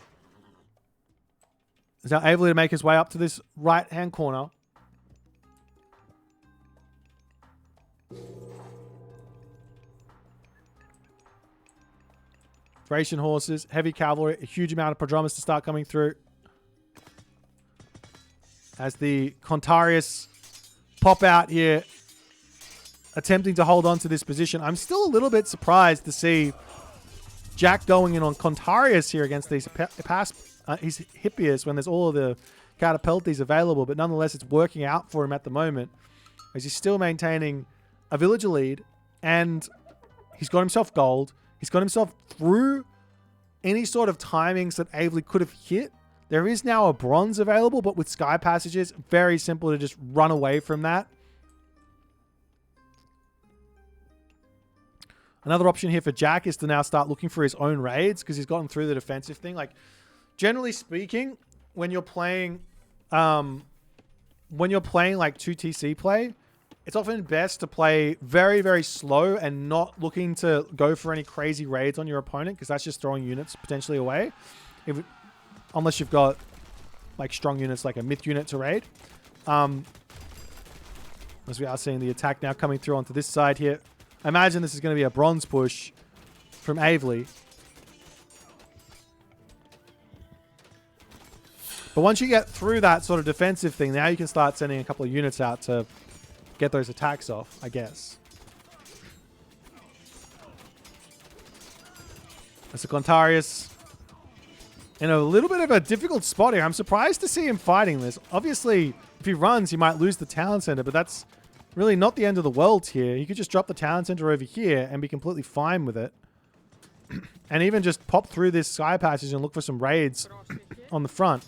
He's now able to make his way up to this right-hand corner. Thracian horses, heavy cavalry, a huge amount of prodromus to start coming through. As the Contarius pop out here, attempting to hold on to this position. I'm still a little bit surprised to see Jack going in on Contarius here against these his Hippias when there's all of the catapulties available, but nonetheless it's working out for him at the moment as he's still maintaining a villager lead, and he's got himself gold. He's got himself through any sort of timings that Averly could have hit. There is now a bronze available, but with Sky Passages, very simple to just run away from that. Another option here for Jack is to now start looking for his own raids because he's gotten through the defensive thing. Like, generally speaking, when you're playing like 2TC play, it's often best to play very, very slow and not looking to go for any crazy raids on your opponent because that's just throwing units potentially away. Unless you've got like strong units like a myth unit to raid. As we are seeing the attack now coming through onto this side here. I imagine this is going to be a bronze push from Averly. But once you get through that sort of defensive thing, now you can start sending a couple of units out to get those attacks off, I guess. That's a Contarius in a little bit of a difficult spot here. I'm surprised to see him fighting this. Obviously, if he runs, he might lose the town center, but that's really not the end of the world here. He could just drop the town center over here and be completely fine with it. And even just pop through this Sky Passage and look for some raids on the front.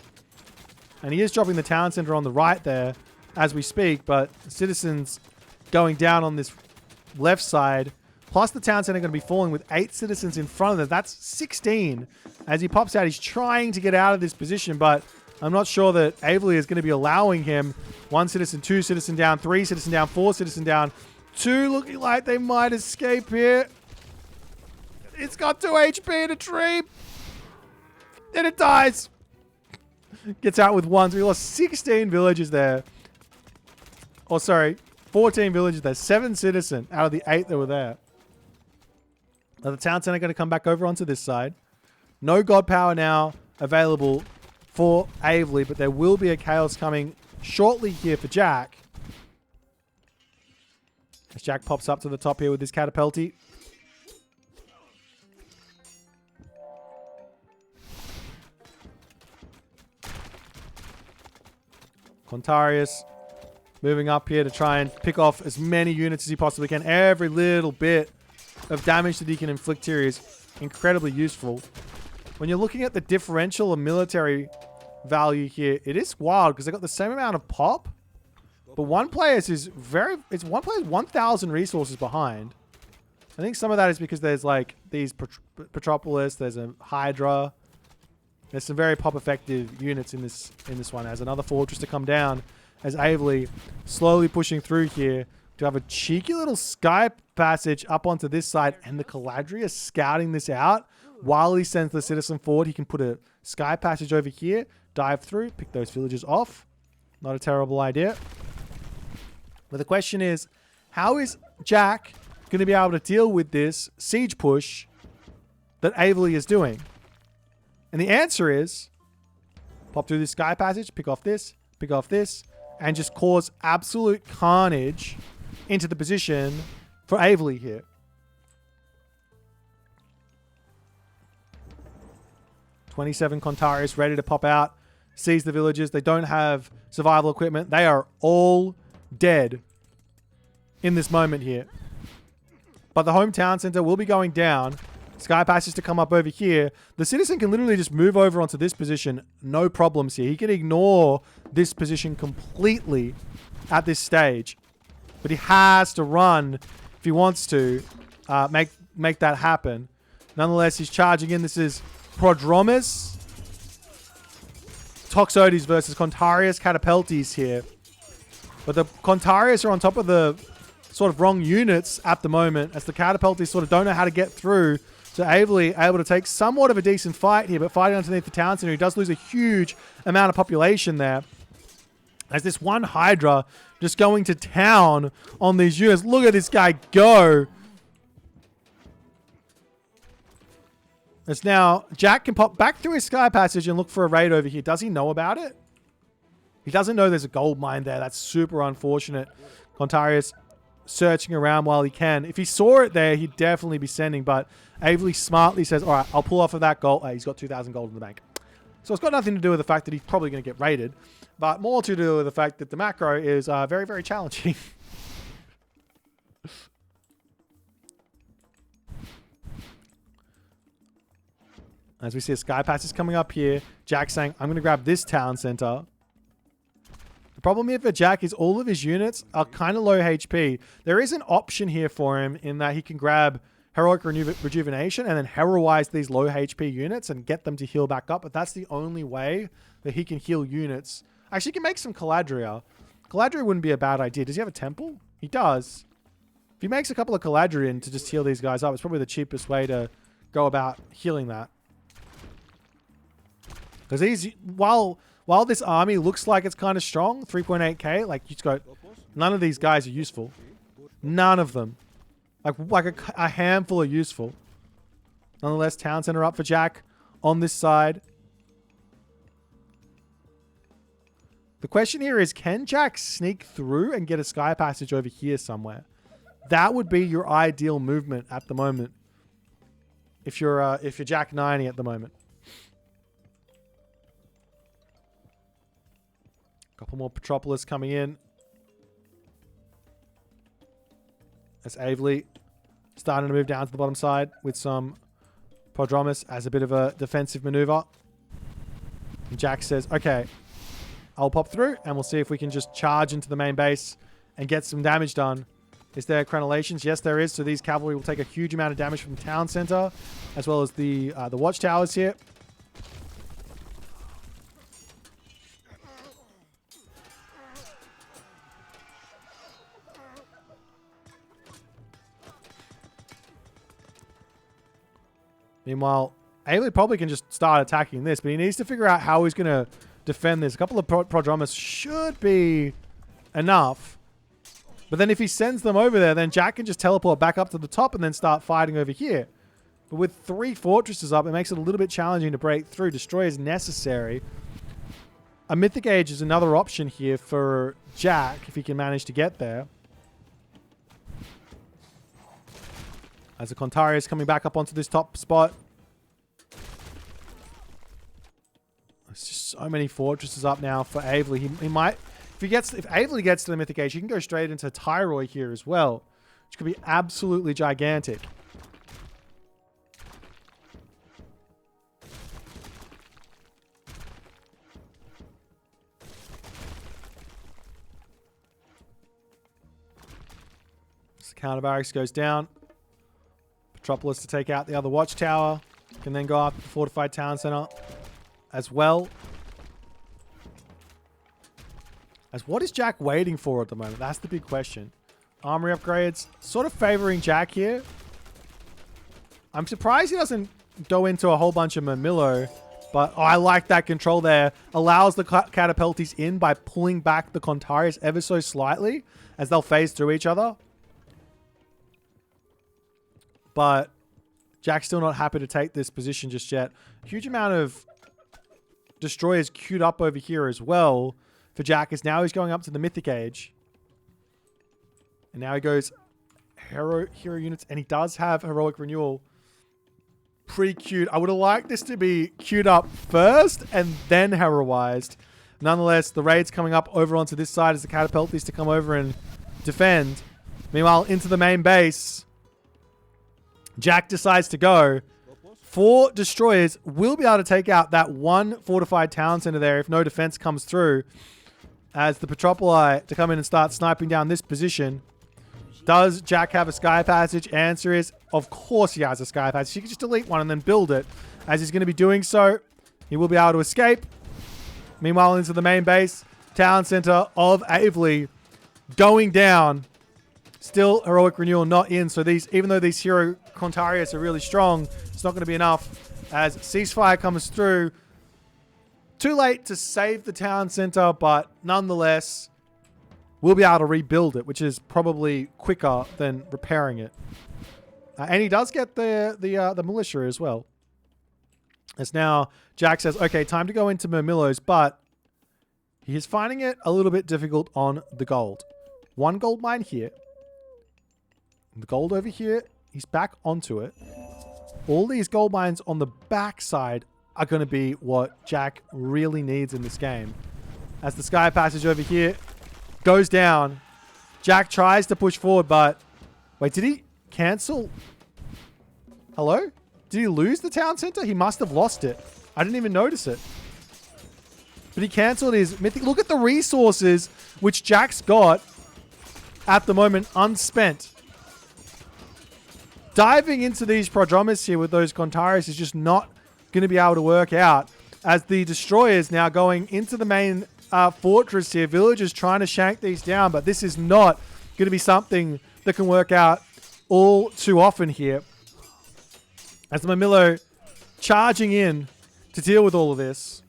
And he is dropping the town center on the right there as we speak, but citizens going down on this left side. Plus the town center going to be falling with 8 citizens in front of them. That's 16. As he pops out, he's trying to get out of this position, but I'm not sure that Averly is going to be allowing him. 1 citizen, 2 citizen down, 3 citizen down, 4 citizen down. 2 looking like they might escape here. It's got 2 HP in a tree. And it dies. Gets out with 1. So we lost 16 villagers there. Oh, sorry. 14 villagers there. 7 citizen out of the 8 that were there. Now the town center going to come back over onto this side. No god power now available for Aveley, but there will be a chaos coming shortly here for Jack. As Jack pops up to the top here with his catapulti. Contarius moving up here to try and pick off as many units as he possibly can. Every little bit of damage that he can inflict here is incredibly useful. When you're looking at the differential of military value here, it is wild because they got the same amount of pop, but one player's is one player's 1,000 resources behind. I think some of that is because there's like these Petropolis, there's a Hydra. There's some very pop effective units in this one. As another fortress to come down, as Aveley slowly pushing through here to have a cheeky little sky passage up onto this side, and the Cavalry is scouting this out while he sends the citizen forward. He can put a sky passage over here, dive through, pick those villagers off. Not a terrible idea. But the question is, how is Jack going to be able to deal with this siege push that Aveley is doing? And the answer is, pop through this sky passage, pick off this, and just cause absolute carnage into the position for Aveley here. "27 Contarius ready to pop out, seize the villagers. They don't have survival equipment. They are all dead in this moment here. But the hometown center will be going down. Sky passes to come up over here. The citizen can literally just move over onto this position. No problems here. He can ignore this position completely at this stage. But he has to run if he wants to make that happen. Nonetheless, he's charging in. This is Prodromus. Toxotes versus Contarius Catapultes here. But the Contarius are on top of the sort of wrong units at the moment, as the Catapultes sort of don't know how to get through. So Aveley able to take somewhat of a decent fight here, but fighting underneath the town center, he does lose a huge amount of population there. As this one Hydra just going to town on these units. Look at this guy go. It's now, Jack can pop back through his sky passage and look for a raid over here. Does he know about it? He doesn't know there's a gold mine there. That's super unfortunate. Contarius searching around while he can. If he saw it there, he'd definitely be sending, but Aveley smartly says, all right, I'll pull off of that gold. He's got 2,000 gold in the bank. So it's got nothing to do with the fact that he's probably going to get raided, but more to do with the fact that the macro is very, very challenging. As we see a sky passage coming up here, Jack saying, I'm going to grab this town center. The problem here for Jack is all of his units are kind of low HP. There is an option here for him in that he can grab Heroic Rejuvenation and then heroize these low HP units and get them to heal back up. But that's the only way that he can heal units. Actually, he can make some Caladria. Caladria wouldn't be a bad idea. Does he have a temple? He does. If he makes a couple of Caladrian to just heal these guys up, it's probably the cheapest way to go about healing that. Because he's, while this army looks like it's kind of strong, 3.8k, like you just go, none of these guys are useful. None of them. Like a handful are useful. Nonetheless, town center up for Jack on this side. The question here is, can Jack sneak through and get a sky passage over here somewhere? That would be your ideal movement at the moment. If you're Jack 90 at the moment. Couple more Petropolis coming in. As Aveley starting to move down to the bottom side with some Prodromus as a bit of a defensive maneuver. And Jack says, okay, I'll pop through and we'll see if we can just charge into the main base and get some damage done. Is there crenellations? Yes, there is. So these cavalry will take a huge amount of damage from the town center, as well as the watchtowers here. Meanwhile, Ailey probably can just start attacking this, but he needs to figure out how he's going to defend this. A couple of Prodromus should be enough. But then if he sends them over there, then Jack can just teleport back up to the top and then start fighting over here. But with 3 fortresses up, it makes it a little bit challenging to break through. Destroy is necessary. A Mythic Age is another option here for Jack, if he can manage to get there. As the Contari is coming back up onto this top spot. There's just so many fortresses up now for Aveley. He might... If Aveley gets to the Mythic Age, he can go straight into Tyroy here as well, which could be absolutely gigantic. So the counter barracks goes down. Metropolis to take out the other watchtower. Can then go after the fortified town center as well. As what is Jack waiting for at the moment? That's the big question. Armory upgrades. Sort of favoring Jack here. I'm surprised he doesn't go into a whole bunch of Mamillo. But oh, I like that control there. Allows the Catapultis in by pulling back the Contarius ever so slightly as they'll phase through each other. But Jack's still not happy to take this position just yet. Huge amount of destroyers queued up over here as well for Jack, as now he's going up to the Mythic Age. And now he goes hero units, and he does have Heroic Renewal. Pretty cute. I would have liked this to be queued up first and then heroized. Nonetheless, the raid's coming up over onto this side as the Catapultis to come over and defend. Meanwhile, into the main base, Jack decides to go. 4 destroyers will be able to take out that one fortified town center there if no defense comes through. As the Petropoli to come in and start sniping down this position. Does Jack have a sky passage? Answer is, of course he has a sky passage. He can just delete one and then build it. As he's going to be doing so, he will be able to escape. Meanwhile, into the main base, town center of Aveley going down. Still, Heroic Renewal not in. So these, even though these Hero Contarius are really strong, it's not going to be enough. As Ceasefire comes through. Too late to save the town center, but nonetheless, we'll be able to rebuild it, which is probably quicker than repairing it. And he does get the militia as well. As now Jack says, okay, time to go into Mermillos, but he is finding it a little bit difficult on the gold. 1 gold mine here. The gold over here, he's back onto it. All these gold mines on the backside are going to be what Jack really needs in this game. As the sky passage over here goes down, Jack tries to push forward, but... Wait, did he cancel? Hello? Did he lose the town center? He must have lost it. I didn't even notice it. But he cancelled his mythic... Look at the resources which Jack's got at the moment unspent. Diving into these Prodromus here with those Contarius is just not going to be able to work out, as the destroyers now going into the main fortress here. Villagers trying to shank these down, but this is not going to be something that can work out all too often here. As the Mamillo charging in to deal with all of this.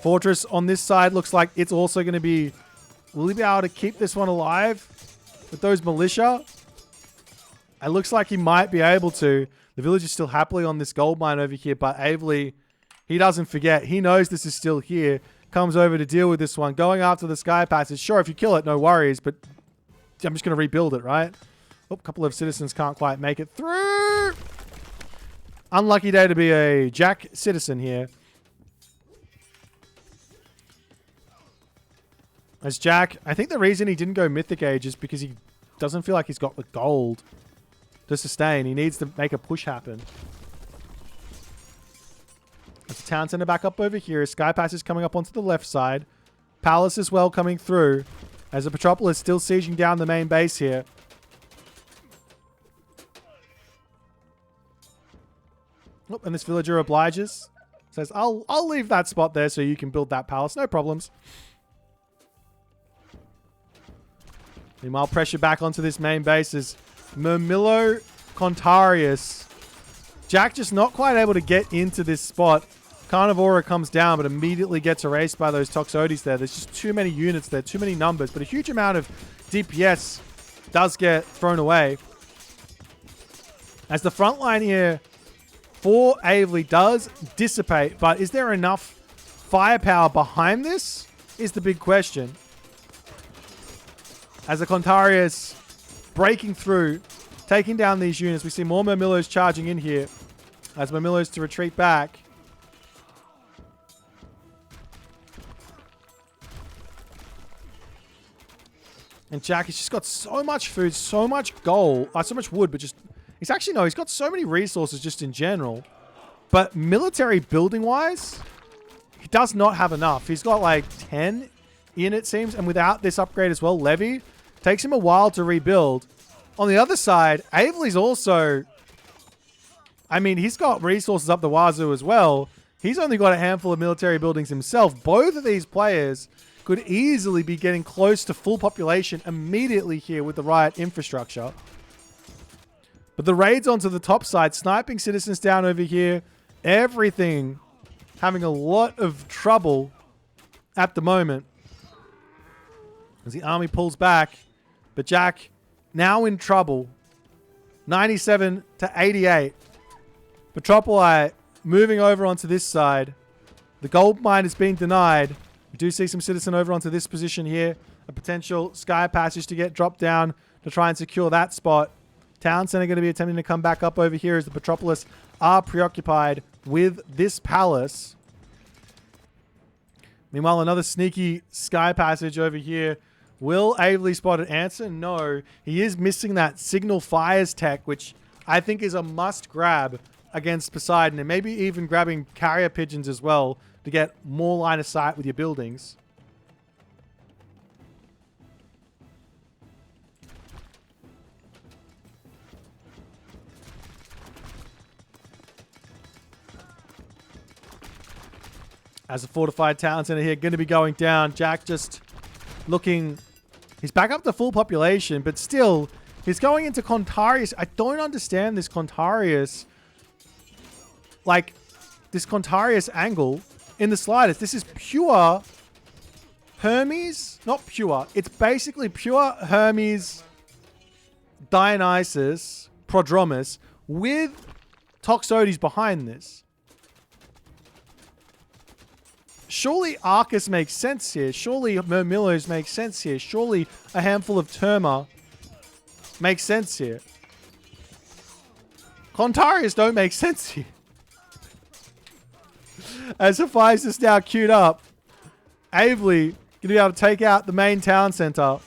Fortress on this side looks like it's also going to be... Will he be able to keep this one alive with those militia? It looks like he might be able to. The village is still happily on this gold mine over here, but Aveley, he doesn't forget. He knows this is still here. Comes over to deal with this one. Going after the sky passage. Sure, if you kill it, no worries, but I'm just going to rebuild it, right? Oh, a couple of citizens can't quite make it through. Unlucky day to be a Jack citizen here. As Jack, I think the reason he didn't go Mythic Age is because he doesn't feel like he's got the gold to sustain. He needs to make a push happen. There's a town center back up over here. Sky Pass is coming up onto the left side. Palace as well coming through. As the Petropolis still sieging down the main base here. Oh, and this villager obliges. Says, I'll leave that spot there so you can build that palace. No problems. Meanwhile, pressure back onto this main base as Mermillo Contarius. Jack just not quite able to get into this spot. Carnivora comes down, but immediately gets erased by those Toxotes there. There's just too many units there, too many numbers, but a huge amount of DPS does get thrown away. As the front line here for Avely does dissipate, but is there enough firepower behind this? Is the big question. As the Contarius breaking through, taking down these units. We see more Murmillos charging in here. As Murmillos to retreat back. And Jack has just got so much food, so much gold, so much wood, but just... He's actually, no, he's got so many resources just in general. But military building-wise, he does not have enough. He's got like 10 in, it seems. And without this upgrade as well, Levy, takes him a while to rebuild. On the other side, Avely's also... I mean, he's got resources up the wazoo as well. He's only got a handful of military buildings himself. Both of these players could easily be getting close to full population immediately here with the right infrastructure. But the raids onto the top side, sniping citizens down over here. Everything having a lot of trouble at the moment. As the army pulls back. But Jack now in trouble. 97 to 88. Petropoli moving over onto this side. The gold mine is being denied. We do see some citizen over onto this position here. A potential sky passage to get dropped down to try and secure that spot. Town Center going to be attempting to come back up over here as the Petropolis are preoccupied with this palace. Meanwhile, another sneaky sky passage over here. Will Avely spot an answer? No. He is missing that signal fires tech, which I think is a must grab against Poseidon, and maybe even grabbing carrier pigeons as well to get more line of sight with your buildings. As a fortified town center here, going to be going down. Jack just looking... He's back up to full population, but still, he's going into Contarius. I don't understand this Contarius. Like, this Contarius angle in the slightest. This is pure Hermes. Not pure. It's basically pure Hermes, Dionysus, Prodromus with Toxotes behind this. Surely Arcus makes sense here. Surely Murmillos makes sense here. Surely a handful of Terma makes sense here. Contarius don't make sense here. As Hephaestus now queued up, Avely going to be able to take out the main town center.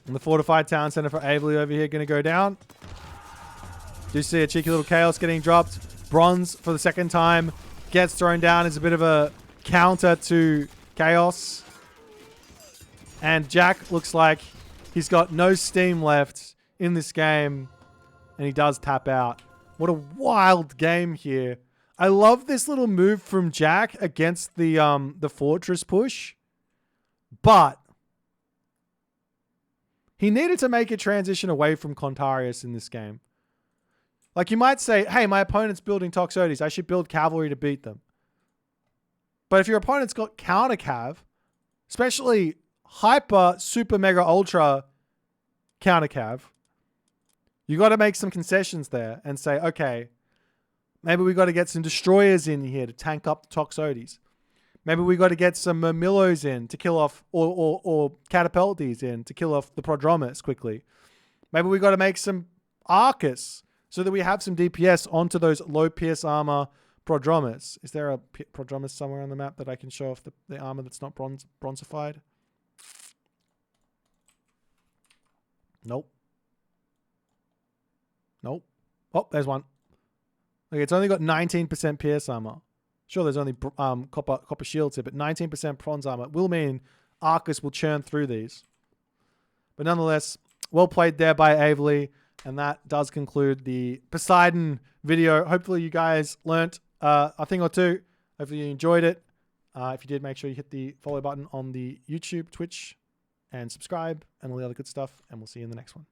And the fortified town center for Avely over here going to go down. Do see a cheeky little chaos getting dropped. Bronze for the second time gets thrown down as a bit of a counter to chaos. And Jack looks like he's got no steam left in this game. And he does tap out. What a wild game here. I love this little move from Jack against the fortress push. But he needed to make a transition away from Contarius in this game. Like, you might say, hey, my opponent's building Toxotes. I should build cavalry to beat them. But if your opponent's got counter cav, especially hyper, super, mega, ultra counter cav, you got to make some concessions there and say, okay, maybe we got to get some destroyers in here to tank up the Toxotes. Maybe we got to get some Murmillos in to kill off, or Catapultes in to kill off the Prodromus quickly. Maybe we got to make some Arcus so that we have some DPS onto those low pierce armor Prodromus. Is there a Prodromus somewhere on the map that I can show off the armor that's not bronzified? Nope. Nope. Oh, there's one. Okay, it's only got 19% pierce armor. Sure, there's only copper shields here, but 19% bronze armor will mean Arcus will churn through these. But nonetheless, well played there by Avely, and that does conclude the Poseidon video. Hopefully you guys learnt a thing or two. Hopefully you enjoyed it. If you did, make sure you hit the follow button on the YouTube, Twitch, and subscribe, and all the other good stuff. And we'll see you in the next one.